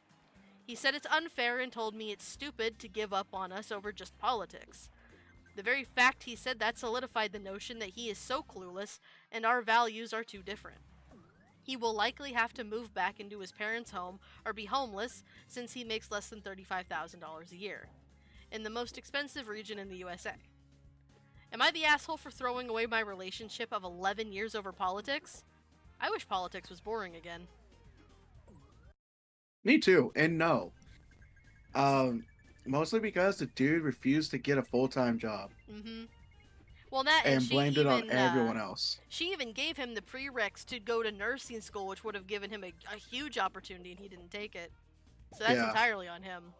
He said it's unfair and told me it's stupid to give up on us over just politics. The very fact he said that solidified the notion that he is so clueless and our values are too different. He will likely have to move back into his parents' home or be homeless since he makes less than $35,000 a year, in the most expensive region in the USA. Am I the asshole for throwing away my relationship of 11 years over politics? I wish politics was boring again. Me too, and no. Mostly because the dude refused to get a full-time job. Mm-hmm. Well, that and blamed it on everyone else. She even gave him the prereqs to go to nursing school, which would have given him a huge opportunity, and he didn't take it. So that's entirely on him.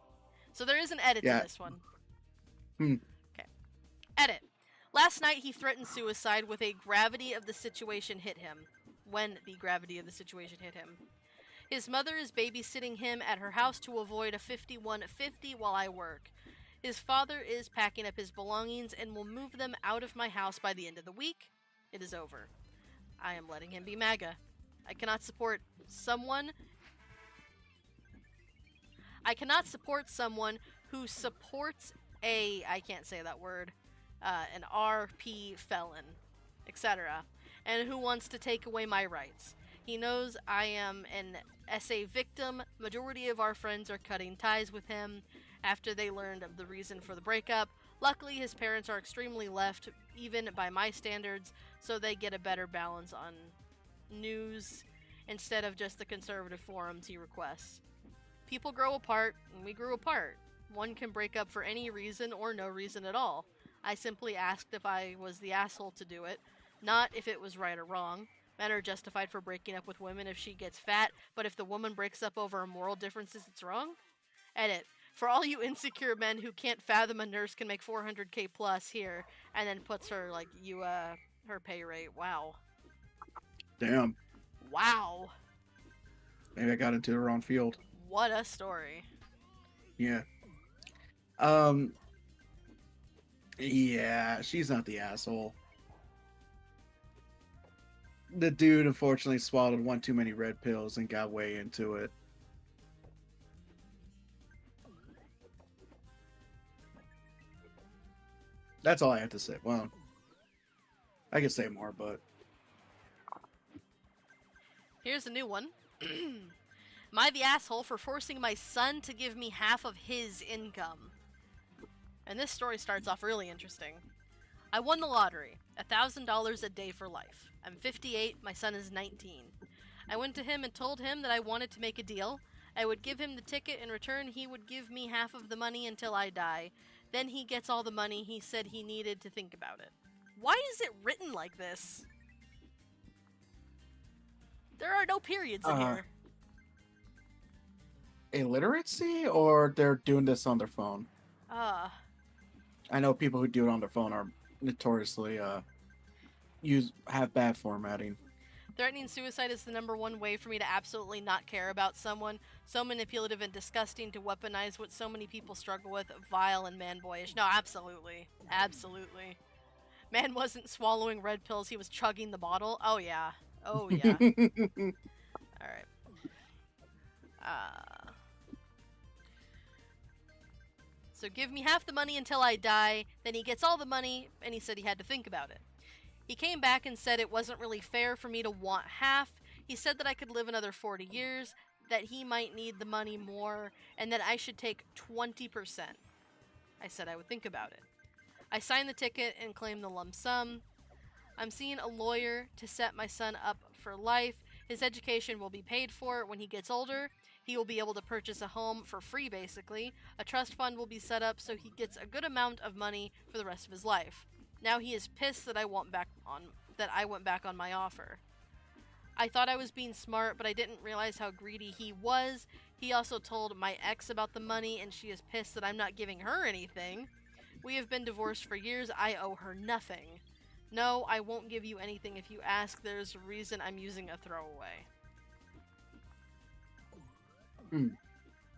So there is an edit to this one. Okay. Edit. Last night he threatened suicide with a gravity of the situation hit him. When the gravity of the situation hit him. His mother is babysitting him at her house to avoid a 5150 while I work. His father is packing up his belongings and will move them out of my house by the end of the week. It is over. I am letting him be MAGA. I cannot support someone who supports I can't say that word, an RP felon, etc., and who wants to take away my rights. He knows I am an As a victim, majority of our friends are cutting ties with him after they learned of the reason for the breakup. Luckily, his parents are extremely left, even by my standards, so they get a better balance on news instead of just the conservative forums he requests. People grow apart, and we grew apart. One can break up for any reason or no reason at all. I simply asked if I was the asshole to do it, not if it was right or wrong. Men are justified for breaking up with women if she gets fat, but if the woman breaks up over moral differences, it's wrong? Edit. For all you insecure men who can't fathom a nurse can make 400k plus here, and then puts her, like, her pay rate. Wow. Damn. Wow. Maybe I got into the wrong field. What a story. Yeah. Yeah, she's not the asshole. The dude unfortunately swallowed one too many red pills and got way into it. That's all I have to say. Well, I could say more, but Here's a new one. Am I the asshole for forcing my son to give me half of his income? And this story starts off really interesting. I won the lottery, $1,000 a day for life. I'm 58, my son is 19. I went to him and told him that I wanted to make a deal. I would give him the ticket. In return, he would give me half of the money until I die. Then he gets all the money he said he needed to think about it. Why is it written like this? There are no periods in here. illiteracy, or they're doing this on their phone? I know people who do it on their phone are notoriously have bad formatting. Threatening suicide is the #1 way for me to absolutely not care about someone. So manipulative and disgusting to weaponize what so many people struggle with. Vile and man-boyish. No, absolutely. Absolutely. Man wasn't swallowing red pills, he was chugging the bottle. Oh, yeah. Oh, yeah. Alright. So give me half the money until I die. Then he gets all the money, and he said he had to think about it. He came back and said it wasn't really fair for me to want half. He said that I could live another 40 years, that he might need the money more, and that I should take 20%. I said I would think about it. I signed the ticket and claimed the lump sum. I'm seeing a lawyer to set my son up for life. His education will be paid for when he gets older. He will be able to purchase a home for free, basically. A trust fund will be set up so he gets a good amount of money for the rest of his life. Now he is pissed that I went back on my offer. I thought I was being smart, but I didn't realize how greedy he was. He also told my ex about the money, and she is pissed that I'm not giving her anything. We have been divorced for years. I owe her nothing. No, I won't give you anything if you ask. There's a reason I'm using a throwaway.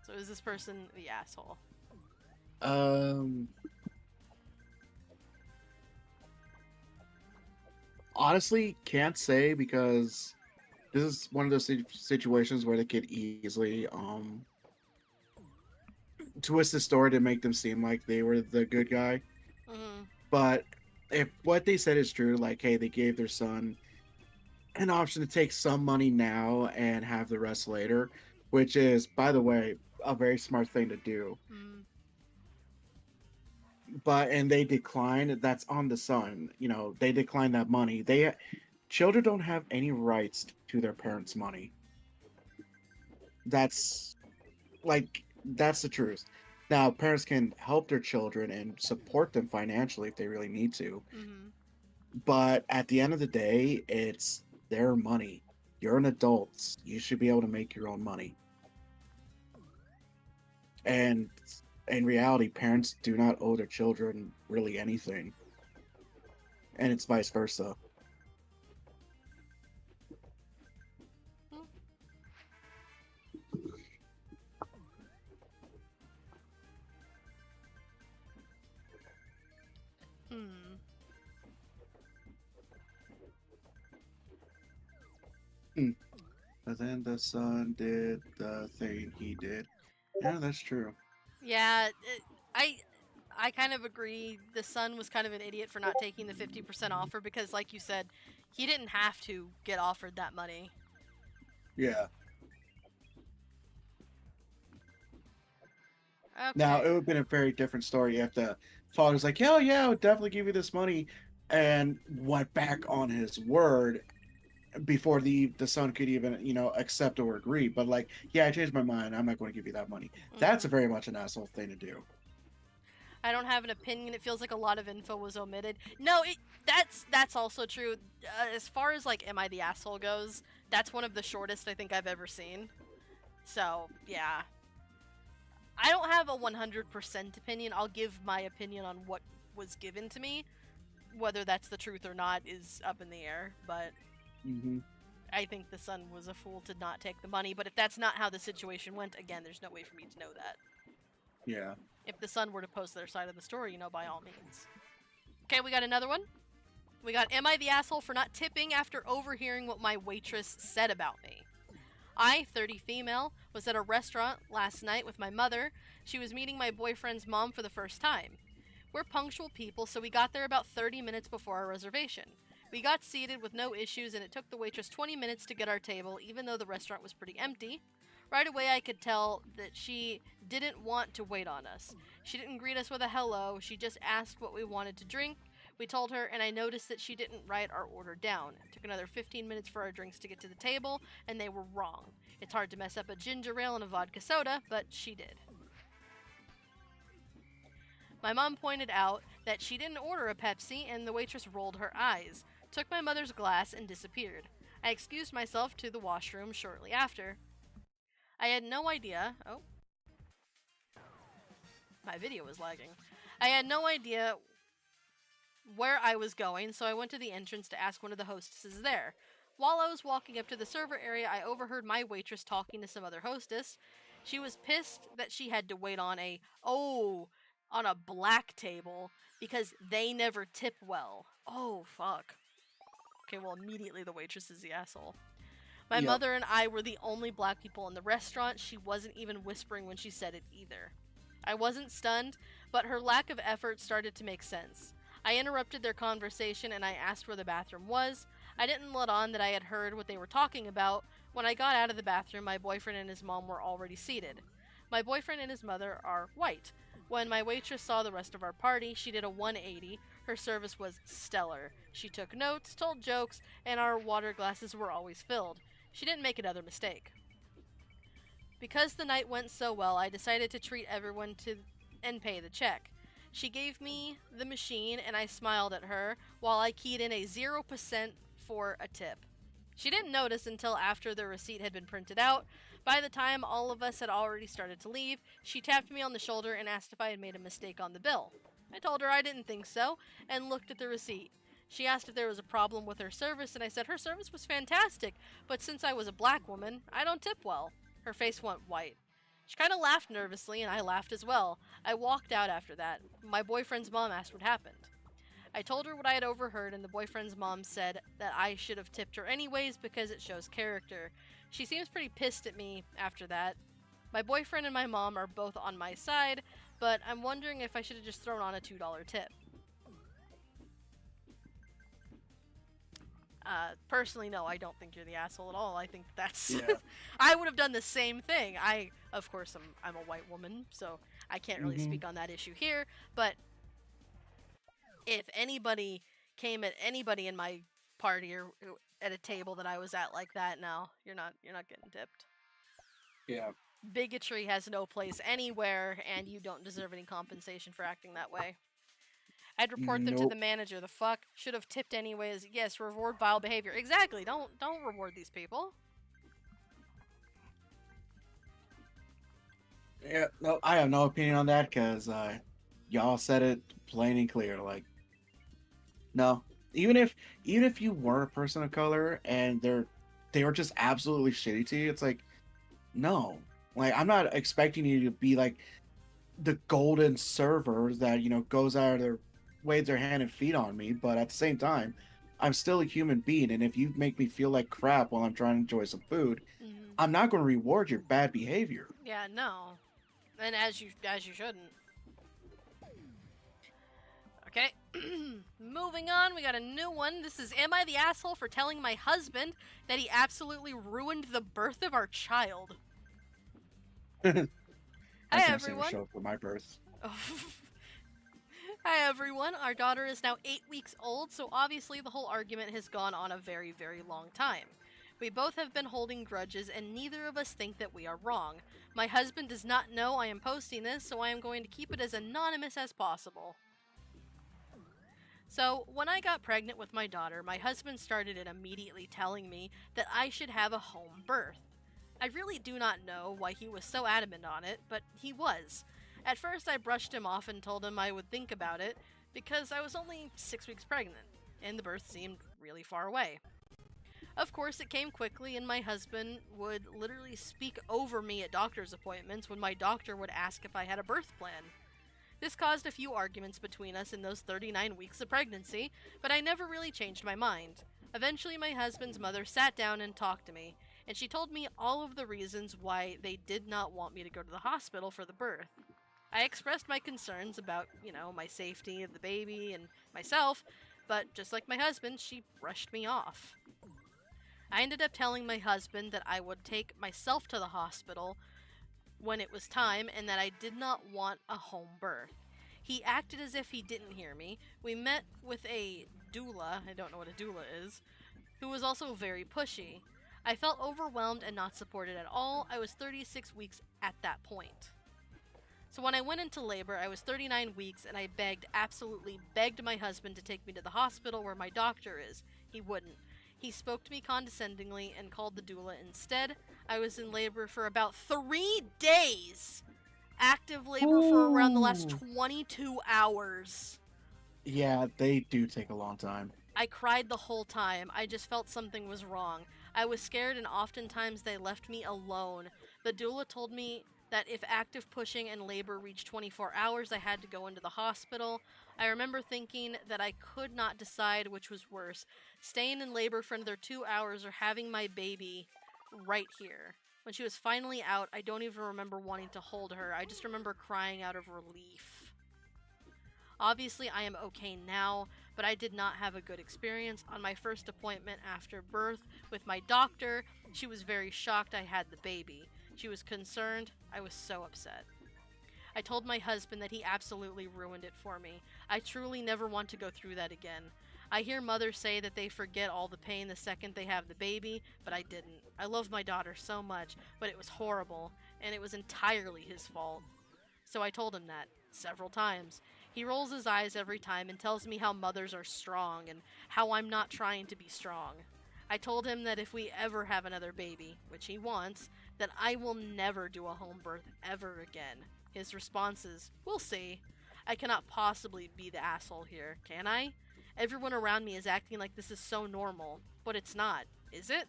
So is this person the asshole? Honestly, can't say, because this is one of those situations where they could easily twist the story to make them seem like they were the good guy. But if what they said is true, like, hey, they gave their son an option to take some money now and have the rest later, which is, by the way, a very smart thing to do. And they declined. That's on the son. You know, they declined that money. Children don't have any rights to their parents' money. That's the truth. Now, parents can help their children and support them financially if they really need to. But at the end of the day, it's their money. You're an adult. You should be able to make your own money. And in reality, parents do not owe their children really anything. And it's vice versa. But then the son did the thing he did. Yeah, that's true. Yeah, I kind of agree. The son was kind of an idiot for not taking the 50% offer because, like you said, he didn't have to get offered that money. Yeah. Now, it would have been a very different story if the father's like, hell yeah, I would definitely give you this money, and went back on his word before the son could even, accept or agree. But like, yeah, I changed my mind. I'm not going to give you that money. That's very much an asshole thing to do. I don't have an opinion. It feels like a lot of info was omitted. No, that's also true. As far as like, am I the asshole goes, that's one of the shortest I think I've ever seen. So yeah, I don't have a 100% opinion. I'll give my opinion on what was given to me. Whether that's the truth or not is up in the air. But I think the son was a fool to not take the money. But if that's not how the situation went, again, there's no way for me to know that. Yeah. If the son were to post their side of the story, by all means. Okay, we got another one. We got, am I the asshole for not tipping after overhearing what my waitress said about me? I, 30 female, was at a restaurant last night with my mother. She was meeting my boyfriend's mom for the first time. We're punctual people, so we got there about 30 minutes before our reservation. We got seated with no issues, and it took the waitress 20 minutes to get our table, even though the restaurant was pretty empty. Right away, I could tell that she didn't want to wait on us. She didn't greet us with a hello, she just asked what we wanted to drink. We told her, and I noticed that she didn't write our order down. It took another 15 minutes for our drinks to get to the table, and they were wrong. It's hard to mess up a ginger ale and a vodka soda, but she did. My mom pointed out that she didn't order a Pepsi, and the waitress rolled her eyes, took my mother's glass, and disappeared. I excused myself to the washroom shortly after. I had no idea. Oh. My video was lagging. I had no idea where I was going, so I went to the entrance to ask one of the hostesses there. While I was walking up to the server area, I overheard my waitress talking to some other hostess. She was pissed that she had to wait on a black table because they never tip well. Oh, fuck. Okay, well, immediately the waitress is the asshole. My mother and I were the only black people in the restaurant. She wasn't even whispering when she said it either. I wasn't stunned, but her lack of effort started to make sense. I interrupted their conversation and I asked where the bathroom was. I didn't let on that I had heard what they were talking about. When I got out of the bathroom, my boyfriend and his mom were already seated. My boyfriend and his mother are white. When my waitress saw the rest of our party, she did a 180. Her service was stellar. She took notes, told jokes, and our water glasses were always filled. She didn't make another mistake. Because the night went so well, I decided to treat everyone and pay the check. She gave me the machine and I smiled at her while I keyed in a 0% for a tip. She didn't notice until after the receipt had been printed out. By the time all of us had already started to leave, she tapped me on the shoulder and asked if I had made a mistake on the bill. I told her I didn't think so and looked at the receipt. She asked if there was a problem with her service, and I said her service was fantastic, but since I was a black woman, I don't tip well. Her face went white. She kind of laughed nervously, and I laughed as well. I walked out after that. My boyfriend's mom asked what happened. I told her what I had overheard, and the boyfriend's mom said that I should have tipped her anyways because it shows character. She seems pretty pissed at me after that. My boyfriend and my mom are both on my side, but I'm wondering if I should have just thrown on a $2 tip. Personally, no, I don't think you're the asshole at all. I think that's... I would have done the same thing. Of course, I'm a white woman, so I can't really speak on that issue here, but if anybody came at anybody in my party or at a table that I was at like that, no, you're not getting tipped. Yeah. Bigotry has no place anywhere, and you don't deserve any compensation for acting that way. I'd report them to the manager. The fuck? Should have tipped anyways. Yes, reward vile behavior. Exactly. Don't reward these people. Yeah, no, I have no opinion on that because y'all said it plain and clear. Like, no, even if you were a person of color and they were just absolutely shitty to you, it's like, no, like I'm not expecting you to be like the golden server that goes out of their waves their hand and feet on me, but at the same time, I'm still a human being, and if you make me feel like crap while I'm trying to enjoy some food, I'm not going to reward your bad behavior. Yeah, no, and as you shouldn't. Okay, moving on, we got a new one. This is, am I the asshole for telling my husband that he absolutely ruined the birth of our child? My Hi, fiance will everyone. show up for my birth. Hi, everyone. Our daughter is now 8 weeks old, so obviously the whole argument has gone on a very, very long time. We both have been holding grudges, and neither of us think that we are wrong. My husband does not know I am posting this, so I am going to keep it as anonymous as possible. So, when I got pregnant with my daughter, my husband started it immediately telling me that I should have a home birth. I really do not know why he was so adamant on it, but he was. At first, I brushed him off and told him I would think about it, because I was only 6 weeks pregnant, and the birth seemed really far away. Of course, it came quickly, and my husband would literally speak over me at doctor's appointments when my doctor would ask if I had a birth plan. This caused a few arguments between us in those 39 weeks of pregnancy, but I never really changed my mind. Eventually, my husband's mother sat down and talked to me, and she told me all of the reasons why they did not want me to go to the hospital for the birth. I expressed my concerns about, my safety of the baby and myself, but just like my husband, she brushed me off. I ended up telling my husband that I would take myself to the hospital when it was time and that I did not want a home birth. He acted as if he didn't hear me. We met with a doula, I don't know what a doula is, who was also very pushy. I felt overwhelmed and not supported at all. I was 36 weeks at that point. So when I went into labor, I was 39 weeks and I absolutely begged my husband to take me to the hospital where my doctor is. He wouldn't. He spoke to me condescendingly and called the doula instead. I was in labor for about 3 days. Active labor for around the last 22 hours. Yeah, they do take a long time. I cried the whole time. I just felt something was wrong. I was scared and oftentimes they left me alone. The doula told me that if active pushing and labor reached 24 hours, I had to go into the hospital. I remember thinking that I could not decide which was worse, staying in labor for another 2 hours or having my baby right here. When she was finally out, I don't even remember wanting to hold her. I just remember crying out of relief. Obviously, I am okay now, but I did not have a good experience. On my first appointment after birth with my doctor, she was very shocked I had the baby. She was concerned. I was so upset. I told my husband that he absolutely ruined it for me. I truly never want to go through that again. I hear mothers say that they forget all the pain the second they have the baby, but I didn't. I love my daughter so much, but it was horrible, and it was entirely his fault. So I told him that several times. He rolls his eyes every time and tells me how mothers are strong and how I'm not trying to be strong. I told him that if we ever have another baby, which he wants, that I will never do a home birth ever again. His response is, "We'll see. I cannot possibly be the asshole here, can I? Everyone around me is acting like this is so normal, but it's not, is it?"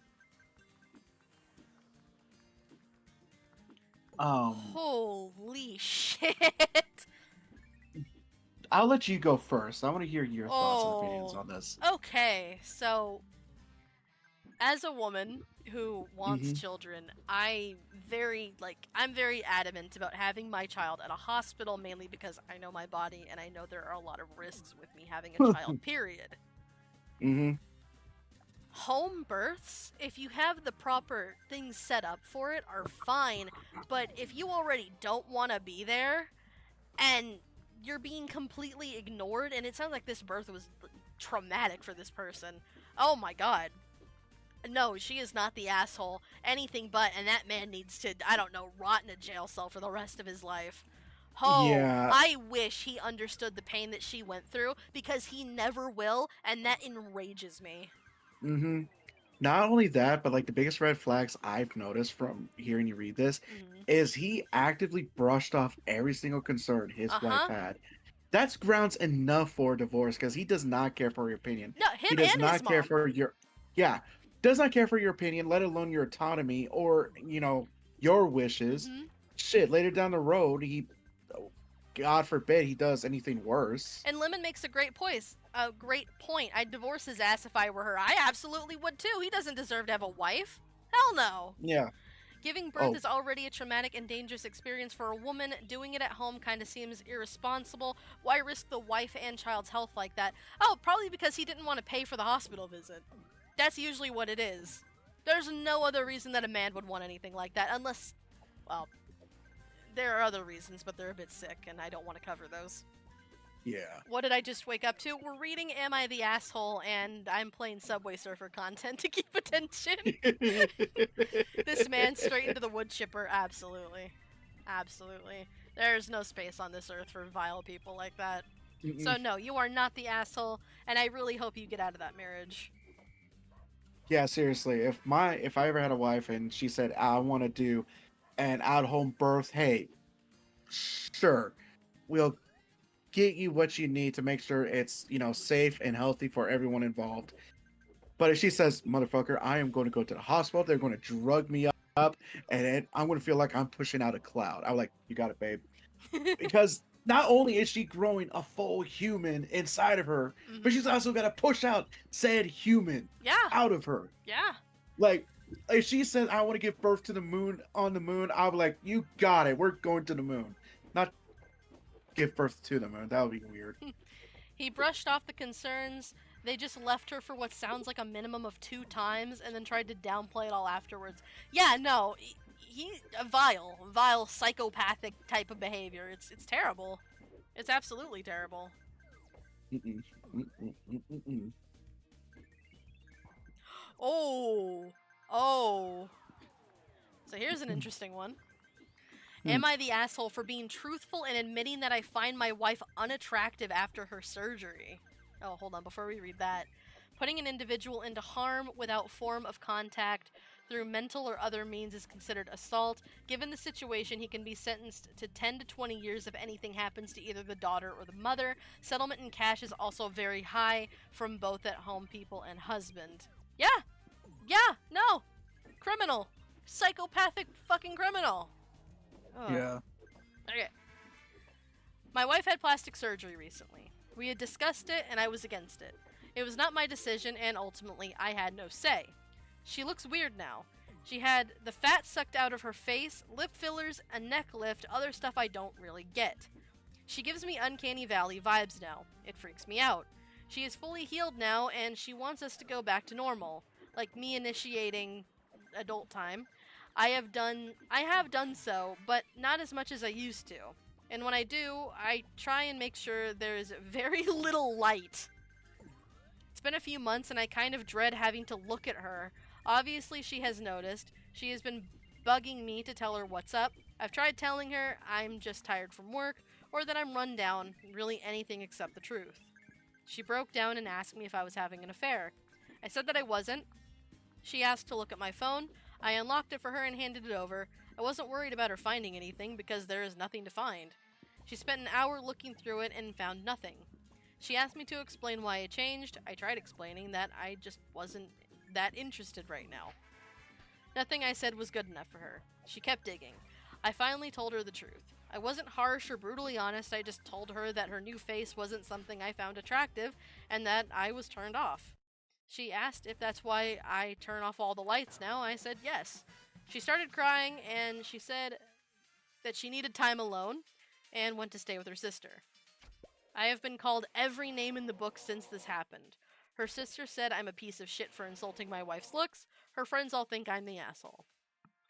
Holy shit! I'll let you go first. I want to hear your thoughts and opinions on this. Okay, so as a woman who wants children, I'm very adamant about having my child at a hospital, mainly because I know my body and I know there are a lot of risks with me having a child, period. Home births, if you have the proper things set up for it, are fine, but if you already don't want to be there and you're being completely ignored, and it sounds like this birth was traumatic for this person. Oh my god. No, she is not the asshole. Anything but, and that man needs to, I don't know, rot in a jail cell for the rest of his life. Oh, Yeah. I wish he understood the pain that she went through, because he never will, and that enrages me. Not only that, but like the biggest red flags I've noticed from hearing you read this is he actively brushed off every single concern his wife had. That's grounds enough for a divorce because he does not care for your opinion. No, He him does and not his care mom. for your does not care for your opinion, let alone your autonomy or your wishes. Shit, later down the road, he, God forbid, he does anything worse. And Lemon makes a great point. I'd divorce his ass if I were her. I absolutely would too. He doesn't deserve to have a wife. Hell no. Yeah. Giving birth is already a traumatic and dangerous experience for a woman. Doing it at home kind of seems irresponsible. Why risk the wife and child's health like that? Oh, probably because he didn't want to pay for the hospital visit. That's usually what it is. There's no other reason that a man would want anything like that, unless, well, there are other reasons, but they're a bit sick, and I don't want to cover those. Yeah. What did I just wake up to? We're reading Am I the Asshole, and I'm playing Subway Surfer content to keep attention. This man straight into the wood chipper, absolutely. Absolutely. There's no space on this earth for vile people like that. So no, you are not the asshole, and I really hope you get out of that marriage. Yeah, seriously. If I ever had a wife and she said I want to do an out-home birth, hey, sure, we'll get you what you need to make sure it's, safe and healthy for everyone involved. But if she says, motherfucker, I am going to go to the hospital, they're going to drug me up, and then I'm going to feel like I'm pushing out a cloud. I'm like, you got it, babe. Because not only is she growing a full human inside of her, but she's also got to push out said human out of her. Yeah. Like, if she says, I want to give birth to the moon on the moon, I'll be like, you got it. We're going to the moon. Not give birth to the moon. That would be weird. He brushed off the concerns. They just left her for what sounds like a minimum of 2 times and then tried to downplay it all afterwards. Yeah, no, he a vile psychopathic type of behavior. It's terrible. It's absolutely terrible. Oh. So here's an interesting one. Am I the asshole for being truthful and admitting that I find my wife unattractive after her surgery? Oh, hold on, before we read that. Putting an individual into harm without form of contact through mental or other means is considered assault. Given the situation, he can be sentenced to 10 to 20 years if anything happens to either the daughter or the mother. Settlement in cash is also very high from both at-home people and husband. Yeah! No! Criminal! Psychopathic fucking criminal! Ugh. Yeah. Okay. My wife had plastic surgery recently. We had discussed it, and I was against it. It was not my decision, and ultimately, I had no say. She looks weird now. She had the fat sucked out of her face, lip fillers, a neck lift, other stuff I don't really get. She gives me Uncanny Valley vibes now. It freaks me out. She is fully healed now, and she wants us to go back to normal. Like me initiating adult time. I have done so, but not as much as I used to. And when I do, I try and make sure there's very little light. It's been a few months and I kind of dread having to look at her. Obviously she has noticed. She has been bugging me to tell her what's up. I've tried telling her I'm just tired from work, or that I'm run down, really anything except the truth. She broke down and asked me if I was having an affair. I said that I wasn't. She asked to look at my phone. I unlocked it for her and handed it over. I wasn't worried about her finding anything because there is nothing to find. She spent an hour looking through it and found nothing. She asked me to explain why I changed. I tried explaining that I just wasn't that interested right now. Nothing I said was good enough for her. She kept digging. I finally told her the truth. I wasn't harsh or brutally honest, I just told her that her new face wasn't something I found attractive and that I was turned off. She asked if that's why I turn off all the lights now. I said yes. She started crying and she said that she needed time alone and went to stay with her sister. I have been called every name in the book since this happened. Her sister said I'm a piece of shit for insulting my wife's looks. Her friends all think I'm the asshole.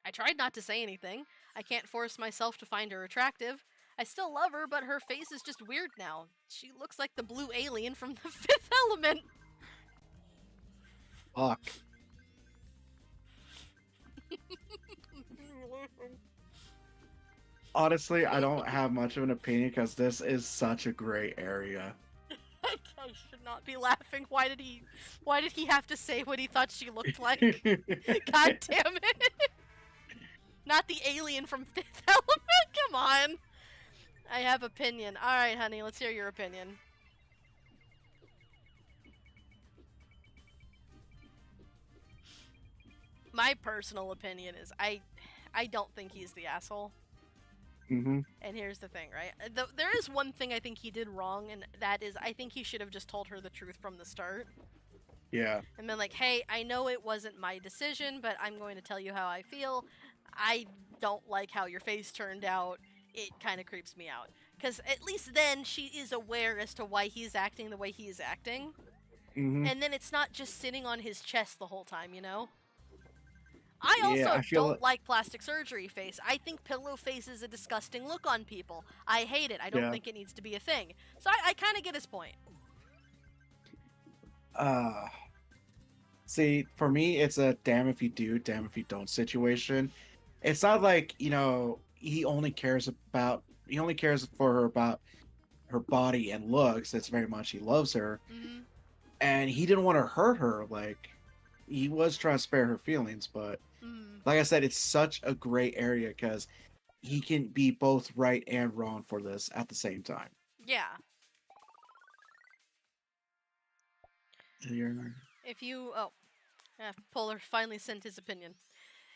I tried not to say anything. I can't force myself to find her attractive. I still love her, but her face is just weird now. She looks like the blue alien from The Fifth Element. Fuck. Honestly, I don't have much of an opinion because this is such a gray area. I should not be laughing. Why did he have to say what he thought she looked like? God damn it. Not the alien from Fifth Element? Come on. I have opinion. Alright, honey, let's hear your opinion. My personal opinion is I don't think he's the asshole. Mm-hmm. And here's the thing, right? There is one thing I think he did wrong, and that is I think he should have just told her the truth from the start. Yeah. And been like, hey, I know it wasn't my decision, but I'm going to tell you how I feel. I don't like how your face turned out. It kind of creeps me out. Because at least then she is aware as to why he's acting the way he is acting. Mm-hmm. And then it's not just sitting on his chest the whole time, you know? I also Yeah, I feel don't like plastic surgery face. I think pillow face is a disgusting look on people. I hate it. I don't Yeah. think it needs to be a thing. So I kind of get his point. See, for me, it's a damn if you do, damn if you don't situation. It's not like, he only cares for her about her body and looks. It's very much he loves her. Mhm. And he didn't want to hurt her. Like, he was trying to spare her feelings, but Mhm. like I said, it's such a gray area because he can be both right and wrong for this at the same time. Yeah. You're- If you Polar finally sent his opinion.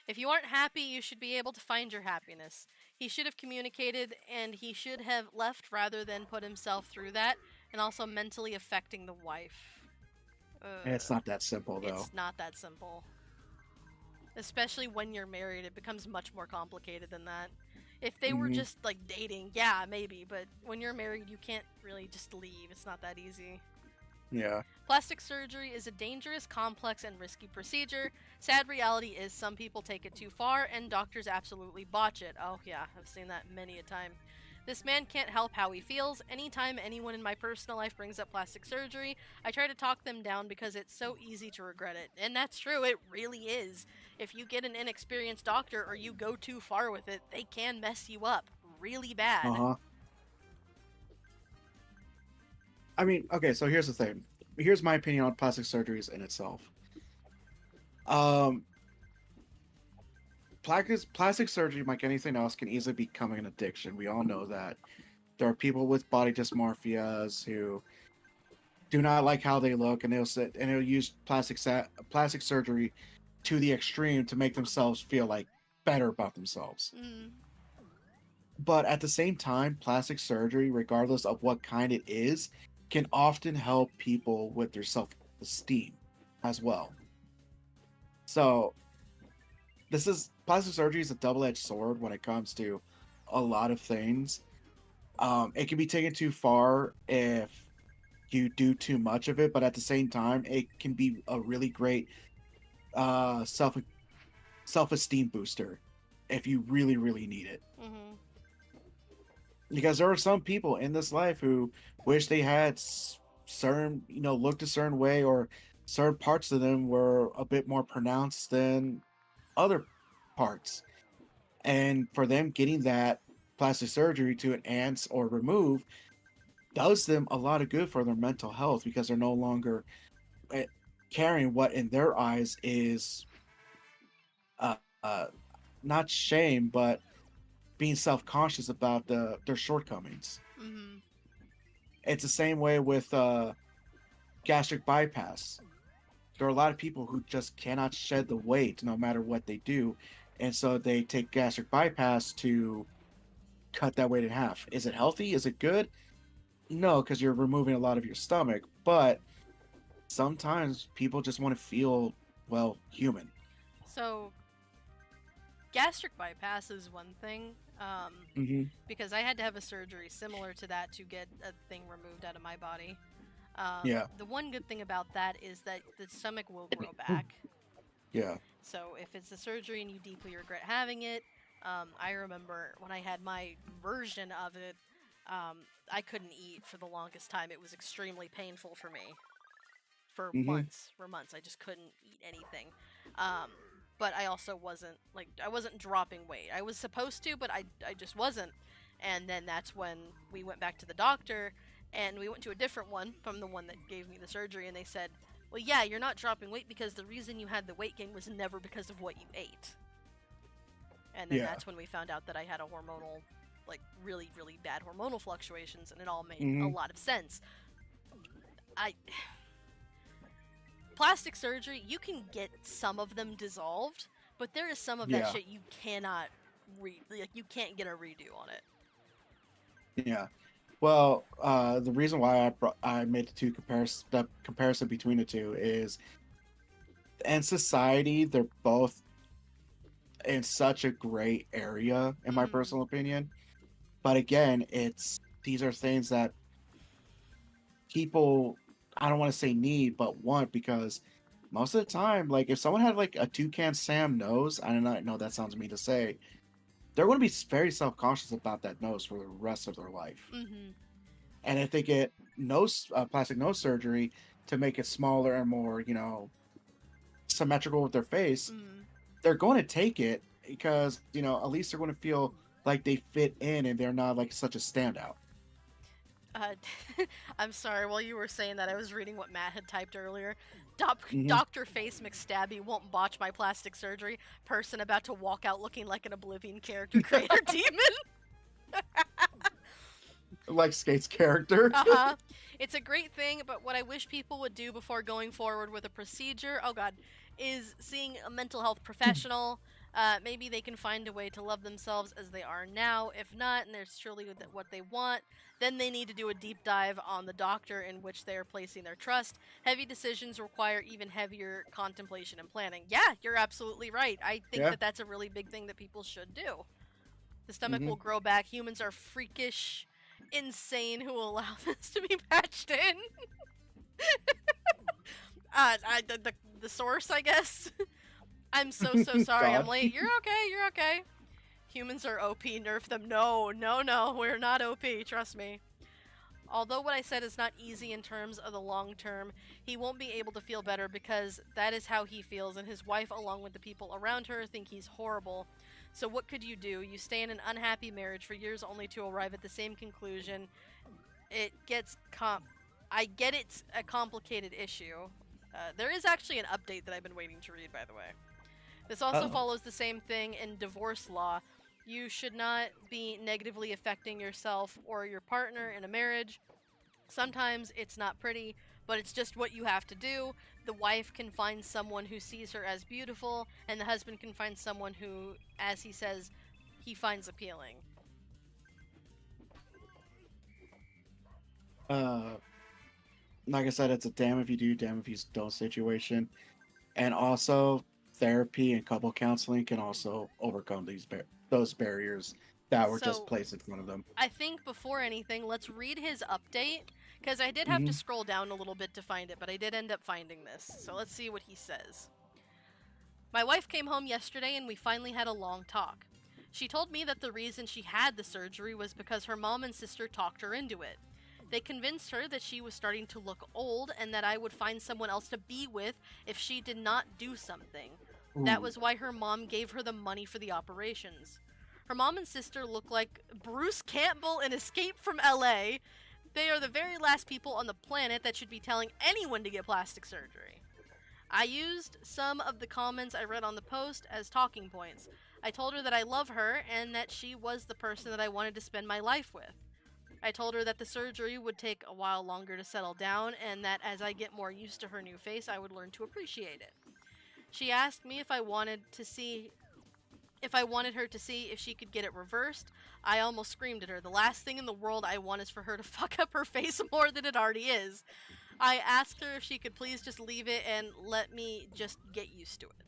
If you aren't happy, you should be able to find your happiness. He should have communicated, and he should have left rather than put himself through that, and also mentally affecting the wife. It's not that simple, though. It's not that simple. Especially when you're married, it becomes much more complicated than that. If they were Mhm. just like dating, yeah, maybe, but when you're married, you can't really just leave. It's not that easy. Yeah. Plastic surgery is a dangerous, complex, and risky procedure. Sad reality is some people take it too far, and doctors absolutely botch it. Oh yeah, I've seen that many a time. This man can't help how he feels. Anytime anyone in my personal life brings up plastic surgery, I try to talk them down because it's so easy to regret it. And that's true, it really is. If you get an inexperienced doctor or you go too far with it, they can mess you up really bad. Uh-huh. I mean, okay, so here's the thing. Here's my opinion on plastic surgeries in itself. Plastic surgery, like anything else, can easily become an addiction. We all know that. There are people with body dysmorphias who do not like how they look, and they'll use plastic surgery to the extreme to make themselves feel like better about themselves. Mm. But at the same time, plastic surgery, regardless of what kind it is, can often help people with their self-esteem as well. So plastic surgery is a double-edged sword when it comes to a lot of things. It can be taken too far if you do too much of it, but at the same time, it can be a really great self-esteem booster if you really, really need it. Mm-hmm. Because there are some people in this life who wish they had certain, looked a certain way, or certain parts of them were a bit more pronounced than other parts. And for them, getting that plastic surgery to enhance or remove does them a lot of good for their mental health, because they're no longer carrying what in their eyes is not shame, but being self-conscious about their shortcomings. Mm-hmm. It's the same way with gastric bypass. There are a lot of people who just cannot shed the weight no matter what they do, and so they take gastric bypass to cut that weight in half. Is it healthy? Is it good? No, because you're removing a lot of your stomach, but sometimes people just want to feel, well, human. So, gastric bypass is one thing, because I had to have a surgery similar to that to get a thing removed out of my body. Yeah. The one good thing about that is that the stomach will grow back. Yeah. So if it's a surgery and you deeply regret having it, I remember when I had my version of it, I couldn't eat for the longest time. It was extremely painful for me. For months. I just couldn't eat anything. But I also wasn't dropping weight. I was supposed to, but I just wasn't. And then that's when we went back to the doctor, and we went to a different one from the one that gave me the surgery, and they said, well, yeah, you're not dropping weight because the reason you had the weight gain was never because of what you ate. And then that's when we found out that I had a hormonal, really, really bad hormonal fluctuations, and it all made a lot of sense. Plastic surgery, you can get some of them dissolved, but there is some of that shit you cannot you can't get a redo on it. Yeah. Well, the reason why I made the comparison between the two is, in society, they're both in such a gray area, in my personal opinion. But again, these are things that people, I don't want to say need, but want, because most of the time, like if someone had like a Toucan Sam nose, I don't know that sounds mean to say, they're going to be very self-conscious about that nose for the rest of their life. Mm-hmm. And if they get plastic nose surgery to make it smaller and more, symmetrical with their face, they're going to take it because, at least they're going to feel like they fit in and they're not like such a standout. I'm sorry, while you were saying that, I was reading what Matt had typed earlier. Mhm. Dr. Face McStabby won't botch my plastic surgery. Person about to walk out looking like an Oblivion character creator demon. Like Skate's character. Uh-huh. It's a great thing, but what I wish people would do before going forward with a procedure, oh god, is seeing a mental health professional. Maybe they can find a way to love themselves as they are now. If not, and there's truly what they want, then they need to do a deep dive on the doctor in which they are placing their trust. Heavy decisions require even heavier contemplation and planning. Yeah, you're absolutely right. I think that that's a really big thing that people should do. The stomach will grow back. Humans are freakish, insane who will allow this to be patched in. The source, I guess. I'm so sorry, God. Emily. You're okay. Humans are OP, nerf them. No, we're not OP, trust me. Although what I said is not easy in terms of the long term, he won't be able to feel better because that is how he feels, and his wife, along with the people around her, think he's horrible. So what could you do? You stay in an unhappy marriage for years only to arrive at the same conclusion. I get it's a complicated issue. There is actually an update that I've been waiting to read, by the way. This also follows the same thing in divorce law. You should not be negatively affecting yourself or your partner in a marriage. Sometimes it's not pretty, but it's just what you have to do. The wife can find someone who sees her as beautiful, and the husband can find someone who, as he says, he finds appealing. Like I said, it's a damn if you do, damn if you don't situation. And also, therapy and couple counseling can also overcome those barriers that were just placed in front of them. I think before anything, let's read his update, because I did have to scroll down a little bit to find it, but I did end up finding this. So let's see what he says. My wife came home yesterday and we finally had a long talk. She told me that the reason she had the surgery was because her mom and sister talked her into it. They convinced her that she was starting to look old and that I would find someone else to be with if she did not do something. That was why her mom gave her the money for the operations. Her mom and sister look like Bruce Campbell in Escape from LA. They are the very last people on the planet that should be telling anyone to get plastic surgery. I used some of the comments I read on the post as talking points. I told her that I love her and that she was the person that I wanted to spend my life with. I told her that the surgery would take a while longer to settle down and that as I get more used to her new face, I would learn to appreciate it. She asked me if I wanted her to see if she could get it reversed. I almost screamed at her. The last thing in the world I want is for her to fuck up her face more than it already is. I asked her if she could please just leave it and let me just get used to it.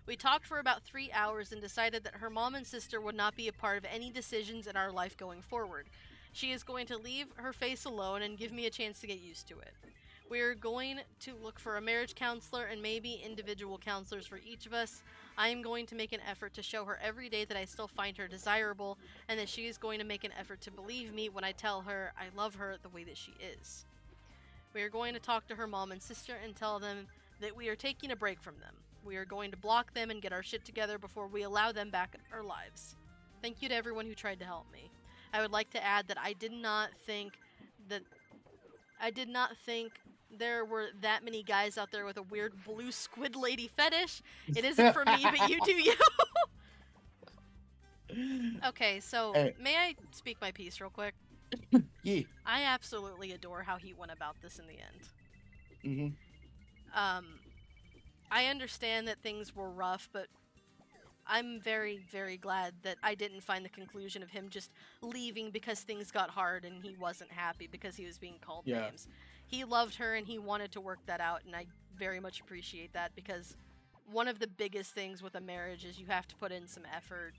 We talked for about 3 hours and decided that her mom and sister would not be a part of any decisions in our life going forward. She is going to leave her face alone and give me a chance to get used to it. We are going to look for a marriage counselor and maybe individual counselors for each of us. I am going to make an effort to show her every day that I still find her desirable and that she is going to make an effort to believe me when I tell her I love her the way that she is. We are going to talk to her mom and sister and tell them that we are taking a break from them. We are going to block them and get our shit together before we allow them back in our lives. Thank you to everyone who tried to help me. I would like to add that I did not think there were that many guys out there with a weird blue squid lady fetish. It isn't for me, but you do you. Okay, so may I speak my piece real quick? Yeah. I absolutely adore how he went about this in the end. I understand that things were rough, but I'm very, very glad that I didn't find the conclusion of him just leaving because things got hard and he wasn't happy because he was being called names. He loved her and he wanted to work that out, and I very much appreciate that because one of the biggest things with a marriage is you have to put in some effort,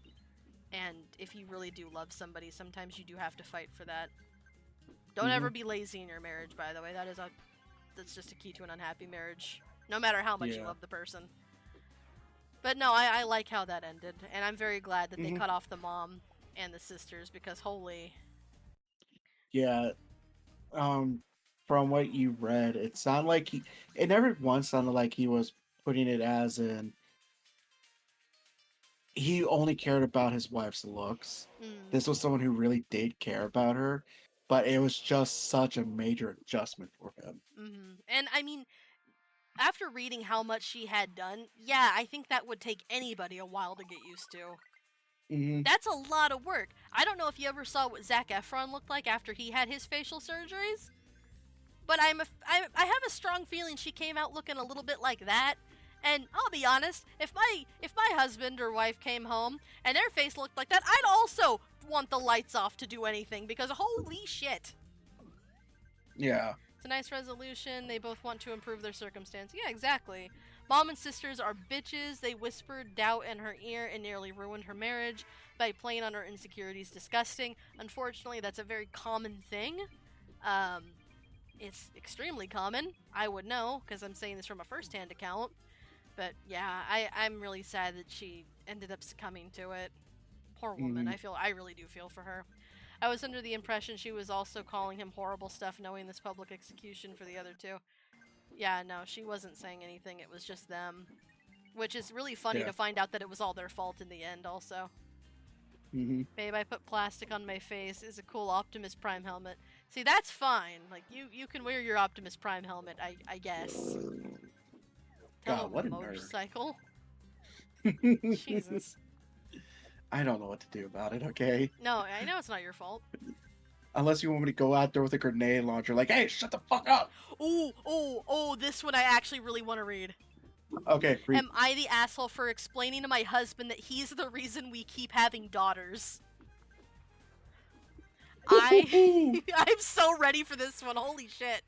and if you really do love somebody, sometimes you do have to fight for that. Don't ever be lazy in your marriage, by the way. That's just a key to an unhappy marriage. no matter how much you Yeah. love the person. But no, I like how that ended, and I'm very glad that they cut off the mom and the sisters because holy. Yeah. From what you read, it sounded like it never once sounded like he was putting it as in he only cared about his wife's looks. This was someone who really did care about her, but it was just such a major adjustment for him. And I mean, after reading how much she had done, yeah, I think that would take anybody a while to get used to. That's a lot of work. I don't know if you ever saw what Zac Efron looked like after he had his facial surgeries, but I have a strong feeling she came out looking a little bit like that. And I'll be honest, if my husband or wife came home and their face looked like that, I'd also want the lights off to do anything because holy shit. Yeah. It's a nice resolution. They both want to improve their circumstance. Yeah, exactly. Mom and sisters are bitches. They whispered doubt in her ear and nearly ruined her marriage by playing on her insecurities. Disgusting. Unfortunately, that's a very common thing. It's extremely common. I would know, because I'm saying this from a first-hand account. But yeah, I'm really sad that she ended up succumbing to it. Poor woman. I really do feel for her. I was under the impression she was also calling him horrible stuff, knowing this public execution for the other two. Yeah, no, she wasn't saying anything. It was just them. Which is really funny to find out that it was all their fault in the end, also. Babe, I put plastic on my face. Is a cool Optimus Prime helmet. See, that's fine. Like, you can wear your Optimus Prime helmet, I guess. God, what a motorcycle. nerd. Jesus. I don't know what to do about it, okay? No, I know it's not your fault. Unless you want me to go out there with a grenade launcher, like, hey, shut the fuck up! Oh, this one I actually really want to read. Okay, read. Am I the asshole for explaining to my husband that he's the reason we keep having daughters? I'm so ready for this one, holy shit.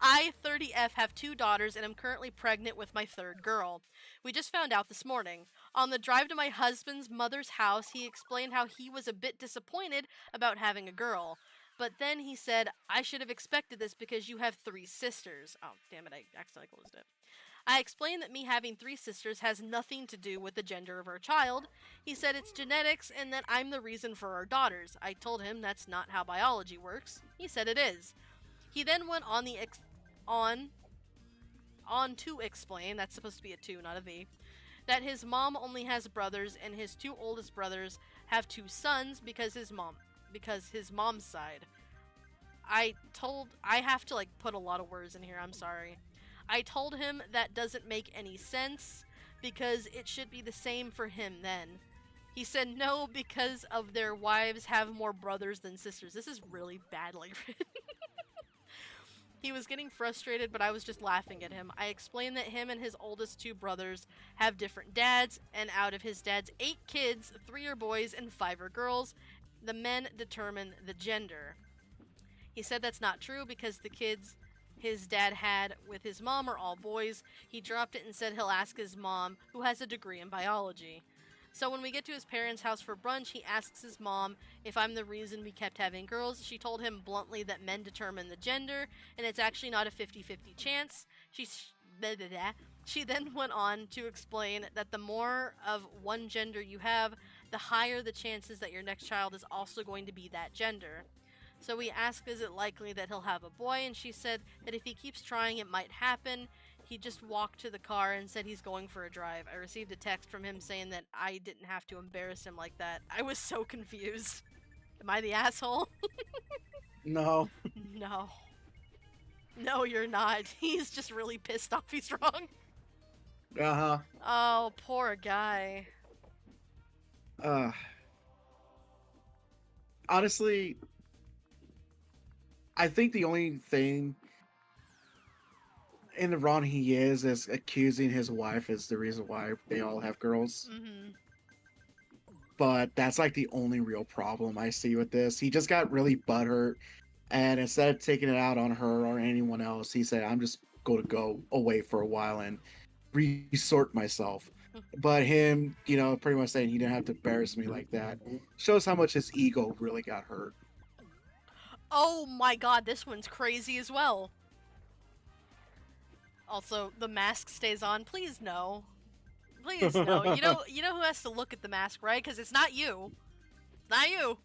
I, 30F, have 2 daughters and am currently pregnant with my 3rd girl. We just found out this morning. On the drive to my husband's mother's house, he explained how he was a bit disappointed about having a girl. But then he said, I should have expected this because you have 3 sisters. Oh, damn it, I accidentally closed it. I explained that me having 3 sisters has nothing to do with the gender of our child. He said it's genetics and that I'm the reason for our daughters. I told him that's not how biology works. He said it is. He then went on to explain, that's supposed to be a 2, not a V, that his mom only has brothers and his 2 oldest brothers have 2 sons because his mom's side. I have to put a lot of words in here, I'm sorry. I told him that doesn't make any sense because it should be the same for him then. He said no because of their wives have more brothers than sisters. This is really badly written. He was getting frustrated, but I was just laughing at him. I explained that him and his oldest 2 brothers have different dads, and out of his dad's 8 kids, 3 are boys and 5 are girls. The men determine the gender. He said that's not true because the kids his dad had with his mom are all boys. He dropped it and said he'll ask his mom, who has a degree in biology. So when we get to his parents' house for brunch, he asks his mom if I'm the reason we kept having girls. She told him bluntly that men determine the gender, and it's actually not a 50-50 chance. She then went on to explain that the more of one gender you have, the higher the chances that your next child is also going to be that gender. So we asked, is it likely that he'll have a boy? And she said that if he keeps trying, it might happen. He just walked to the car and said he's going for a drive. I received a text from him saying that I didn't have to embarrass him like that. I was so confused. Am I the asshole? No. No. No, you're not. He's just really pissed off he's wrong. Uh-huh. Oh, poor guy. Honestly, I think the only thing in the wrong he is accusing his wife is the reason why they all have girls. But that's the only real problem I see with this. He just got really butthurt, and instead of taking it out on her or anyone else, he said, I'm just going to go away for a while and resort myself. But him, pretty much saying he didn't have to embarrass me like that shows how much his ego really got hurt. Oh my god, this one's crazy as well. Also, the mask stays on. Please no. Please no. You know who has to look at the mask, right? Because it's not you. It's not you.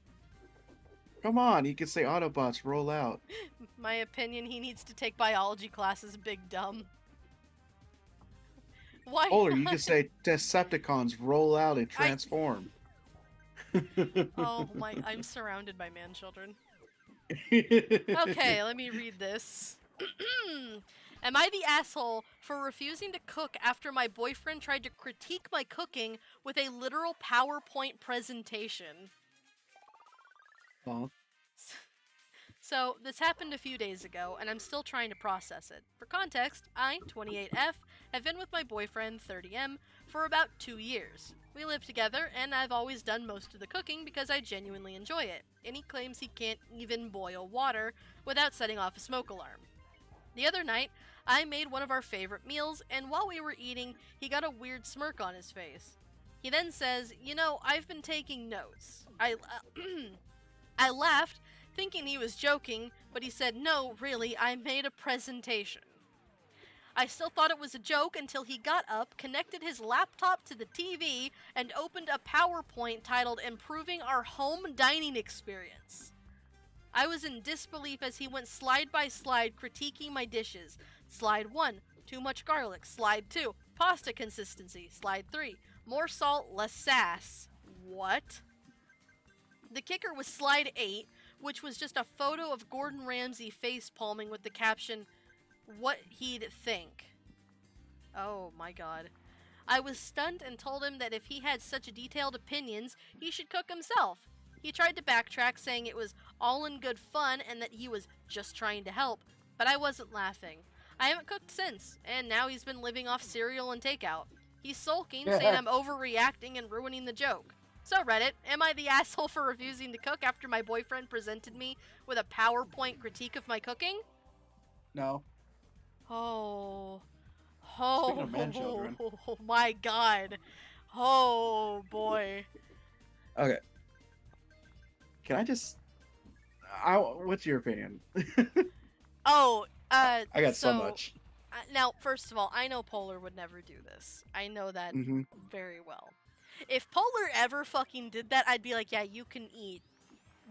Come on, you can say Autobots roll out. My opinion, he needs to take biology classes, big dumb. Why Or you not? can say Decepticons roll out and transform. Oh my, I'm surrounded by man children. Okay, let me read this. Am I the asshole for refusing to cook after my boyfriend tried to critique my cooking with a literal PowerPoint presentation? Well, So, this happened a few days ago, and I'm still trying to process it. For context, I, 28F, have been with my boyfriend, 30M, for about 2 years. We live together, and I've always done most of the cooking because I genuinely enjoy it, and he claims he can't even boil water without setting off a smoke alarm. The other night, I made one of our favorite meals, and while we were eating, he got a weird smirk on his face. He then says, "You know, I've been taking notes." I laughed, thinking he was joking, but he said, "No, really, I made a presentation." I still thought it was a joke until he got up, connected his laptop to the TV, and opened a PowerPoint titled "Improving Our Home Dining Experience." I was in disbelief as he went slide by slide critiquing my dishes. Slide 1, too much garlic. Slide 2, pasta consistency. Slide 3, more salt, less sass. What? The kicker was slide 8, which was just a photo of Gordon Ramsay face palming with the caption, "What he'd think." Oh my god. I was stunned and told him that if he had such detailed opinions, he should cook himself. He tried to backtrack, saying it was all in good fun and that he was just trying to help, but I wasn't laughing. I haven't cooked since, and now he's been living off cereal and takeout. He's sulking, saying I'm overreacting and ruining the joke. So Reddit, am I the asshole for refusing to cook after my boyfriend presented me with a PowerPoint critique of my cooking? no. Oh. Speaking of man children. Oh my god. Oh boy. Okay. Can I just... what's your opinion? Oh, I got so much. Now, first of all, I know Polar would never do this. I know that very well. If Polar ever fucking did that, I'd be like, yeah, you can eat.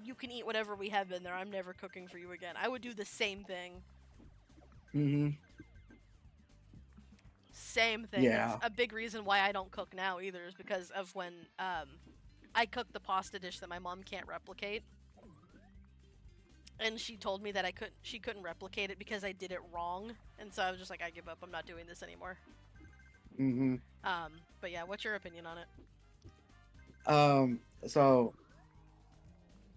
You can eat whatever we have in there. I'm never cooking for you again. I would do the same thing. Same thing. Yeah. It's a big reason why I don't cook now either is because of when I cooked the pasta dish that my mom can't replicate. And she told me that she couldn't replicate it because I did it wrong. And so I was just like, I give up. I'm not doing this anymore. But yeah, what's your opinion on it? So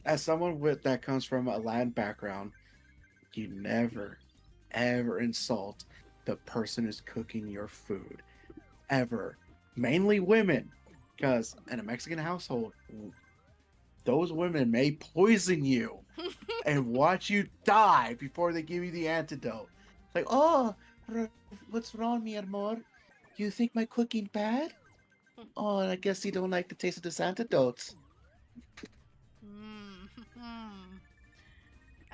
as someone that comes from a Latin background, you never, ever insult the person who's cooking your food. Ever. Mainly women. Because in a Mexican household, those women may poison you and watch you die before they give you the antidote. It's like, oh, what's wrong, mi amor? You think my cooking bad? Oh, I guess you don't like the taste of this antidotes.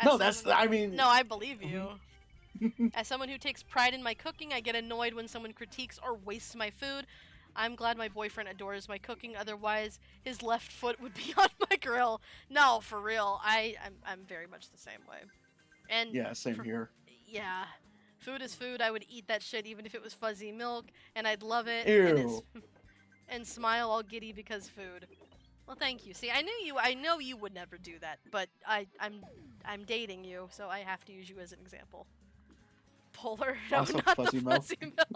No, I mean... No, I believe you. As someone who takes pride in my cooking, I get annoyed when someone critiques or wastes my food. I'm glad my boyfriend adores my cooking, otherwise his left foot would be on my grill. No, for real. I'm very much the same way. And yeah, same here. Yeah. Food is food. I would eat that shit even if it was fuzzy milk, and I'd love it. Ew. And smile all giddy because food. Well, thank you. See, I know you would never do that, but I'm dating you, so I have to use you as an example. Polar, no, Also not fuzzy the milk. fuzzy milk.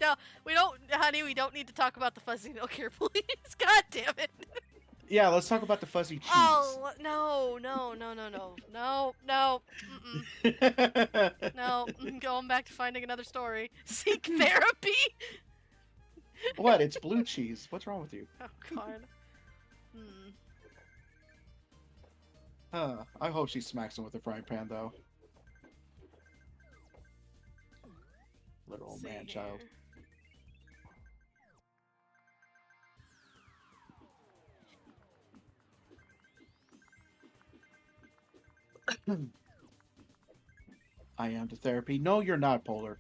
No, we don't, honey. We don't need to talk about the fuzzy milk here, please. God damn it. Yeah, let's talk about the fuzzy cheese. Oh no. Mm-mm. No, going back to finding another story. Seek therapy. What? It's blue cheese. What's wrong with you? Oh god. I hope she smacks him with a frying pan, though. Little man child. I am to therapy. No, you're not, Polar.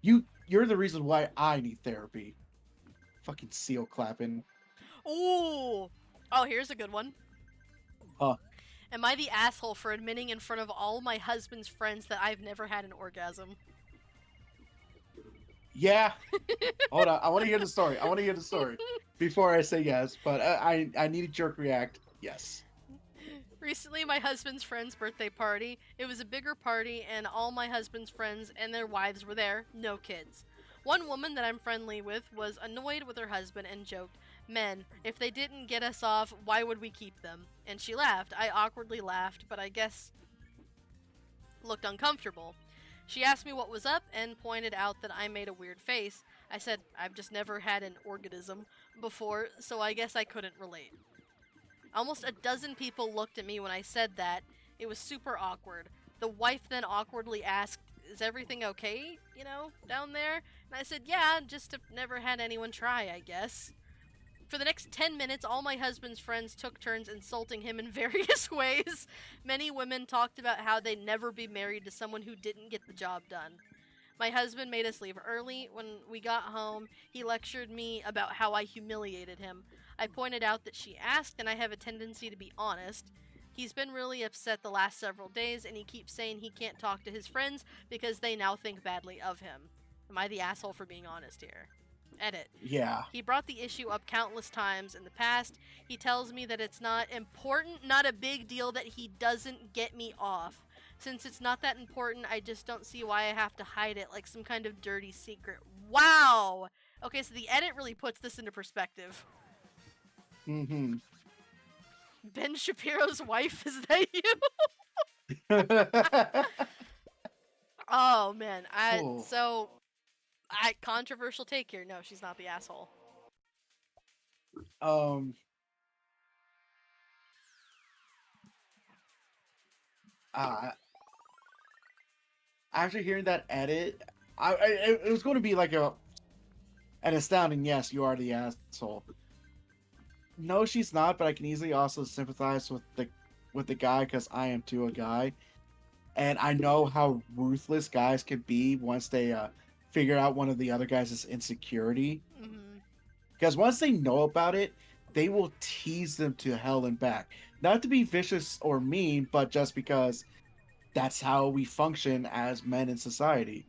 You're the reason why I need therapy. Fucking seal clapping. Ooh. Oh, here's a good one. Huh. Am I the asshole for admitting in front of all my husband's friends that I've never had an orgasm? Yeah. Hold on. I want to hear the story. Before I say yes, but I need a jerk react. Yes. Recently, my husband's friend's birthday party. It was a bigger party, and all my husband's friends and their wives were there, no kids. One woman that I'm friendly with was annoyed with her husband and joked, "Men, if they didn't get us off, why would we keep them?" And she laughed. I awkwardly laughed, but I guess looked uncomfortable. She asked me what was up and pointed out that I made a weird face. I said, "I've just never had an orgasm before, so I guess I couldn't relate." Almost a dozen people looked at me when I said that. It was super awkward. The wife then awkwardly asked, "Is everything okay, down there?" And I said, "Yeah, just have never had anyone try, I guess." For the next 10 minutes, all my husband's friends took turns insulting him in various ways. Many women talked about how they'd never be married to someone who didn't get the job done. My husband made us leave early. When we got home, he lectured me about how I humiliated him. I pointed out that she asked, and I have a tendency to be honest. He's been really upset the last several days, and he keeps saying he can't talk to his friends because they now think badly of him. Am I the asshole for being honest here? Edit. Yeah. He brought the issue up countless times in the past. He tells me that it's not important, not a big deal that he doesn't get me off. Since it's not that important, I just don't see why I have to hide it like some kind of dirty secret. Wow! Okay, so the edit really puts this into perspective. Mm-hmm. Ben Shapiro's wife, is that you? Oh, man. Cool. Controversial take here. No, she's not the asshole. After hearing that edit, it was going to be like an astounding yes, you are the asshole. No, she's not, but I can easily also sympathize with the guy because I am too a guy, and I know how ruthless guys can be once they figure out one of the other guys' insecurity. Because once they know about it, they will tease them to hell and back. Not to be vicious or mean, but just because that's how we function as men in society.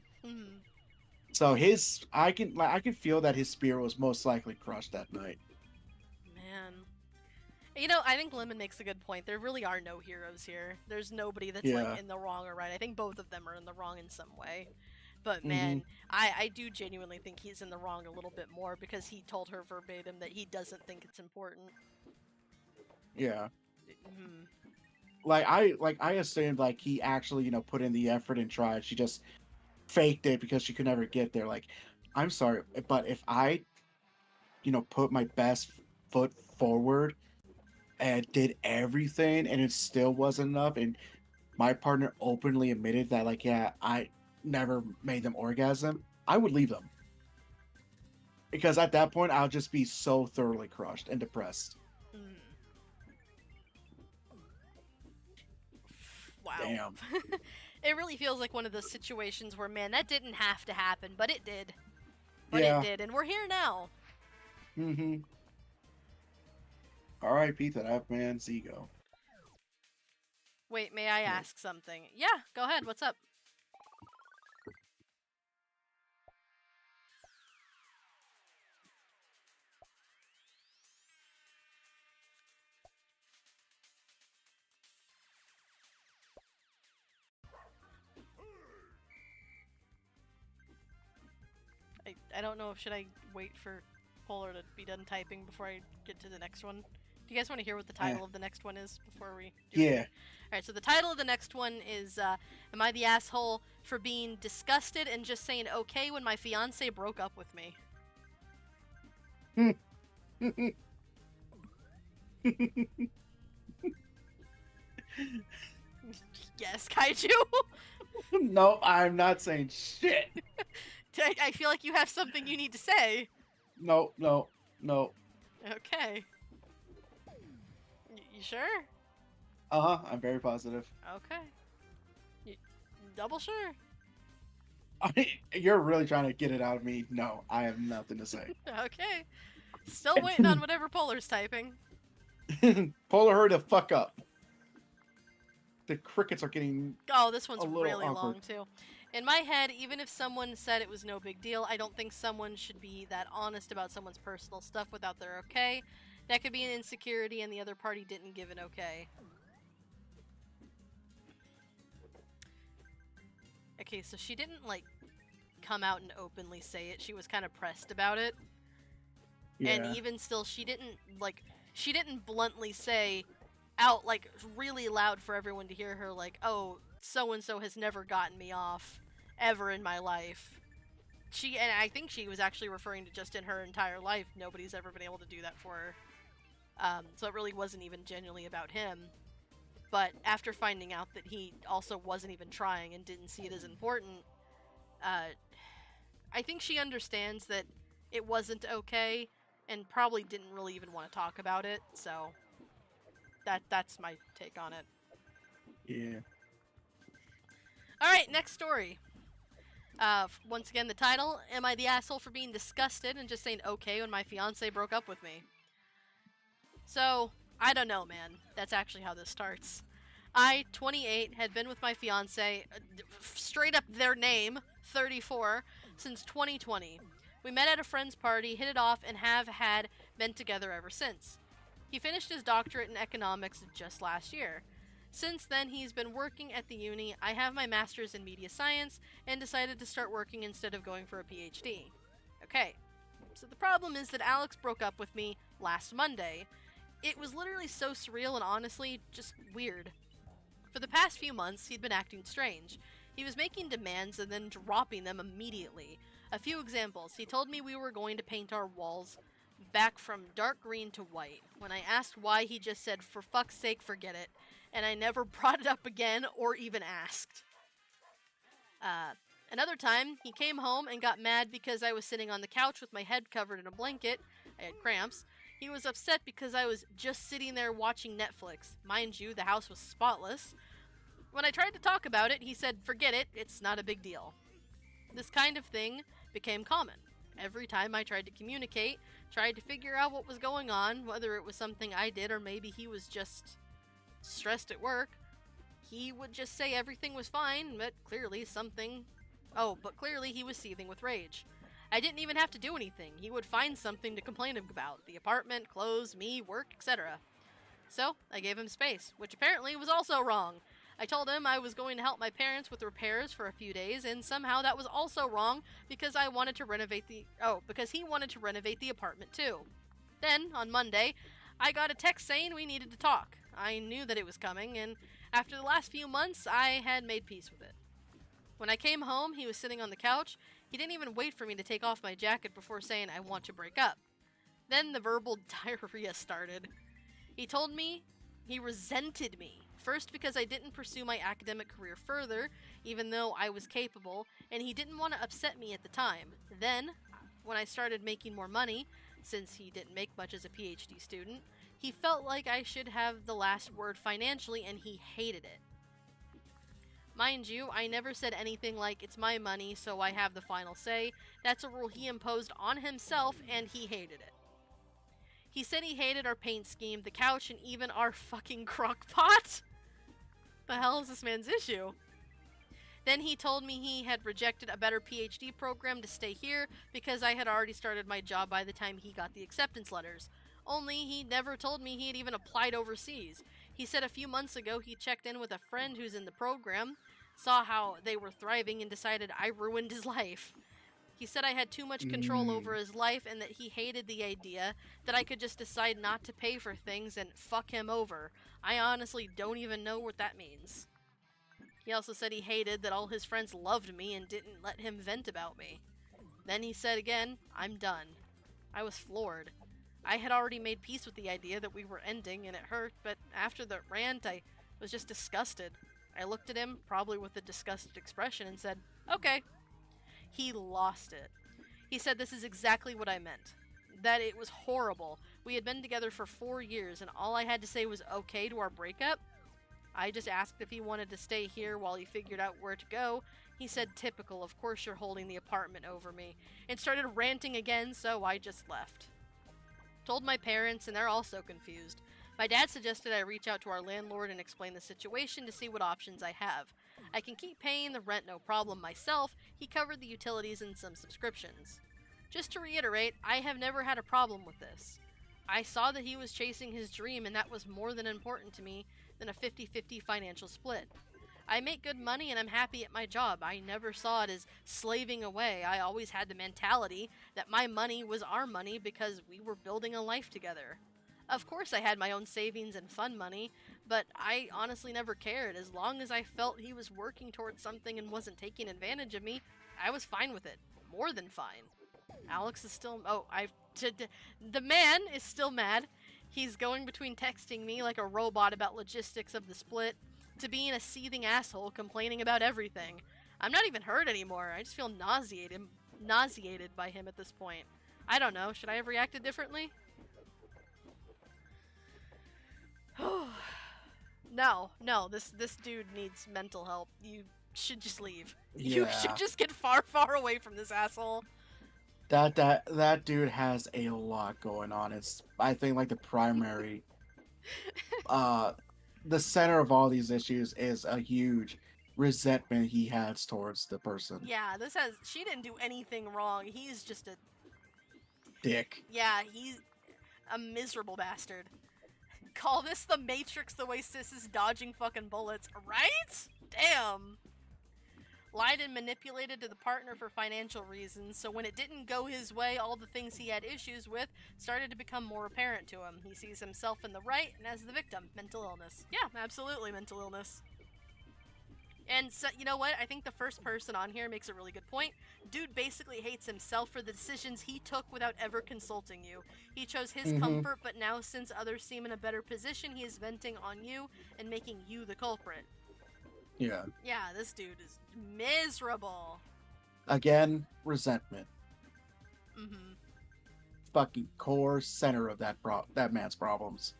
So I can feel that his spirit was most likely crushed that night. Man. I think Lemon makes a good point. There really are no heroes here. There's nobody that's like in the wrong or right. I think both of them are in the wrong in some way. But man, I do genuinely think he's in the wrong a little bit more because he told her verbatim that he doesn't think it's important. Yeah. I assumed like he actually, put in the effort and tried. She just faked it because she could never get there. Like, I'm sorry, but if I, put my best foot forward and did everything and it still wasn't enough, and my partner openly admitted that, like, yeah, I never made them orgasm, I would leave them. Because at that point, I'll just be so thoroughly crushed and depressed. Wow. Damn. It really feels like one of those situations where, man, that didn't have to happen, but it did. Yeah. It did, and we're here now. R.I.P. to that man's ego. Wait, may I ask something? Yeah, go ahead. What's up? I don't know if should I wait for Polar to be done typing before I get to the next one. Do you guys want to hear what the title of the next one is before we do it? Yeah. Alright, so the title of the next one is Am I the Asshole for Being Disgusted and Just Saying Okay When My Fiance Broke Up With Me? Yes, Kaiju? No, I'm not saying shit. I feel like you have something you need to say. No. Okay. You sure? I'm very positive. Okay. Double sure. You're really trying to get it out of me. No, I have nothing to say. Okay. Still waiting on whatever Polar's typing. Polar, hurry the fuck up. The crickets are getting. Oh, this one's a little really awkward. long too. In my head, even if someone said it was no big deal, I don't think someone should be that honest about someone's personal stuff without their okay. That could be an insecurity and the other party didn't give an okay. Okay, so she didn't, like, come out and openly say it. She was kind of pressed about it. Yeah. And even still, she didn't bluntly say out, like, really loud for everyone to hear her, like, oh, so-and-so has never gotten me off ever in my life. And I think she was actually referring to just in her entire life, nobody's ever been able to do that for her. So it really wasn't even genuinely about him. But after finding out that he also wasn't even trying and didn't see it as important, I think she understands that it wasn't okay and probably didn't really even want to talk about it. So that's my take on it. Yeah. Alright, next story. Once again, the title, Am I the Asshole for Being Disgusted and Just Saying okay when my fiance broke up with me? So, I don't know, man. That's actually how this starts. I, 28, had been with my fiance, straight up their name, 34, since 2020. We met at a friend's party, hit it off, and have been together ever since. He finished his doctorate in economics just last year. Since then, he's been working at the uni. I have my master's in media science and decided to start working instead of going for a PhD. Okay, so the problem is that Alex broke up with me last Monday. It was literally so surreal and honestly just weird. For the past few months, he'd been acting strange. He was making demands and then dropping them immediately. A few examples. He told me we were going to paint our walls back from dark green to white. When I asked why, he just said, for fuck's sake, forget it. And I never brought it up again or even asked. Another time, he came home and got mad because I was sitting on the couch with my head covered in a blanket. I had cramps. He was upset because I was just sitting there watching Netflix. Mind you, the house was spotless. When I tried to talk about it, he said, forget it, it's not a big deal. This kind of thing became common. Every time I tried to communicate, tried to figure out what was going on, whether it was something I did or maybe he was just stressed at work, he would just say everything was fine, but clearly he was seething with rage. I didn't even have to do anything. He would find something to complain about. The apartment, clothes, me, work, etc. So, I gave him space, which apparently was also wrong. I told him I was going to help my parents with repairs for a few days, and somehow that was also wrong because he wanted to renovate the apartment too. Then, on Monday, I got a text saying we needed to talk. I knew that it was coming, and after the last few months, I had made peace with it. When I came home, he was sitting on the couch. He didn't even wait for me to take off my jacket before saying I want to break up. Then the verbal diarrhea started. He told me he resented me. First because I didn't pursue my academic career further, even though I was capable, and he didn't want to upset me at the time. Then, when I started making more money, since he didn't make much as a PhD student, he felt like I should have the last word financially, and he hated it. Mind you, I never said anything like, it's my money, so I have the final say. That's a rule he imposed on himself, and he hated it. He said he hated our paint scheme, the couch, and even our fucking crock pot. The hell is this man's issue? Then he told me he had rejected a better PhD program to stay here because I had already started my job by the time he got the acceptance letters. Only he never told me he had even applied overseas. He said a few months ago he checked in with a friend who's in the program, saw how they were thriving, and decided I ruined his life. He said I had too much control over his life and that he hated the idea that I could just decide not to pay for things and fuck him over. I honestly don't even know what that means. He also said he hated that all his friends loved me and didn't let him vent about me. Then he said again, I'm done. I was floored. I had already made peace with the idea that we were ending and it hurt, but after the rant I was just disgusted. I looked at him, probably with a disgusted expression, and said, okay. He lost it. He said this is exactly what I meant. That it was horrible. We had been together for 4 years and all I had to say was okay to our breakup. I just asked if he wanted to stay here while he figured out where to go. He said, typical, of course you're holding the apartment over me, and started ranting again, so I just left. Told my parents, and they're also confused. My dad suggested I reach out to our landlord and explain the situation to see what options I have. I can keep paying the rent no problem myself. He covered the utilities and some subscriptions. Just to reiterate, I have never had a problem with this. I saw that he was chasing his dream, and that was more than important to me than a 50-50 financial split. I make good money and I'm happy at my job. I never saw it as slaving away. I always had the mentality that my money was our money because we were building a life together. Of course I had my own savings and fun money, but I honestly never cared. As long as I felt he was working towards something and wasn't taking advantage of me, I was fine with it. More than fine. Alex is still... the man is still mad. He's going between texting me like a robot about logistics of the split to being a seething asshole complaining about everything. I'm not even hurt anymore. I just feel nauseated by him at this point. I don't know. Should I have reacted differently? No, this dude needs mental help. You should just leave. You should just get far, far away from this asshole. That dude has a lot going on. It's, I think, like the primary the center of all these issues is a huge resentment he has towards the person. Yeah, she didn't do anything wrong. He's just a dick. Yeah, he's a miserable bastard. Call this the Matrix the way Sis is dodging fucking bullets, right? Damn. Lied and manipulated to the partner for financial reasons, so when it didn't go his way, all the things he had issues with started to become more apparent to him. He sees himself in the right, and as the victim, mental illness. Yeah, absolutely mental illness. And so, you know what? I think the first person on here makes a really good point. Dude basically hates himself for the decisions he took without ever consulting you. He chose his comfort, but now since others seem in a better position, he is venting on you and making you the culprit. Yeah. Yeah, this dude is miserable. Again, resentment. Mm-hmm. Fucking core center of that man's problems.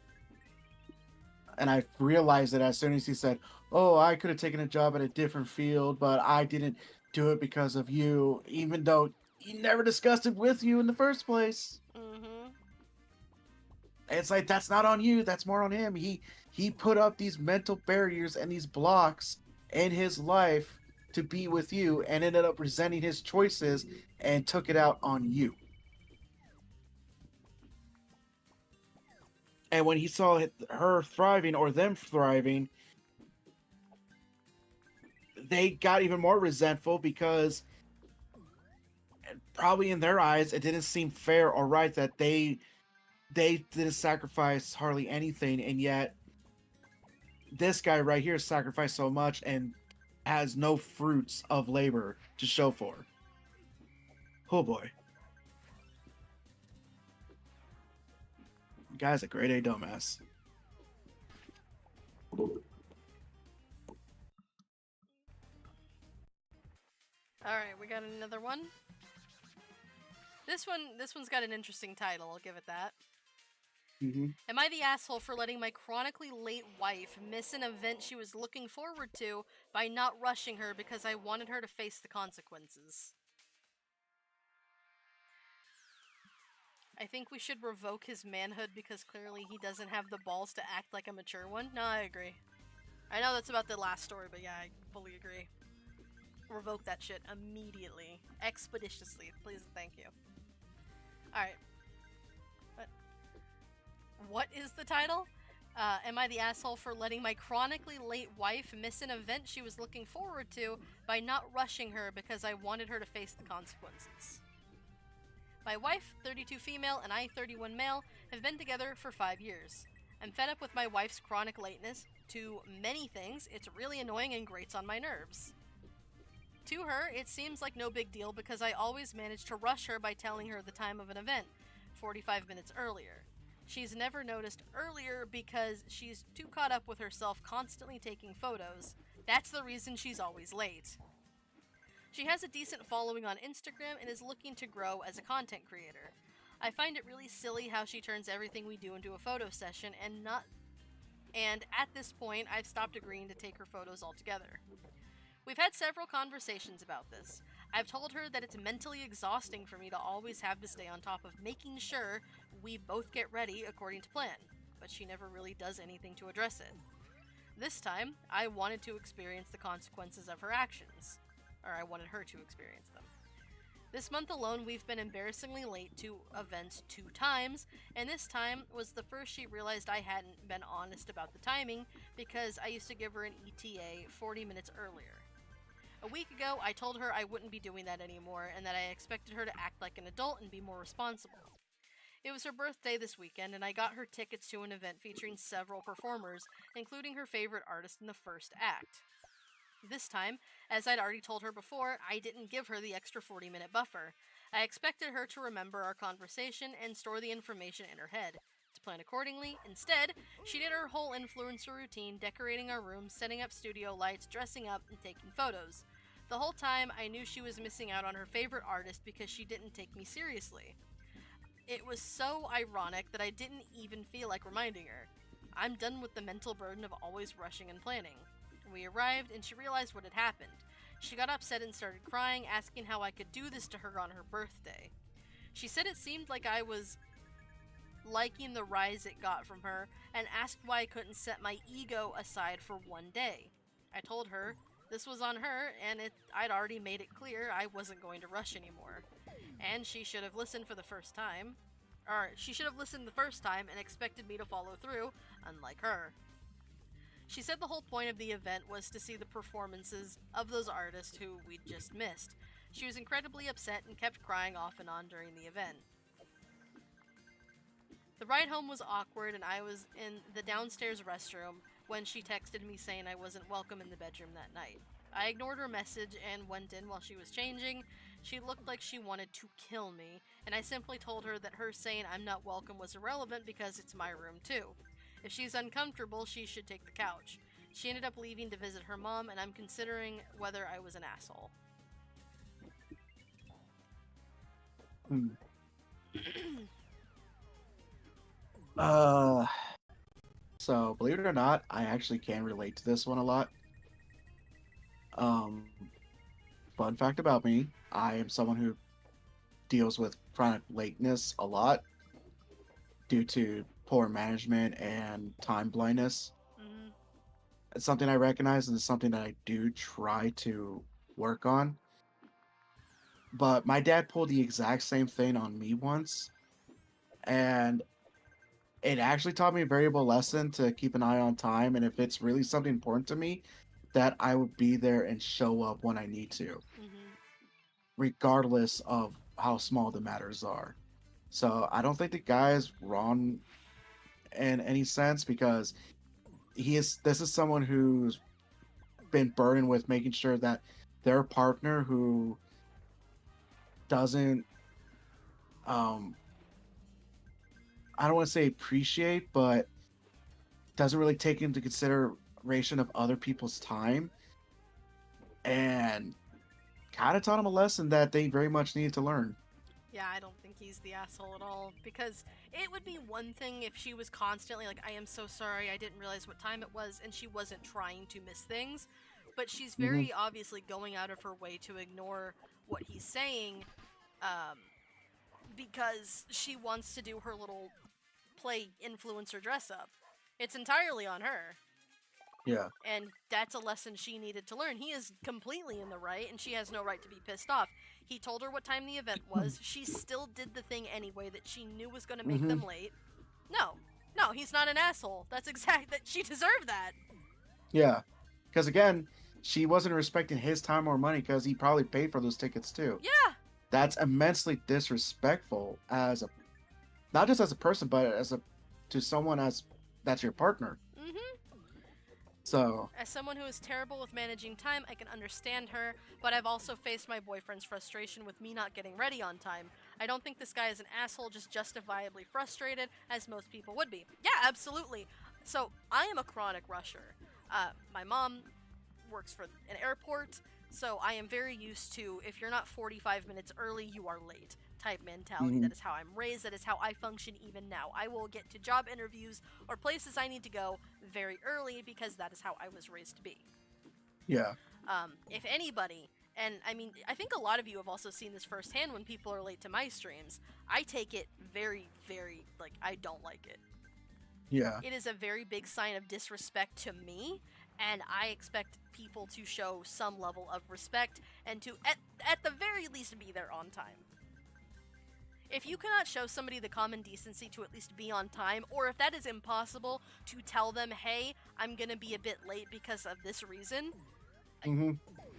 And I realized that as soon as he said, "Oh, I could have taken a job at a different field, but I didn't do it because of you," even though he never discussed it with you in the first place. Mm-hmm. It's like, that's not on you, that's more on him. He put up these mental barriers and these blocks in his life to be with you and ended up resenting his choices and took it out on you. And when he saw her thriving or them thriving, they got even more resentful because probably in their eyes, it didn't seem fair or right that they didn't sacrifice hardly anything, and yet this guy right here sacrificed so much and has no fruits of labor to show for. Oh boy. Guy's a grade A dumbass. Alright, we got another one. This one's got an interesting title, I'll give it that. Mm-hmm. Am I the asshole for letting my chronically late wife miss an event she was looking forward to by not rushing her because I wanted her to face the consequences? I think we should revoke his manhood because clearly he doesn't have the balls to act like a mature one. No, I agree. I know that's about the last story, but yeah, I fully agree. Revoke that shit immediately. Expeditiously. Please, thank you. Alright. What is the title? Am I the asshole for letting my chronically late wife miss an event she was looking forward to by not rushing her because I wanted her to face the consequences? My wife, 32 female, and I, 31 male, have been together for 5 years. I'm fed up with my wife's chronic lateness to many things. It's really annoying and grates on my nerves. To her, it seems like no big deal because I always manage to rush her by telling her the time of an event, 45 minutes earlier. She's never noticed earlier because she's too caught up with herself constantly taking photos. That's the reason she's always late. She has a decent following on Instagram and is looking to grow as a content creator. I find it really silly how she turns everything we do into a photo session and and at this point, I've stopped agreeing to take her photos altogether. We've had several conversations about this. I've told her that it's mentally exhausting for me to always have to stay on top of making sure we both get ready according to plan, but she never really does anything to address it. This time, I wanted to experience the consequences of her actions. Or I wanted her to experience them. This month alone, we've been embarrassingly late to events 2 times, and this time was the first she realized I hadn't been honest about the timing because I used to give her an ETA 40 minutes earlier. A week ago, I told her I wouldn't be doing that anymore and that I expected her to act like an adult and be more responsible. It was her birthday this weekend, and I got her tickets to an event featuring several performers, including her favorite artist in the first act. This time, as I'd already told her before, I didn't give her the extra 40-minute buffer. I expected her to remember our conversation and store the information in her head. To plan accordingly, instead, she did her whole influencer routine, decorating our room, setting up studio lights, dressing up, and taking photos. The whole time, I knew she was missing out on her favorite artist because she didn't take me seriously. It was so ironic that I didn't even feel like reminding her. I'm done with the mental burden of always rushing and planning. We arrived, and she realized what had happened. She got upset and started crying, asking how I could do this to her on her birthday. She said it seemed like I was liking the rise it got from her, and asked why I couldn't set my ego aside for one day. I told her this was on her, and I'd already made it clear I wasn't going to rush anymore. And she should have listened for the first time. Or, she should have listened the first time and expected me to follow through, unlike her. She said the whole point of the event was to see the performances of those artists who we'd just missed. She was incredibly upset and kept crying off and on during the event. The ride home was awkward, and I was in the downstairs restroom when she texted me saying I wasn't welcome in the bedroom that night. I ignored her message and went in while she was changing. She looked like she wanted to kill me, and I simply told her that her saying I'm not welcome was irrelevant because it's my room too. If she's uncomfortable, she should take the couch. She ended up leaving to visit her mom, and I'm considering whether I was an asshole. So believe it or not, I actually can relate to this one a lot. Fun fact about me, I am someone who deals with chronic lateness a lot due to poor management and time blindness. Mm-hmm. It's something I recognize, and it's something that I do try to work on. But my dad pulled the exact same thing on me once, and it actually taught me a valuable lesson to keep an eye on time, and if it's really something important to me, that I would be there and show up when I need to, regardless of how small the matters are. So I don't think the guy is wrong in any sense, because this is someone who's been burdened with making sure that their partner who doesn't I don't want to say appreciate, but doesn't really take into consideration of other people's time, and kind of taught him a lesson that they very much needed to learn. Yeah, I don't think he's the asshole at all, because it would be one thing if she was constantly like, I am so sorry, I didn't realize what time it was, and she wasn't trying to miss things, but she's very obviously going out of her way to ignore what he's saying, because she wants to do her little play influencer dress up. It's entirely on her. Yeah. And that's a lesson she needed to learn. He is completely in the right, and she has no right to be pissed off. He told her what time the event was. She still did the thing anyway that she knew was going to make them late. No, he's not an asshole. That she deserved that. Yeah. Because again, she wasn't respecting his time or money because he probably paid for those tickets too. Yeah. That's immensely disrespectful not just as a person, but to someone that's your partner. So, as someone who is terrible with managing time, I can understand her, but I've also faced my boyfriend's frustration with me not getting ready on time. I don't think this guy is an asshole, just justifiably frustrated, as most people would be. Yeah, absolutely. So, I am a chronic rusher. My mom works for an airport, so I am very used to, if you're not 45 minutes early, you are late type mentality. Mhm. That is how I'm raised. That is how I function even now. I will get to job interviews or places I need to go very early because that is how I was raised to be. Yeah. If anybody, and I mean, I think a lot of you have also seen this firsthand when people are late to my streams, I take it very, very, like, I don't like it. Yeah. It is a very big sign of disrespect to me, and I expect people to show some level of respect and to, at the very least, be there on time. If you cannot show somebody the common decency to at least be on time, or if that is impossible, to tell them, hey, I'm gonna be a bit late because of this reason, Mm-hmm.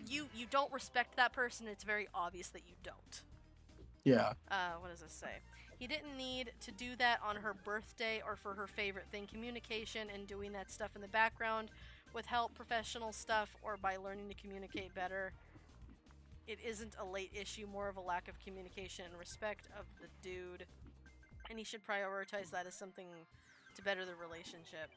you don't respect that person. It's very obvious that you don't. Yeah. What does this say? He didn't need to do that on her birthday or for her favorite thing, communication and doing that stuff in the background with help, professional stuff, or by learning to communicate better. It isn't a late issue, more of a lack of communication and respect of the dude. And he should prioritize that as something to better the relationship.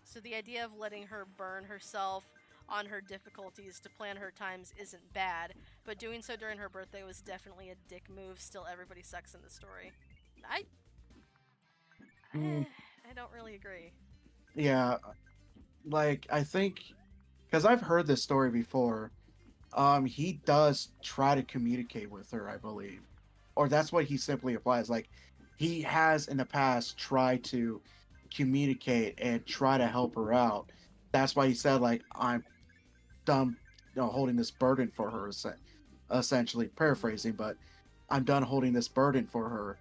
So the idea of letting her burn herself on her difficulties to plan her times isn't bad, but doing so during her birthday was definitely a dick move. Still, everybody sucks in the story. I don't really agree. Yeah. Like, I think, because I've heard this story before, he does try to communicate with her, I believe. Or that's what he simply applies. Like, he has in the past tried to communicate and try to help her out. That's why he said, like, I'm done, holding this burden for her, essentially paraphrasing, but I'm done holding this burden for her.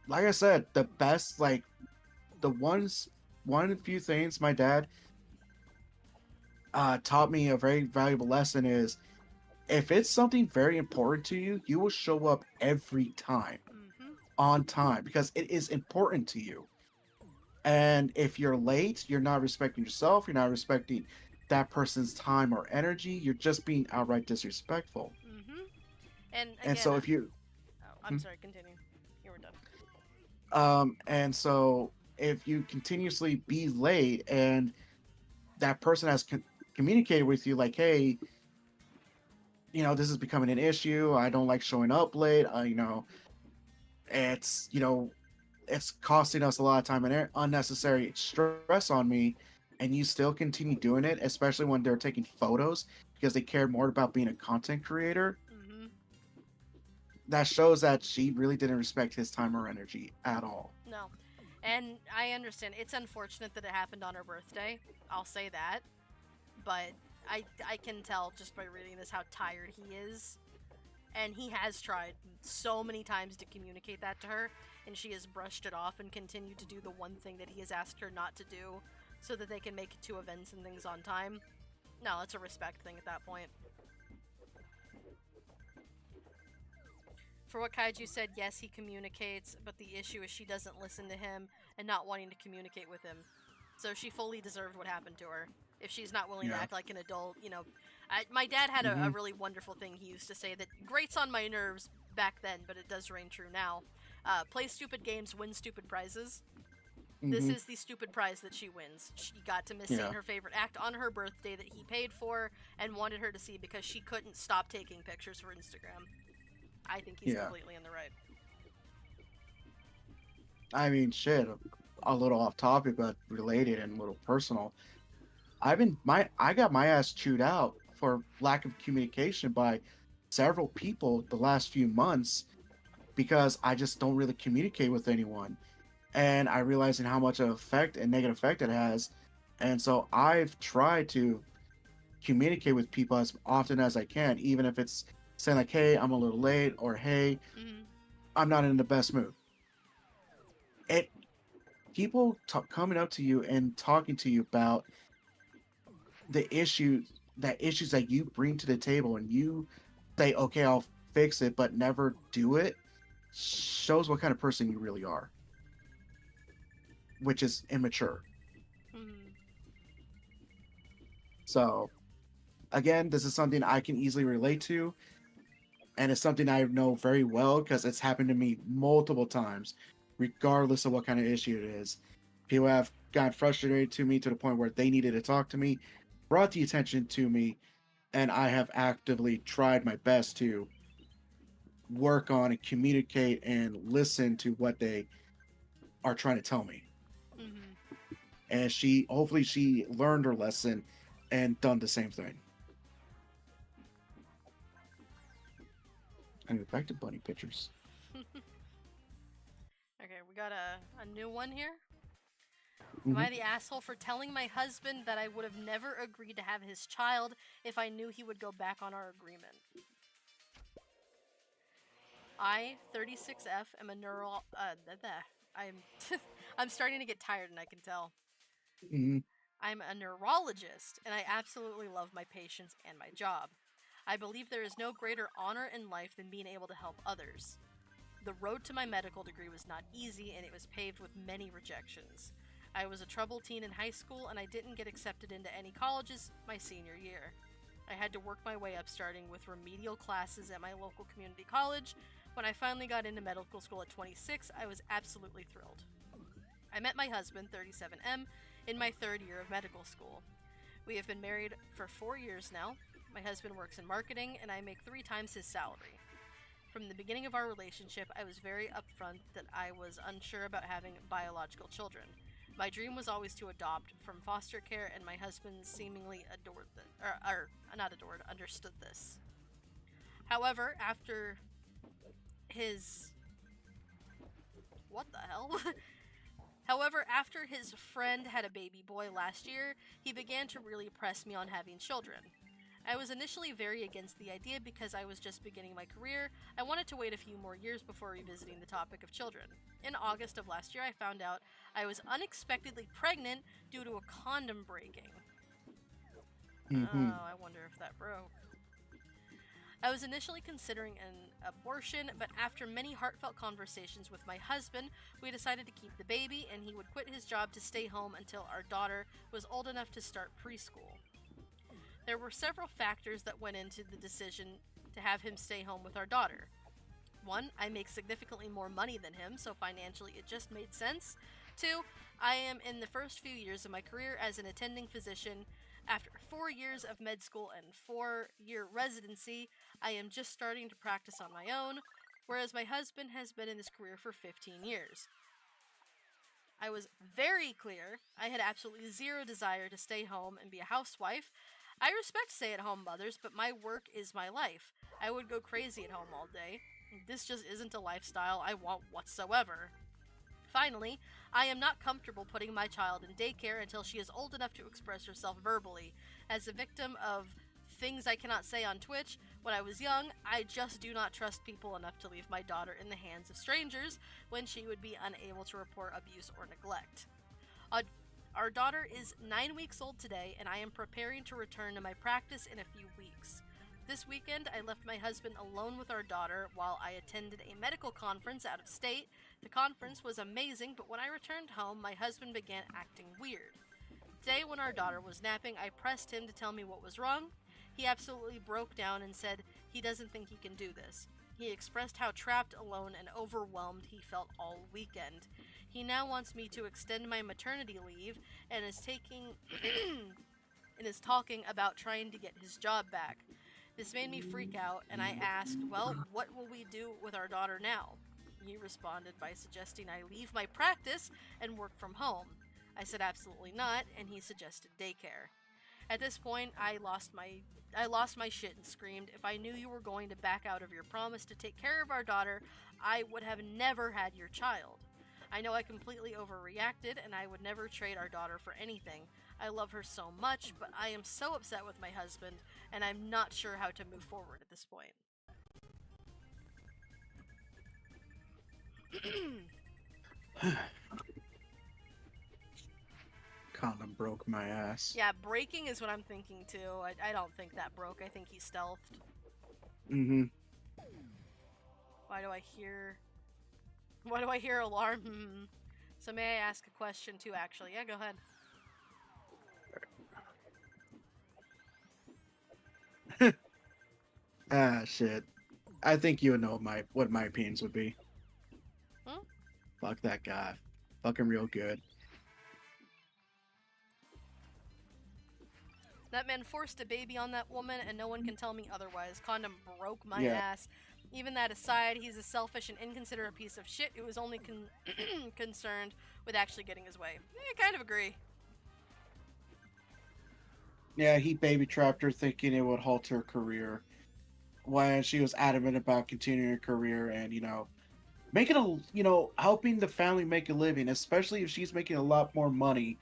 Like I said, the best, like, the one few things my dad taught me a very valuable lesson is, if it's something very important to you, you will show up every time on time because it is important to you. And if you're late, you're not respecting yourself, you're not respecting that person's time or energy, you're just being outright disrespectful. And again, And so if you I'm sorry, continue. You were done. And so if you continuously be late and that person has communicated with you like, hey, this is becoming an issue, I don't like showing up late, it's it's costing us a lot of time and unnecessary stress on me, and you still continue doing it, especially when they're taking photos because they care more about being a content creator, that shows that she really didn't respect his time or energy at all. No. And I understand. It's unfortunate that it happened on her birthday. I'll say that. But I can tell just by reading this how tired he is. And he has tried so many times to communicate that to her, and she has brushed it off and continued to do the one thing that he has asked her not to do so that they can make it to events and things on time. No, it's a respect thing at that point. For what Kaiju said, yes, he communicates, but the issue is she doesn't listen to him and not wanting to communicate with him. So she fully deserved what happened to her. If she's not willing to act like an adult, my dad had a really wonderful thing he used to say that grates on my nerves back then, but it does reign true now. Play stupid games, win stupid prizes. This is the stupid prize that she wins. She got to miss seeing her favorite act on her birthday that he paid for and wanted her to see because she couldn't stop taking pictures for Instagram. I think he's completely in the right. I mean, shit, a little off topic, but related and a little personal. I got my ass chewed out for lack of communication by several people the last few months because I just don't really communicate with anyone. And I realizing how much of effect and negative effect it has. And so I've tried to communicate with people as often as I can, even if it's saying like, hey, I'm a little late, or hey, I'm not in the best mood. People coming up to you and talking to you about the issues that you bring to the table, and you say, okay, I'll fix it, but never do it, shows what kind of person you really are, which is immature. So, again, this is something I can easily relate to, and it's something I know very well because it's happened to me multiple times, regardless of what kind of issue it is. People have gotten frustrated to me to the point where they needed to talk to me, brought the attention to me, and I have actively tried my best to work on and communicate and listen to what they are trying to tell me. And hopefully she learned her lesson and done the same thing. Anyway, back to bunny pictures. Okay, we got a new one here. Am I the asshole for telling my husband that I would have never agreed to have his child if I knew he would go back on our agreement? I, 36F, am a I'm starting to get tired and I can tell. I'm a neurologist and I absolutely love my patients and my job. I believe there is no greater honor in life than being able to help others. The road to my medical degree was not easy and it was paved with many rejections. I was a troubled teen in high school and I didn't get accepted into any colleges my senior year. I had to work my way up starting with remedial classes at my local community college. When I finally got into medical school at 26, I was absolutely thrilled. I met my husband, 37M, in my third year of medical school. We have been married for 4 years now. My husband works in marketing and I make 3 times his salary. From the beginning of our relationship, I was very upfront that I was unsure about having biological children. My dream was always to adopt from foster care, and my husband seemingly understood this. However, after his... What the hell? However, after his friend had a baby boy last year, he began to really press me on having children. I was initially very against the idea because I was just beginning my career. I wanted to wait a few more years before revisiting the topic of children. In August of last year, I found out I was unexpectedly pregnant due to a condom breaking. Oh, I wonder if that broke. I was initially considering an abortion, but after many heartfelt conversations with my husband, we decided to keep the baby and he would quit his job to stay home until our daughter was old enough to start preschool. There were several factors that went into the decision to have him stay home with our daughter. 1, I make significantly more money than him, so financially it just made sense. 2, I am in the first few years of my career as an attending physician. After 4 years of med school and 4-year residency, I am just starting to practice on my own, whereas my husband has been in this career for 15 years. I was very clear I had absolutely zero desire to stay home and be a housewife. I respect stay-at-home mothers, but my work is my life. I would go crazy at home all day. This just isn't a lifestyle I want whatsoever. Finally, I am not comfortable putting my child in daycare until she is old enough to express herself verbally. As a victim of things I cannot say on Twitch, when I was young, I just do not trust people enough to leave my daughter in the hands of strangers when she would be unable to report abuse or neglect. Our daughter is 9 weeks old today, and I am preparing to return to my practice in a few weeks. This weekend, I left my husband alone with our daughter while I attended a medical conference out of state. The conference was amazing, but when I returned home, my husband began acting weird. Today, when our daughter was napping, I pressed him to tell me what was wrong. He absolutely broke down and said he doesn't think he can do this. He expressed how trapped, alone, and overwhelmed he felt all weekend. He now wants me to extend my maternity leave and is talking about trying to get his job back. This made me freak out, and I asked, well, what will we do with our daughter now? He responded by suggesting I leave my practice and work from home. I said absolutely not, and he suggested daycare. At this point, I lost my shit and screamed, if I knew you were going to back out of your promise to take care of our daughter, I would have never had your child. I know I completely overreacted, and I would never trade our daughter for anything. I love her so much, but I am so upset with my husband, and I'm not sure how to move forward at this point. Condom broke my ass. Yeah, breaking is what I'm thinking too. I don't think that broke. I think he stealthed. Why do I hear alarm? So may I ask a question too, actually? Yeah, go ahead. Shit. I think you would know what my opinions would be. Fuck that guy. Fuck him real good. That man forced a baby on that woman, and no one can tell me otherwise. Condom broke my Yeah. ass. Even that aside, he's a selfish and inconsiderate piece of shit who is only concerned with actually getting his way. I kind of agree. Yeah, he baby trapped her thinking it would halt her career when she was adamant about continuing her career and, making helping the family make a living, especially if she's making a lot more money.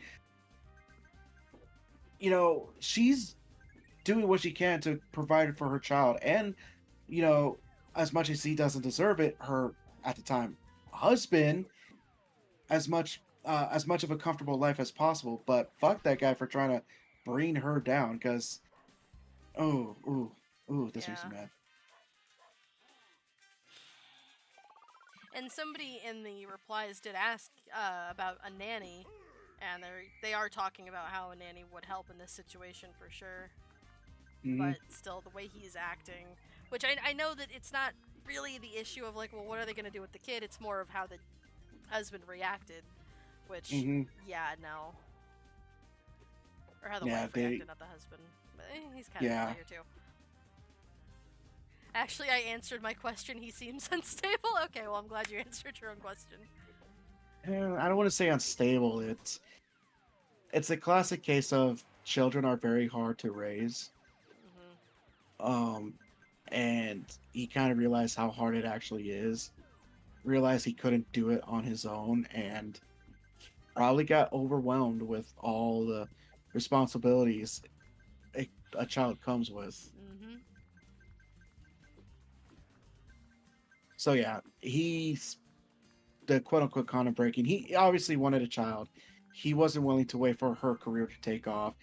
She's doing what she can to provide for her child. And, as much as he doesn't deserve it, her, at the time, husband, as much of a comfortable life as possible. But fuck that guy for trying to bring her down, because this makes me mad. And somebody in the replies did ask about a nanny, and they are talking about how a nanny would help in this situation for sure. But still, the way he's acting, which I know that it's not really the issue of like, well, what are they going to do with the kid? It's more of how the husband reacted, which, yeah, no. Or how the wife reacted, not the husband. But he's kind of a player too. Actually, I answered my question. He seems unstable. Okay, well, I'm glad you answered your own question. I don't want to say unstable. It's a classic case of children are very hard to raise. And he kind of realized how hard it actually is. Realized he couldn't do it on his own, and probably got overwhelmed with all the responsibilities a child comes with. So yeah, he's the quote-unquote condom breaking. He obviously wanted a child. He wasn't willing to wait for her career to take off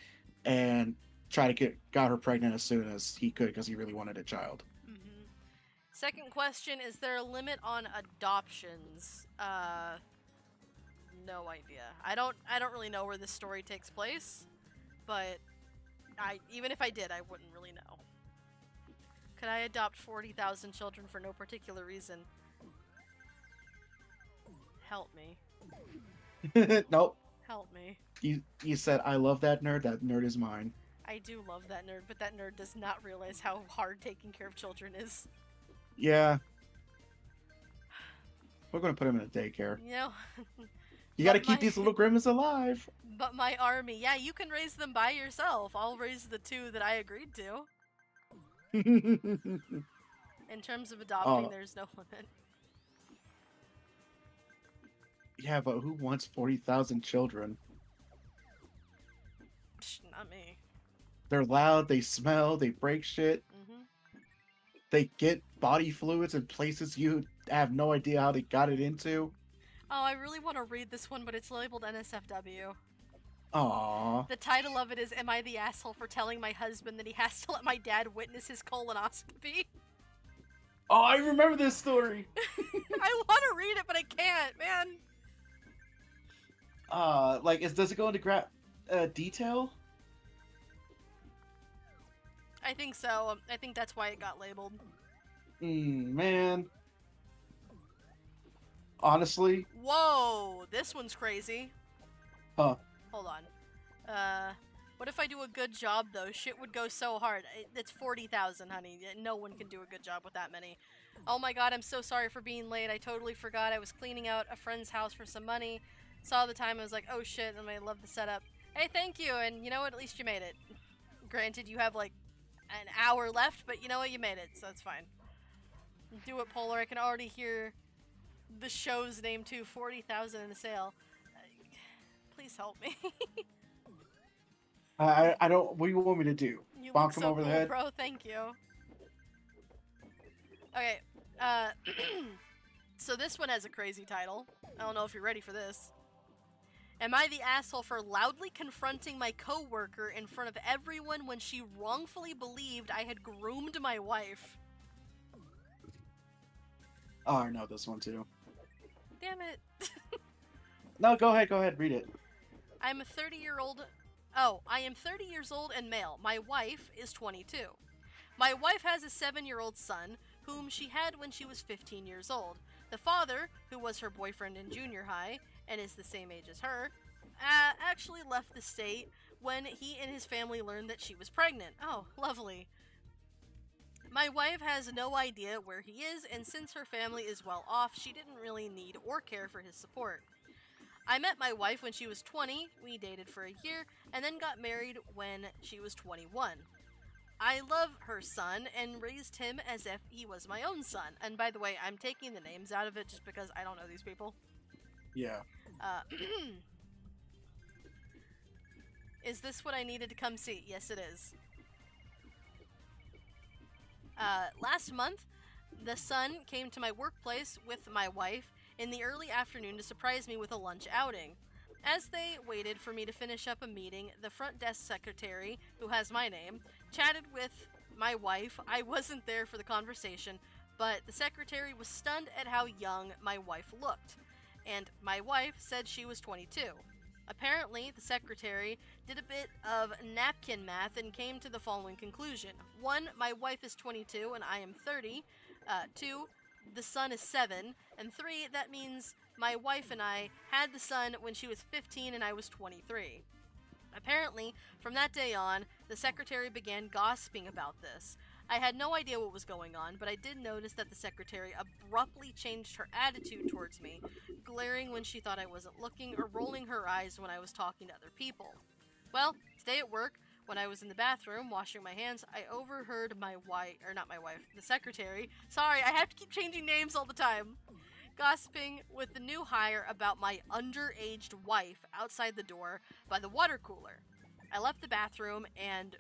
and try to got her pregnant as soon as he could because he really wanted a child. Second question, is there a limit on adoptions? No idea. I don't really know where this story takes place, but even if I did, I wouldn't really know. Could I adopt 40,000 children for no particular reason? Help me. Nope. Help me. You said, I love that nerd. That nerd is mine. I do love that nerd, but that nerd does not realize how hard taking care of children is. Yeah. We're going to put him in a daycare. You know? You got to keep these little grimaces alive. But my army, yeah, you can raise them by yourself. I'll raise the 2 that I agreed to. In terms of adopting, there's no limit. Yeah, but who wants 40,000 children? Not me. They're loud, they smell, they break shit. They get body fluids in places you have no idea how they got it into. Oh, I really want to read this one, but it's labeled NSFW. Aww. The title of it is, Am I the Asshole for Telling My Husband That He Has to Let My Dad Witness His Colonoscopy? Oh, I remember this story! I want to read it, but I can't, man! Does it go into detail? I think so. I think that's why it got labeled. Man. Honestly? Whoa! This one's crazy. Huh. Hold on. What if I do a good job, though? Shit would go so hard. It's 40,000, honey. No one can do a good job with that many. Oh my god, I'm so sorry for being late. I totally forgot. I was cleaning out a friend's house for some money. Saw the time, I was like, oh shit, and I love the setup. Hey, thank you, and you know what? At least you made it. Granted, you have, like, an hour left, but you know what? You made it, so it's fine. Do it, Polar. I can already hear the show's name, too. 40,000 in the sale. Please help me. I don't... What do you want me to do? You Bonk look him so over cool, the head? bro. Thank you. Okay, so this one has a crazy title. I don't know if you're ready for this. Am I the asshole for loudly confronting my coworker in front of everyone when she wrongfully believed I had groomed my wife? Oh, I know this one too. Damn it. No, go ahead, read it. I'm a 30-year-old... Oh, I am 30 years old and male. My wife is 22. My wife has a 7-year-old son, whom she had when she was 15 years old. The father, who was her boyfriend in junior high, and is the same age as her, actually left the state when he and his family learned that she was pregnant. Oh, lovely. My wife has no idea where he is, and since her family is well off, she didn't really need or care for his support. I met my wife when she was 20, we dated for a year, and then got married when she was 21. I love her son and raised him as if he was my own son. And by the way, I'm taking the names out of it just because I don't know these people. Yeah. Is this what I needed to come see? Yes, it is. Last month, the son came to my workplace with my wife in the early afternoon to surprise me with a lunch outing. As they waited for me to finish up a meeting, the front desk secretary, who has my name, chatted with my wife. I wasn't there for the conversation, but the secretary was stunned at how young my wife looked, and my wife said she was 22. Apparently, the secretary did a bit of napkin math and came to the following conclusion. 1, my wife is 22 and I am 30. 2, the son is 7. And 3, that means my wife and I had the son when she was 15 and I was 23. Apparently, from that day on, the secretary began gossiping about this. I had no idea what was going on, but I did notice that the secretary abruptly changed her attitude towards me, glaring when she thought I wasn't looking or rolling her eyes when I was talking to other people. Well, today at work, when I was in the bathroom washing my hands, I overheard the secretary, sorry, I have to keep changing names all the time, gossiping with the new hire about my underaged wife outside the door by the water cooler. I left the bathroom and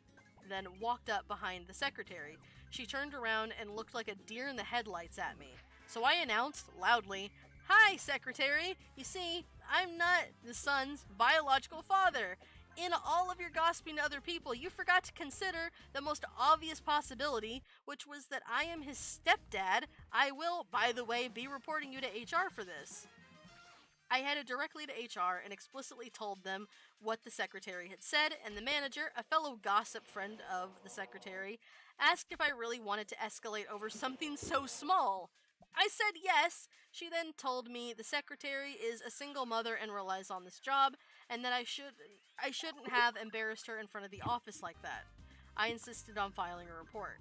then walked up behind the secretary. She turned around and looked like a deer in the headlights at me. So I announced loudly, "Hi, secretary. You see, I'm not the son's biological father. In all of your gossiping to other people, you forgot to consider the most obvious possibility, which was that I am his stepdad. I will, by the way, be reporting you to HR for this." I headed directly to HR and explicitly told them what the secretary had said, and the manager, a fellow gossip friend of the secretary, asked if I really wanted to escalate over something so small. I said yes. She then told me the secretary is a single mother and relies on this job, and that I shouldn't have embarrassed her in front of the office like that. I insisted on filing a report.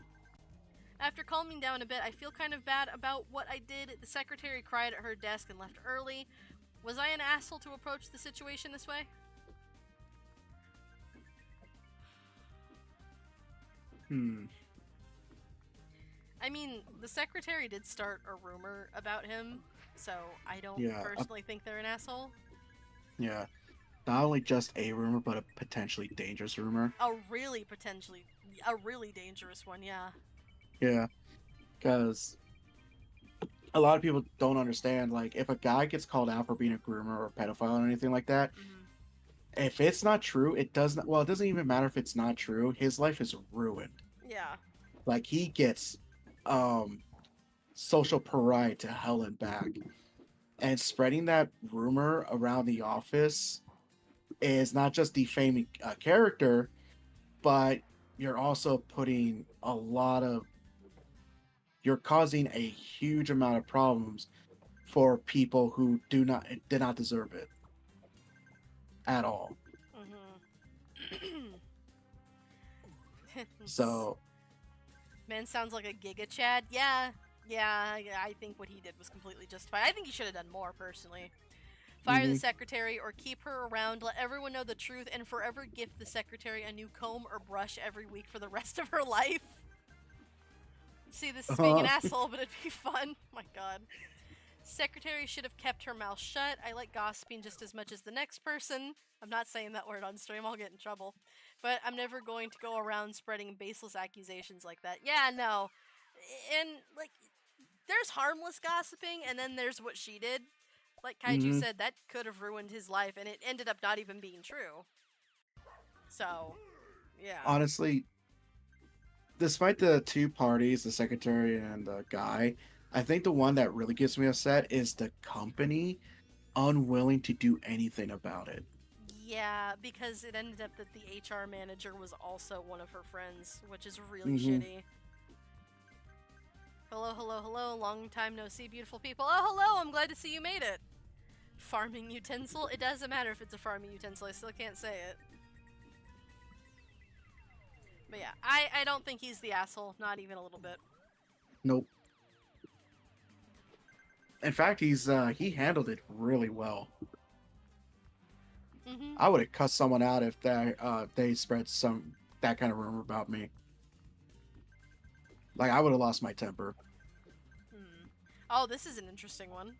After calming down a bit, I feel kind of bad about what I did. The secretary cried at her desk and left early. Was I an asshole to approach the situation this way? I mean, the secretary did start a rumor about him, so I don't personally think they're an asshole. Yeah. Not only just a rumor, but a potentially dangerous rumor. A really dangerous one, yeah. Yeah. Because a lot of people don't understand, like, if a guy gets called out for being a groomer or a pedophile or anything like that, if it's not true, it doesn't even matter if it's not true, his life is ruined. Yeah. Like, he gets social pariah to hell and back. And spreading that rumor around the office is not just defaming a character, but you're also putting you're causing a huge amount of problems for people who did not deserve it at all. So, man sounds like a Giga Chad. Yeah, I think what he did was completely justified. I think he should have done more, personally. Fire the secretary or keep her around, let everyone know the truth, and forever gift the secretary a new comb or brush every week for the rest of her life. See, this is being an asshole, but it'd be fun. My god. Secretary should have kept her mouth shut. I like gossiping just as much as the next person. I'm not saying that word on stream, I'll get in trouble. But I'm never going to go around spreading baseless accusations like that. Yeah, no. And, like, there's harmless gossiping, and then there's what she did. Like Kaiju said, that could have ruined his life, and it ended up not even being true. So, yeah. Honestly, despite the two parties, the secretary and the guy, I think the one that really gets me upset is the company unwilling to do anything about it. Yeah, because it ended up that the HR manager was also one of her friends, which is really shitty. Hello, long time no see, beautiful people. Oh, hello, I'm glad to see you made it. Farming utensil? It doesn't matter if it's a farming utensil, I still can't say it. But yeah, I don't think he's the asshole, not even a little bit. Nope. In fact, he handled it really well. Mm-hmm. I would have cussed someone out if they spread that kind of rumor about me. Like, I would have lost my temper. Oh, this is an interesting one.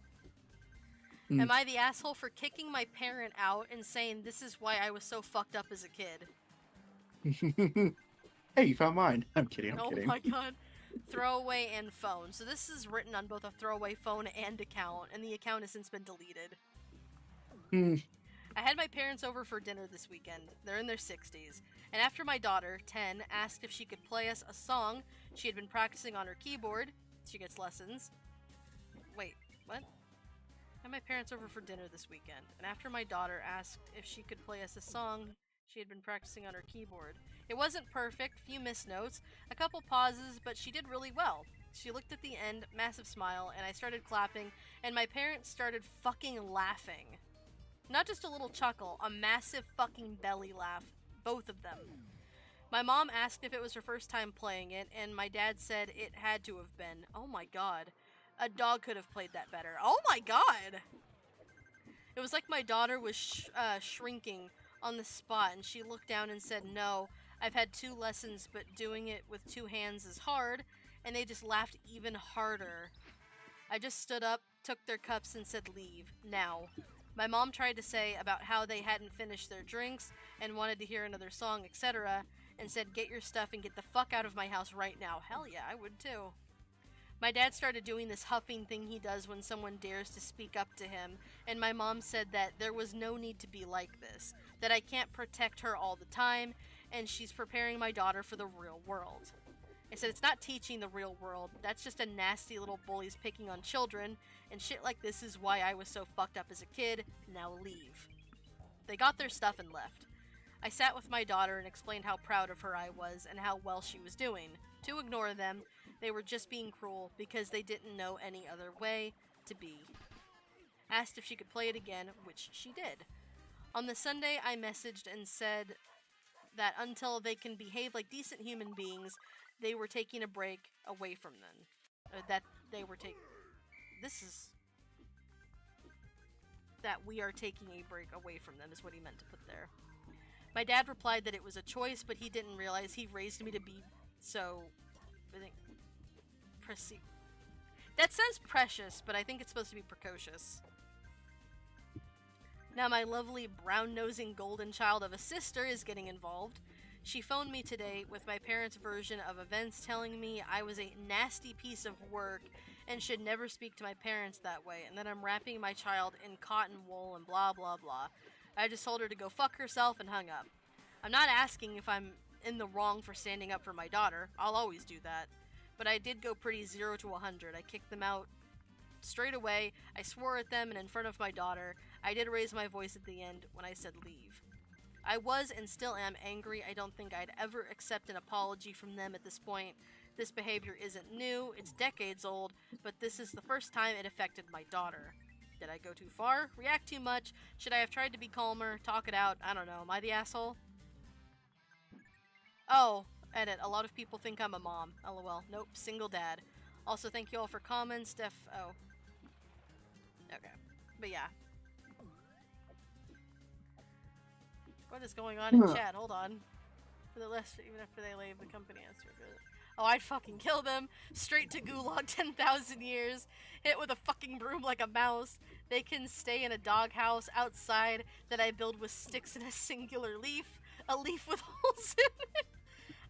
Hmm. Am I the asshole for kicking my parent out and saying this is why I was so fucked up as a kid? Hey, you found mine. I'm kidding. I'm Oh kidding. my god. Throwaway and phone. So this is written on both a throwaway phone and account, and the account has since been deleted. I had my parents over for dinner this weekend. They're in their 60s. And after my daughter, 10, asked if she could play us a song she had been practicing on her keyboard, she gets lessons. Wait, what? I had my parents over for dinner this weekend. And after my daughter asked if she could play us a song she had been practicing on her keyboard. It wasn't perfect, few missed notes, a couple pauses, but she did really well. She looked at the end, massive smile, and I started clapping, and my parents started fucking laughing. Not just a little chuckle, a massive fucking belly laugh. Both of them. My mom asked if it was her first time playing it, and my dad said it had to have been. Oh my god. A dog could have played that better. Oh my god! It was like my daughter was shrinking on the spot, and she looked down and said, "No, I've had 2 lessons, but doing it with 2 hands is hard," and they just laughed even harder. I just stood up, took their cups, and said, "Leave. Now." My mom tried to say about how they hadn't finished their drinks and wanted to hear another song, etc., and said, "Get your stuff and get the fuck out of my house right now." Hell yeah, I would too. My dad started doing this huffing thing he does when someone dares to speak up to him, and my mom said that there was no need to be like this, that I can't protect her all the time, and she's preparing my daughter for the real world. I said, it's not teaching the real world, that's just a nasty little bullies picking on children, and shit like this is why I was so fucked up as a kid, now leave. They got their stuff and left. I sat with my daughter and explained how proud of her I was and how well she was doing. To ignore them, they were just being cruel because they didn't know any other way to be. Asked if she could play it again, which she did. On the Sunday, I messaged and said that until they can behave like decent human beings, they were taking a break away from them. That we are taking a break away from them is what he meant to put there. My dad replied that it was a choice, but he didn't realize he raised me to be so... I think... That says precious, but I think it's supposed to be precocious. Now my lovely brown-nosing golden child of a sister is getting involved. She phoned me today with my parents' version of events telling me I was a nasty piece of work and should never speak to my parents that way, and that I'm wrapping my child in cotton wool and blah blah blah. I just told her to go fuck herself and hung up. I'm not asking if I'm in the wrong for standing up for my daughter. I'll always do that. But I did go pretty 0 to 100. I kicked them out straight away. I swore at them and in front of my daughter. I did raise my voice at the end when I said leave. I was and still am angry. I don't think I'd ever accept an apology from them at this point. This behavior isn't new, it's decades old, but this is the first time it affected my daughter. Did I go too far? React too much? Should I have tried to be calmer? Talk it out? I don't know. Am I the asshole? Oh, edit. A lot of people think I'm a mom. LOL. Nope. Single dad. Also, thank you all for comments. Oh. Okay. But yeah. What is going on in chat? Hold on. For the list, even after they leave the company answer. Oh, I'd fucking kill them. Straight to gulag 10,000 years. Hit with a fucking broom like a mouse. They can stay in a doghouse outside that I build with sticks and a singular leaf. A leaf with holes in it.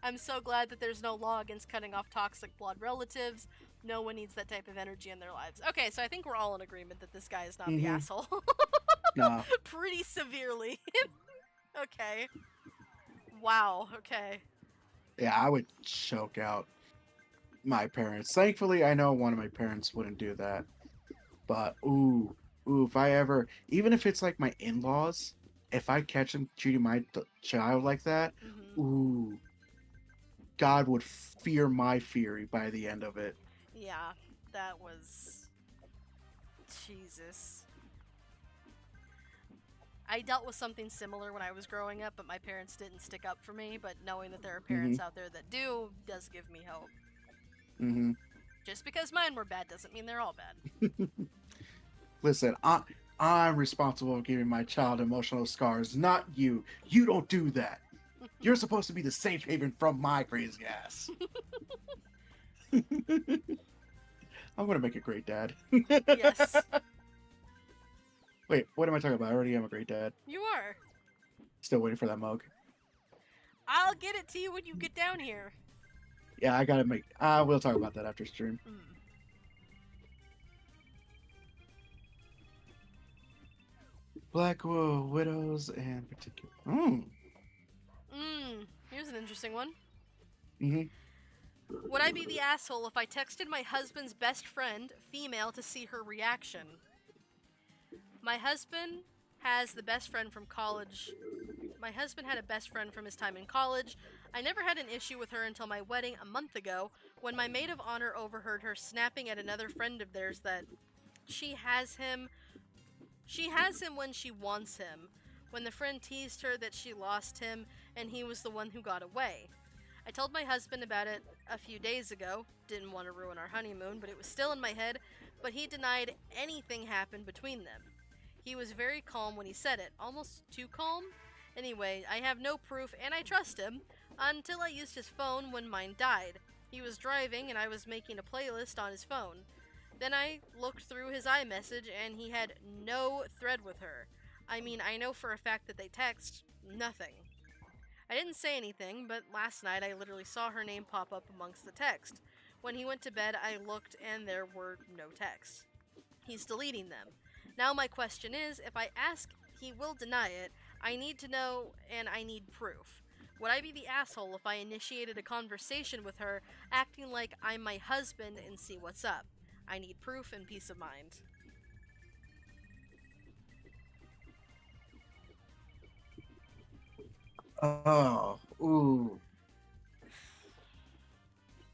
I'm so glad that there's no law against cutting off toxic blood relatives. No one needs that type of energy in their lives. Okay, so I think we're all in agreement that this guy is not the asshole. No. Pretty severely. Okay. Wow, okay. Yeah, I would choke out my parents. Thankfully, I know one of my parents wouldn't do that. But, ooh, if I ever, even if it's like my in-laws, if I catch them treating my child like that, ooh, God would fear my fury by the end of it. Yeah, that was... Jesus. I dealt with something similar when I was growing up, but my parents didn't stick up for me. But knowing that there are parents out there that do does give me hope. Mm-hmm. Just because mine were bad doesn't mean they're all bad. Listen, I'm responsible for giving my child emotional scars, not you. You don't do that. You're supposed to be the safe haven from my crazy ass. I'm gonna make a great dad. Yes. Wait, what am I talking about? I already am a great dad. You are. Still waiting for that mug. I'll get it to you when you get down here. Yeah, I gotta make. We'll talk about that after stream. Black Widows and particular. Here's an interesting one. Mm-hmm. Would I be the asshole if I texted my husband's best friend, female, to see her reaction? My husband has the best friend from college. My husband had a best friend from his time in college. I never had an issue with her until my wedding a month ago, when my maid of honor overheard her snapping at another friend of theirs that she has him when she wants him, when the friend teased her that she lost him and he was the one who got away. I told my husband about it a few days ago. Didn't want to ruin our honeymoon, but it was still in my head, but he denied anything happened between them. He was very calm when he said it, almost too calm. Anyway, I have no proof and I trust him, until I used his phone when mine died. He was driving and I was making a playlist on his phone. Then I looked through his iMessage and he had no thread with her. I mean, I know for a fact that they text nothing. I didn't say anything, but last night I literally saw her name pop up amongst the text. When he went to bed, I looked and there were no texts. He's deleting them. Now my question is, if I ask, he will deny it. I need to know and I need proof. Would I be the asshole if I initiated a conversation with her, acting like I'm my husband and see what's up? I need proof and peace of mind. Oh, ooh.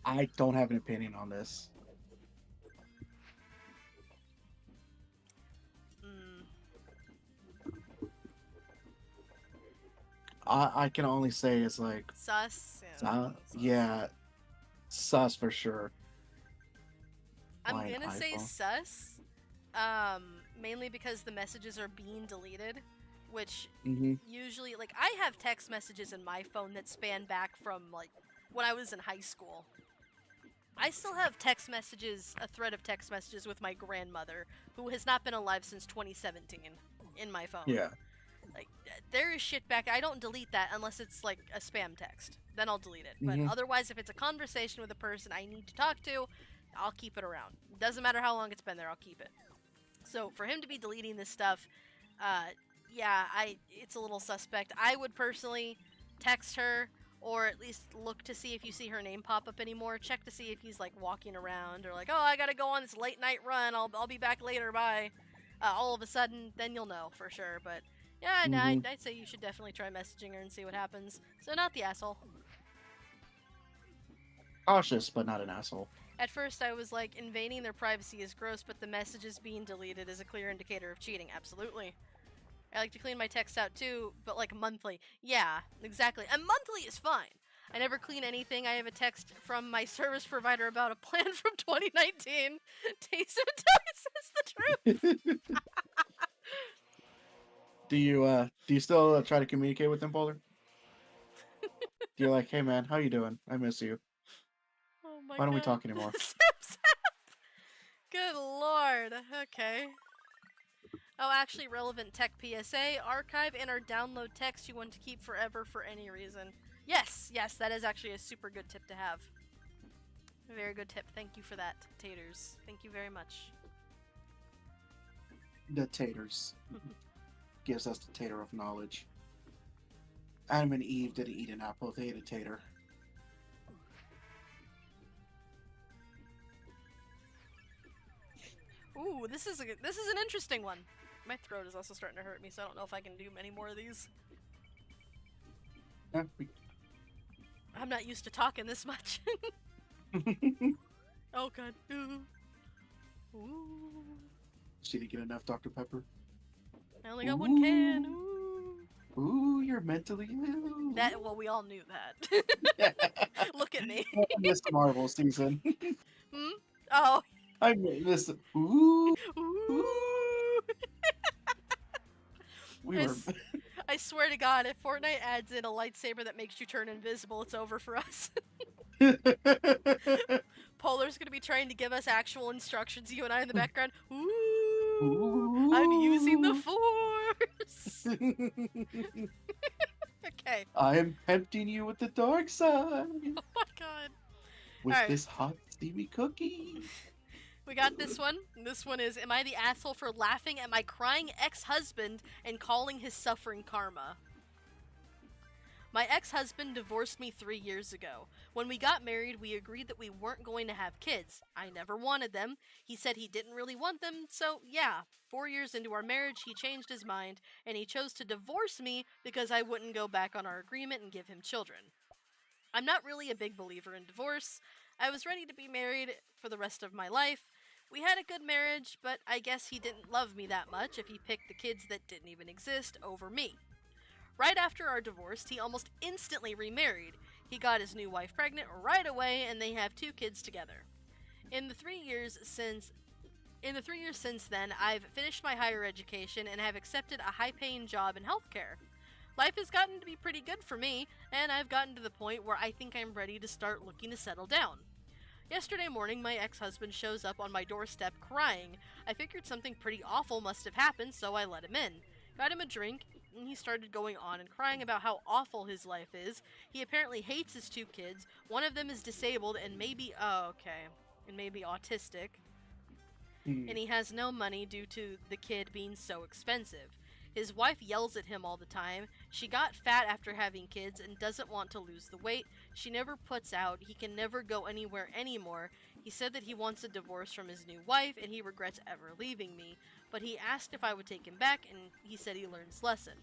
I don't have an opinion on this. I can only say it's like sus. Yeah, sus for sure. I'm Fine gonna say iPhone. sus, mainly because the messages are being deleted, which usually, like, I have text messages in my phone that span back from, like, when I was in high school. I still have text messages, a thread of text messages with my grandmother, who has not been alive since 2017, in my phone. Yeah. Like, there is shit back. I don't delete that unless it's, like, a spam text. Then I'll delete it. But otherwise, if it's a conversation with a person I need to talk to, I'll keep it around. Doesn't matter how long it's been there, I'll keep it. So, for him to be deleting this stuff, yeah, it's a little suspect. I would personally text her, or at least look to see if you see her name pop up anymore. Check to see if he's, like, walking around, or like, oh, I gotta go on this late night run, I'll be back later, bye. All of a sudden, then you'll know for sure, but yeah, no, I'd say you should definitely try messaging her and see what happens. So not the asshole. Cautious, but not an asshole. At first I was like, invading their privacy is gross, but the messages being deleted is a clear indicator of cheating. Absolutely. I like to clean my texts out too, but like monthly. Yeah, exactly. And monthly is fine. I never clean anything. I have a text from my service provider about a plan from 2019. Takes him until he says the truth. Do you still try to communicate with him, Boulder? You're like, hey man, how you doing? I miss you. Oh my Why don't we God. talk anymore? Good lord. Okay. Oh, actually, relevant tech PSA. Archive and or download text you want to keep forever for any reason. Yes, yes, that is actually a super good tip to have. A very good tip. Thank you for that, Taters. Thank you very much. The taters. Gives us the tater of knowledge. Adam and Eve didn't eat an apple, they ate a tater. Ooh, this is an interesting one. My throat is also starting to hurt me, so I don't know if I can do many more of these. Yeah, I'm not used to talking this much. Oh god. Ooh. Ooh. She didn't get enough Dr. Pepper. I only got one can. Ooh. Ooh, you're mentally ill. Well, we all knew that. Look at me. I missed the Marvel season. Hmm? Oh. I missed it. Ooh. Ooh. I swear to God, if Fortnite adds in a lightsaber that makes you turn invisible, it's over for us. Polar's gonna be trying to give us actual instructions, you and I in the background. Ooh, I'm using the Force! Okay. I am tempting you with the dark side. Oh my god. With Alright. this hot, steamy cookie. We got this one. This one is, am I the asshole for laughing at my crying ex-husband and calling his suffering karma? My ex-husband divorced me 3 years ago. When we got married, we agreed that we weren't going to have kids. I never wanted them. He said he didn't really want them, so yeah. 4 years into our marriage, he changed his mind, and he chose to divorce me because I wouldn't go back on our agreement and give him children. I'm not really a big believer in divorce. I was ready to be married for the rest of my life. We had a good marriage, but I guess he didn't love me that much if he picked the kids that didn't even exist over me. Right after our divorce, he almost instantly remarried. He got his new wife pregnant right away, and they have 2 kids together. In the 3 years since then, I've finished my higher education and have accepted a high-paying job in healthcare. Life has gotten to be pretty good for me, and I've gotten to the point where I think I'm ready to start looking to settle down. Yesterday morning, my ex-husband shows up on my doorstep crying. I figured something pretty awful must have happened, so I let him in. Got him a drink, and he started going on and crying about how awful his life is. He apparently hates his 2 kids. One of them is disabled and maybe autistic. And he has no money due to the kid being so expensive. His wife yells at him all the time. She got fat after having kids and doesn't want to lose the weight. She never puts out. He can never go anywhere anymore. He said that he wants a divorce from his new wife and he regrets ever leaving me. But he asked if I would take him back and he said he learned his lesson.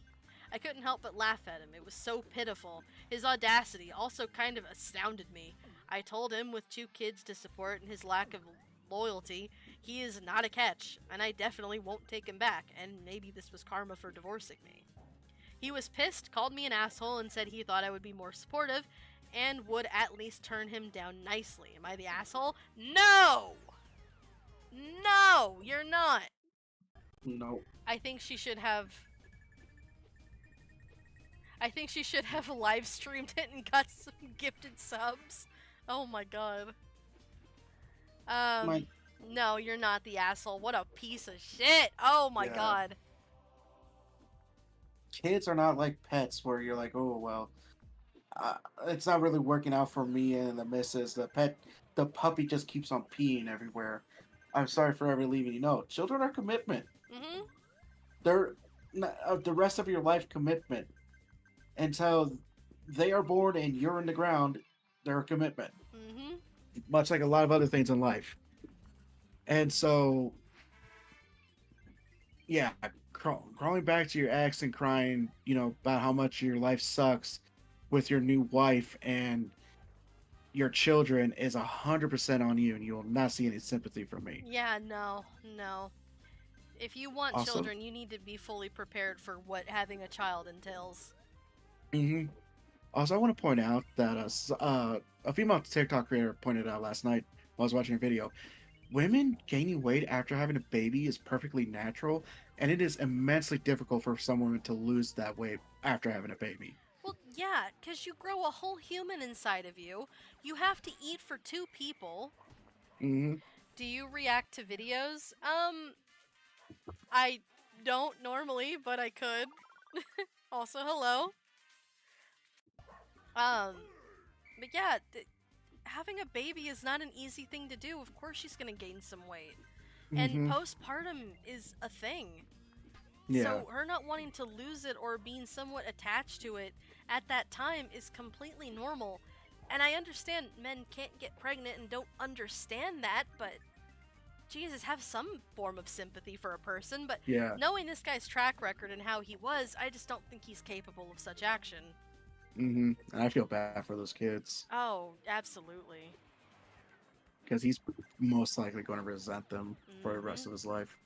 I couldn't help but laugh at him. It was so pitiful. His audacity also kind of astounded me. I told him with 2 kids to support and his lack of loyalty, he is not a catch, and I definitely won't take him back, and maybe this was karma for divorcing me. He was pissed, called me an asshole, and said he thought I would be more supportive, and would at least turn him down nicely. Am I the asshole? No! No, you're not! No. I think she should have live streamed it and got some gifted subs. Oh my god. No, you're not the asshole. What a piece of shit. Oh my god. Kids are not like pets where you're like, oh, well, it's not really working out for me and the missus. The puppy just keeps on peeing everywhere. I'm sorry for ever leaving you. No, children are commitment. Mm-hmm. They're the rest of your life commitment. Until they are born and you're in the ground, they're a commitment. Mm-hmm. Much like a lot of other things in life. And so, yeah, crawling back to your ex and crying, about how much your life sucks with your new wife and your children is 100% on you, and you will not see any sympathy from me. Yeah, no. If you want children, you need to be fully prepared for what having a child entails. Mm-hmm. Also, I want to point out that a female TikTok creator pointed out last night while I was watching a video. Women gaining weight after having a baby is perfectly natural, and it is immensely difficult for some women to lose that weight after having a baby. Well, yeah, because you grow a whole human inside of you. You have to eat for 2 people. Mm-hmm. Do you react to videos? I don't normally, but I could. Also, hello. But yeah, having a baby is not an easy thing to do. Of course she's gonna gain some weight. And postpartum is a thing. Yeah. So her not wanting to lose it or being somewhat attached to it at that time is completely normal. And I understand men can't get pregnant and don't understand that, but Jesus, have some form of sympathy for a person. But yeah. Knowing this guy's track record and how he was, I just don't think he's capable of such action. Mm-hmm. And I feel bad for those kids. Oh, absolutely. Because he's most likely going to resent them for the rest of his life.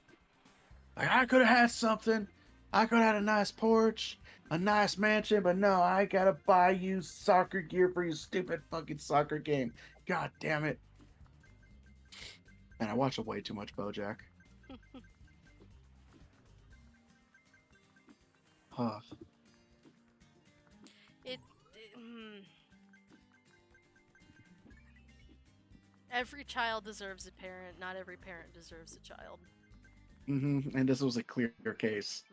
Like, I could have had something. I could have had a nice porch, a nice mansion, but no, I gotta buy you soccer gear for your stupid fucking soccer game. God damn it. And I watch way too much BoJack. Huh. Every child deserves a parent. Not every parent deserves a child. And this was a clear case.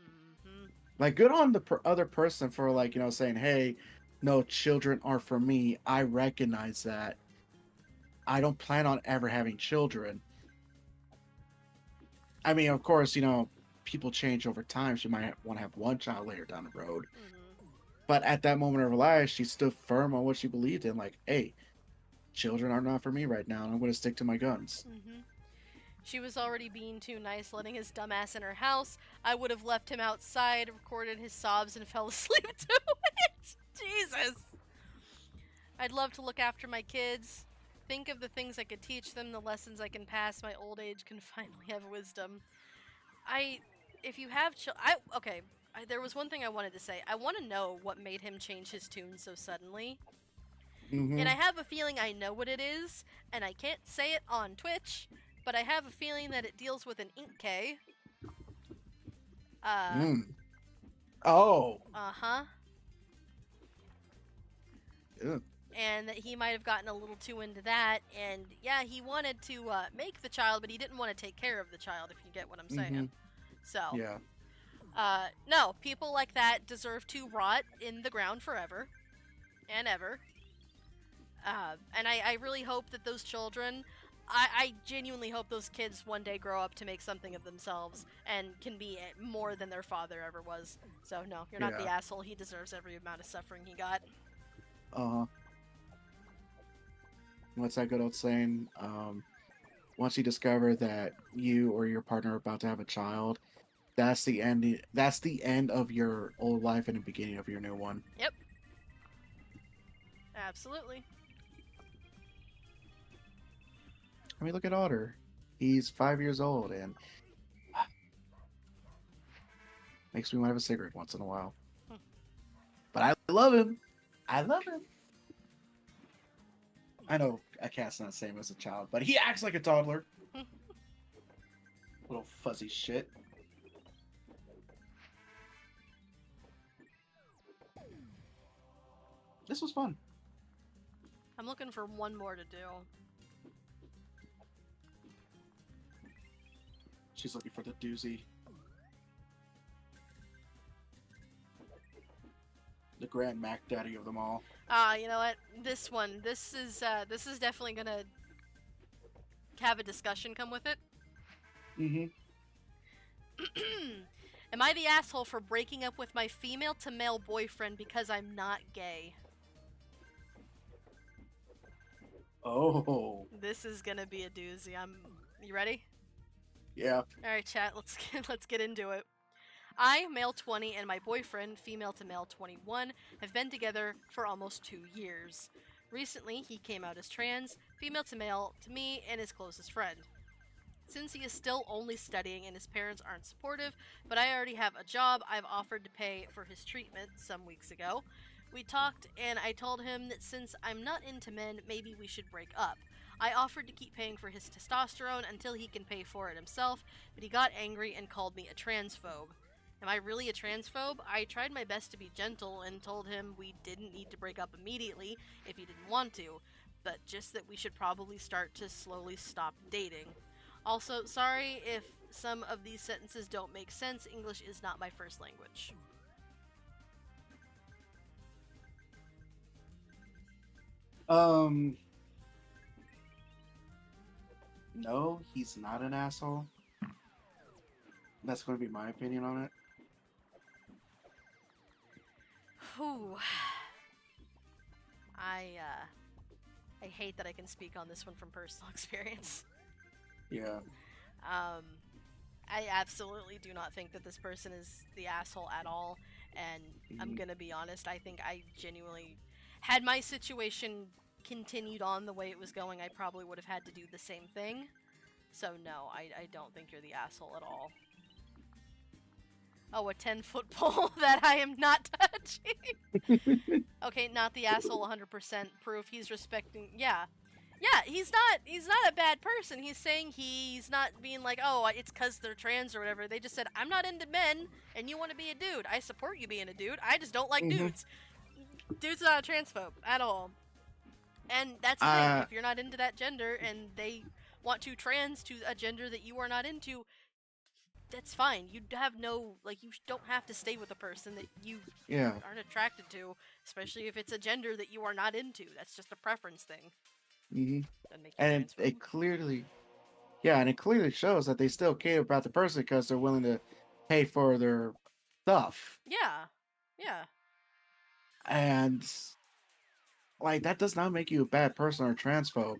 Mm-hmm. Like, good on the other person for, like, you know, saying, hey, no, children are for me. I recognize that. I don't plan on ever having children. I mean, of course, you know, people change over time. She might want to have one child later down the road. Mm-hmm. But at that moment of her life, she stood firm on what she believed in. Like, hey, children are not for me right now, and I'm going to stick to my guns. Mm-hmm. She was already being too nice, letting his dumbass in her house. I would have left him outside, recorded his sobs, and fell asleep to it. Jesus. I'd love to look after my kids. Think of the things I could teach them, the lessons I can pass. My old age can finally have wisdom. If you have there was one thing I wanted to say. I want to know what made him change his tune so suddenly. And I have a feeling I know what it is, and I can't say it on Twitch, but I have a feeling that it deals with an Inkay. Oh. Uh-huh. Yeah. And that he might have gotten a little too into that, and yeah, he wanted to make the child, but he didn't want to take care of the child, if you get what I'm saying. So, yeah. No, people like that deserve to rot in the ground forever and ever. And I really hope that those children, I genuinely hope those kids one day grow up to make something of themselves and can be more than their father ever was. So no, you're not the asshole. He deserves every amount of suffering he got. What's that good old saying? Once you discover that you or your partner are about to have a child, that's the end. That's the end of your old life and the beginning of your new one. Yep. Absolutely. I mean, look at Otter. He's 5 years old and makes me want to have a cigarette once in a while. But I love him. I love him. I know a cat's not the same as a child, but he acts like a toddler. Little fuzzy shit. This was fun. I'm looking for one more to do. She's looking for the doozy. The Grand Mac Daddy of them all. You know what? This is definitely gonna have a discussion come with it. Am I the asshole for breaking up with my female to male boyfriend because I'm not gay? Oh. This is gonna be a doozy. You ready? Yeah. Alright, chat, let's get into it. I, male 20, and my boyfriend, female to male 21, have been together for almost 2 years. Recently, he came out as trans, female to male to me and his closest friend. Since he is still only studying and his parents aren't supportive, but I already have a job, I've offered to pay for his treatment some weeks ago. We talked, and I told him that since I'm not into men, maybe we should break up. I offered to keep paying for his testosterone until he can pay for it himself, but he got angry and called me a transphobe. Am I really a transphobe? I tried my best to be gentle and told him we didn't need to break up immediately if he didn't want to, but just that we should probably start to slowly stop dating. Also, sorry if some of these sentences don't make sense. English is not my first language. No, he's not an asshole. That's going to be my opinion on it. Whew. I hate that I can speak on this one from personal experience. Yeah. I absolutely do not think that this person is the asshole at all, and I'm gonna be honest, I think I genuinely, had my situation continued on the way it was going, I probably would have had to do the same thing. So no, I don't think you're the asshole at all. Oh, a 10-foot pole that I am not touching. Okay, not the asshole 100% proof. He's respecting. Yeah. Yeah, he's not a bad person. He's saying he's not being like, oh, it's because they're trans or whatever. They just said, I'm not into men, and you want to be a dude. I support you being a dude. I just don't like dudes. Dude's not a transphobe at all. And that's the thing. If you're not into that gender and they want to trans to a gender that you are not into, that's fine. You have no, like, you don't have to stay with a person that you aren't attracted to, especially if it's a gender that you are not into. That's just a preference thing. And it clearly, and it clearly shows that they still care about the person because they're willing to pay for their stuff. Yeah. And like that does not make you a bad person or a transphobe.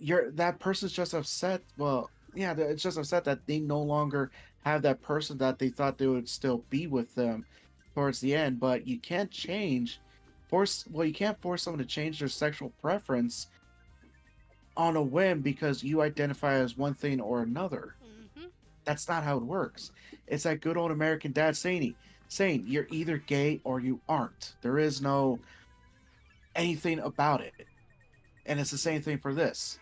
That person's just upset. Well, yeah, it's just upset that they no longer have that person that they thought they would still be with them towards the end. But you can't you can't force someone to change their sexual preference on a whim because you identify as one thing or another. That's not how it works. It's that good old American dad saying you're either gay or you aren't. There is no anything about it. And it's the same thing for this.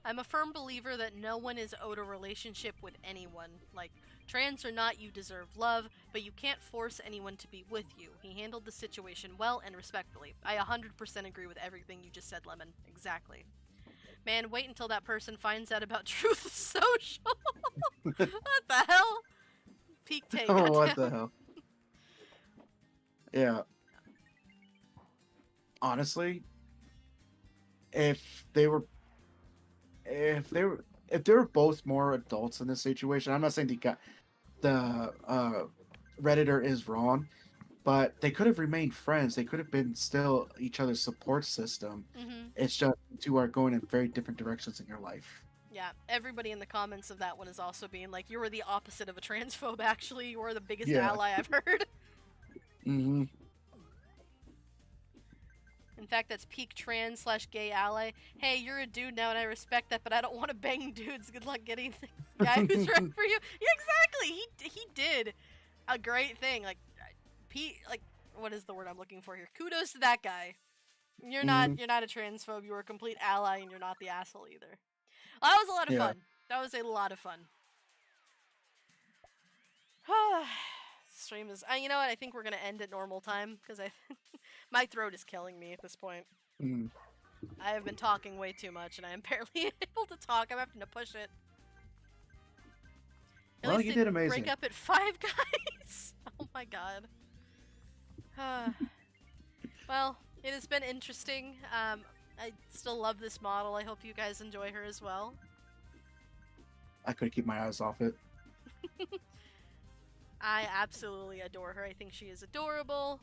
I'm a firm believer that no one is owed a relationship with anyone. Like, trans or not, you deserve love, but you can't force anyone to be with you. He handled the situation well and respectfully. I 100% agree with everything you just said, Lemon. Exactly. Man, wait until that person finds out about Truth Social. What the hell? Peak take. Oh, what the hell? Yeah. Honestly, if they were both more adults in this situation, I'm not saying the Redditor is wrong, but they could have remained friends. They could have been still each other's support system. It's just you two are going in very different directions in your life. Yeah, everybody in the comments of that one is also being like, you were the opposite of a transphobe, actually. You were the biggest ally I've heard. In fact, that's peak trans/gay ally. Hey, you're a dude now, and I respect that, but I don't want to bang dudes. Good luck getting the guy who's right for you. Yeah, exactly. He did a great thing. Like, what is the word I'm looking for here? Kudos to that guy. You're not a transphobe. You were a complete ally, and you're not the asshole either. Well, that was a lot of fun. That was a lot of fun. Stream is. You know what? I think we're gonna end at normal time because my throat is killing me at this point. I have been talking way too much, and I am barely able to talk. I'm having to push it. Well, you did amazing. Break up at 5 guys. Oh my god. Well, it has been interesting. I still love this model. I hope you guys enjoy her as well. I couldn't keep my eyes off it. I absolutely adore her. I think she is adorable.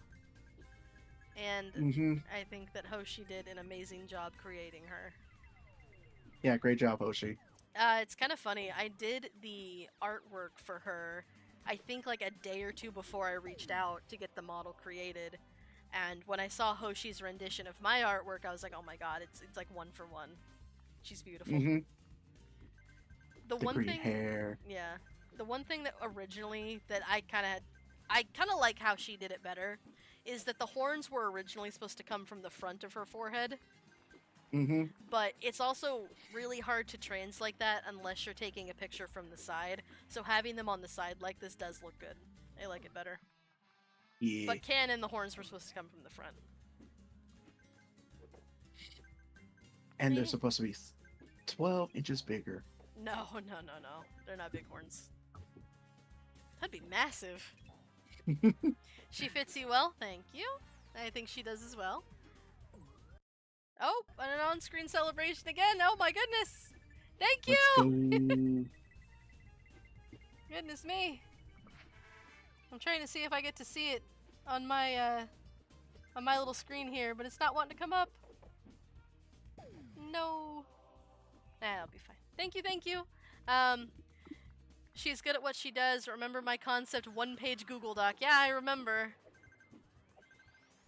And I think that Hoshi did an amazing job creating her. Yeah, great job, Hoshi. It's kind of funny. I did the artwork for her, I think like a day or two before I reached out to get the model created. And when I saw Hoshi's rendition of my artwork, I was like, oh my god, it's like one for one. She's beautiful. The one green thing, hair. Yeah. The one thing that originally that I kind of like how she did it better, is that the horns were originally supposed to come from the front of her forehead. But it's also really hard to translate that unless you're taking a picture from the side. So having them on the side like this does look good. I like it better. Yeah. But canon, the horns were supposed to come from the front. And they're supposed to be 12 inches bigger. No. They're not big horns. That'd be massive. She fits you well, thank you. I think she does as well. Oh, an on-screen celebration again. Oh my goodness. Thank you. Goodness me. I'm trying to see if I get to see it on my little screen here, but it's not wanting to come up. No. That'll be fine. Thank you. She's good at what she does. Remember my concept one-page Google Doc? Yeah, I remember.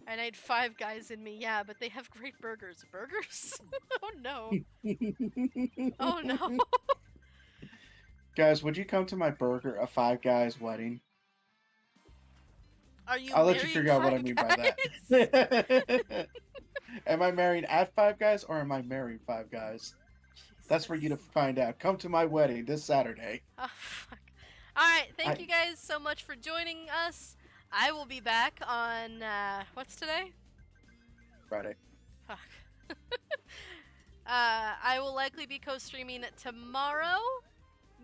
And I had 5 guys in me. Yeah, but they have great burgers. Burgers? Oh no. Oh no. Guys, would you come to my burger, a Five Guys wedding? Are you I'll let you marrying figure out what I Five mean Guys? by that. Am I marrying at Five Guys or am I marrying Five Guys? That's for you to find out. Come to my wedding this Saturday. Oh, fuck. Alright, thank you guys so much for joining us. I will be back on, what's today? Friday. Fuck. I will likely be co-streaming tomorrow.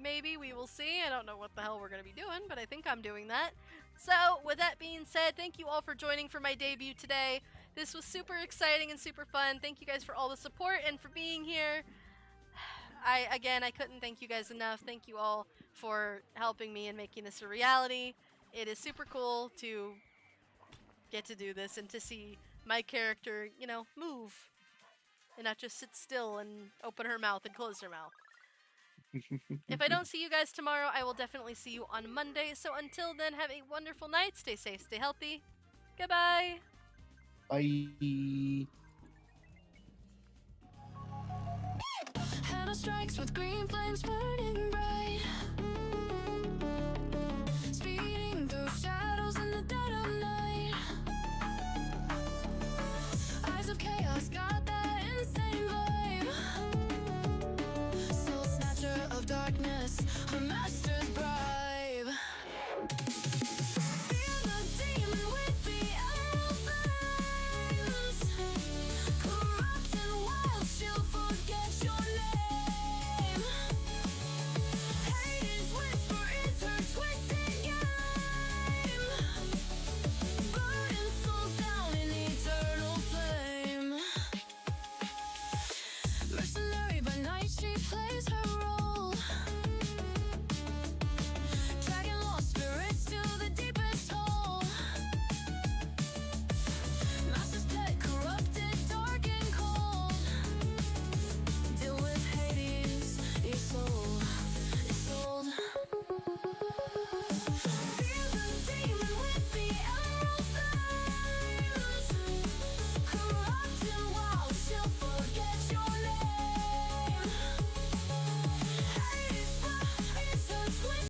Maybe, we will see. I don't know what the hell we're going to be doing, but I think I'm doing that. So, with that being said, thank you all for joining for my debut today. This was super exciting and super fun. Thank you guys for all the support and for being here. Again, I couldn't thank you guys enough. Thank you all for helping me and making this a reality. It is super cool to get to do this and to see my character, you know, move. And not just sit still and open her mouth and close her mouth. If I don't see you guys tomorrow, I will definitely see you on Monday. So until then, have a wonderful night. Stay safe, stay healthy. Goodbye. Bye. Hannah strikes with green flames burning bright, speeding through shadows in the dead of night. Eyes of chaos got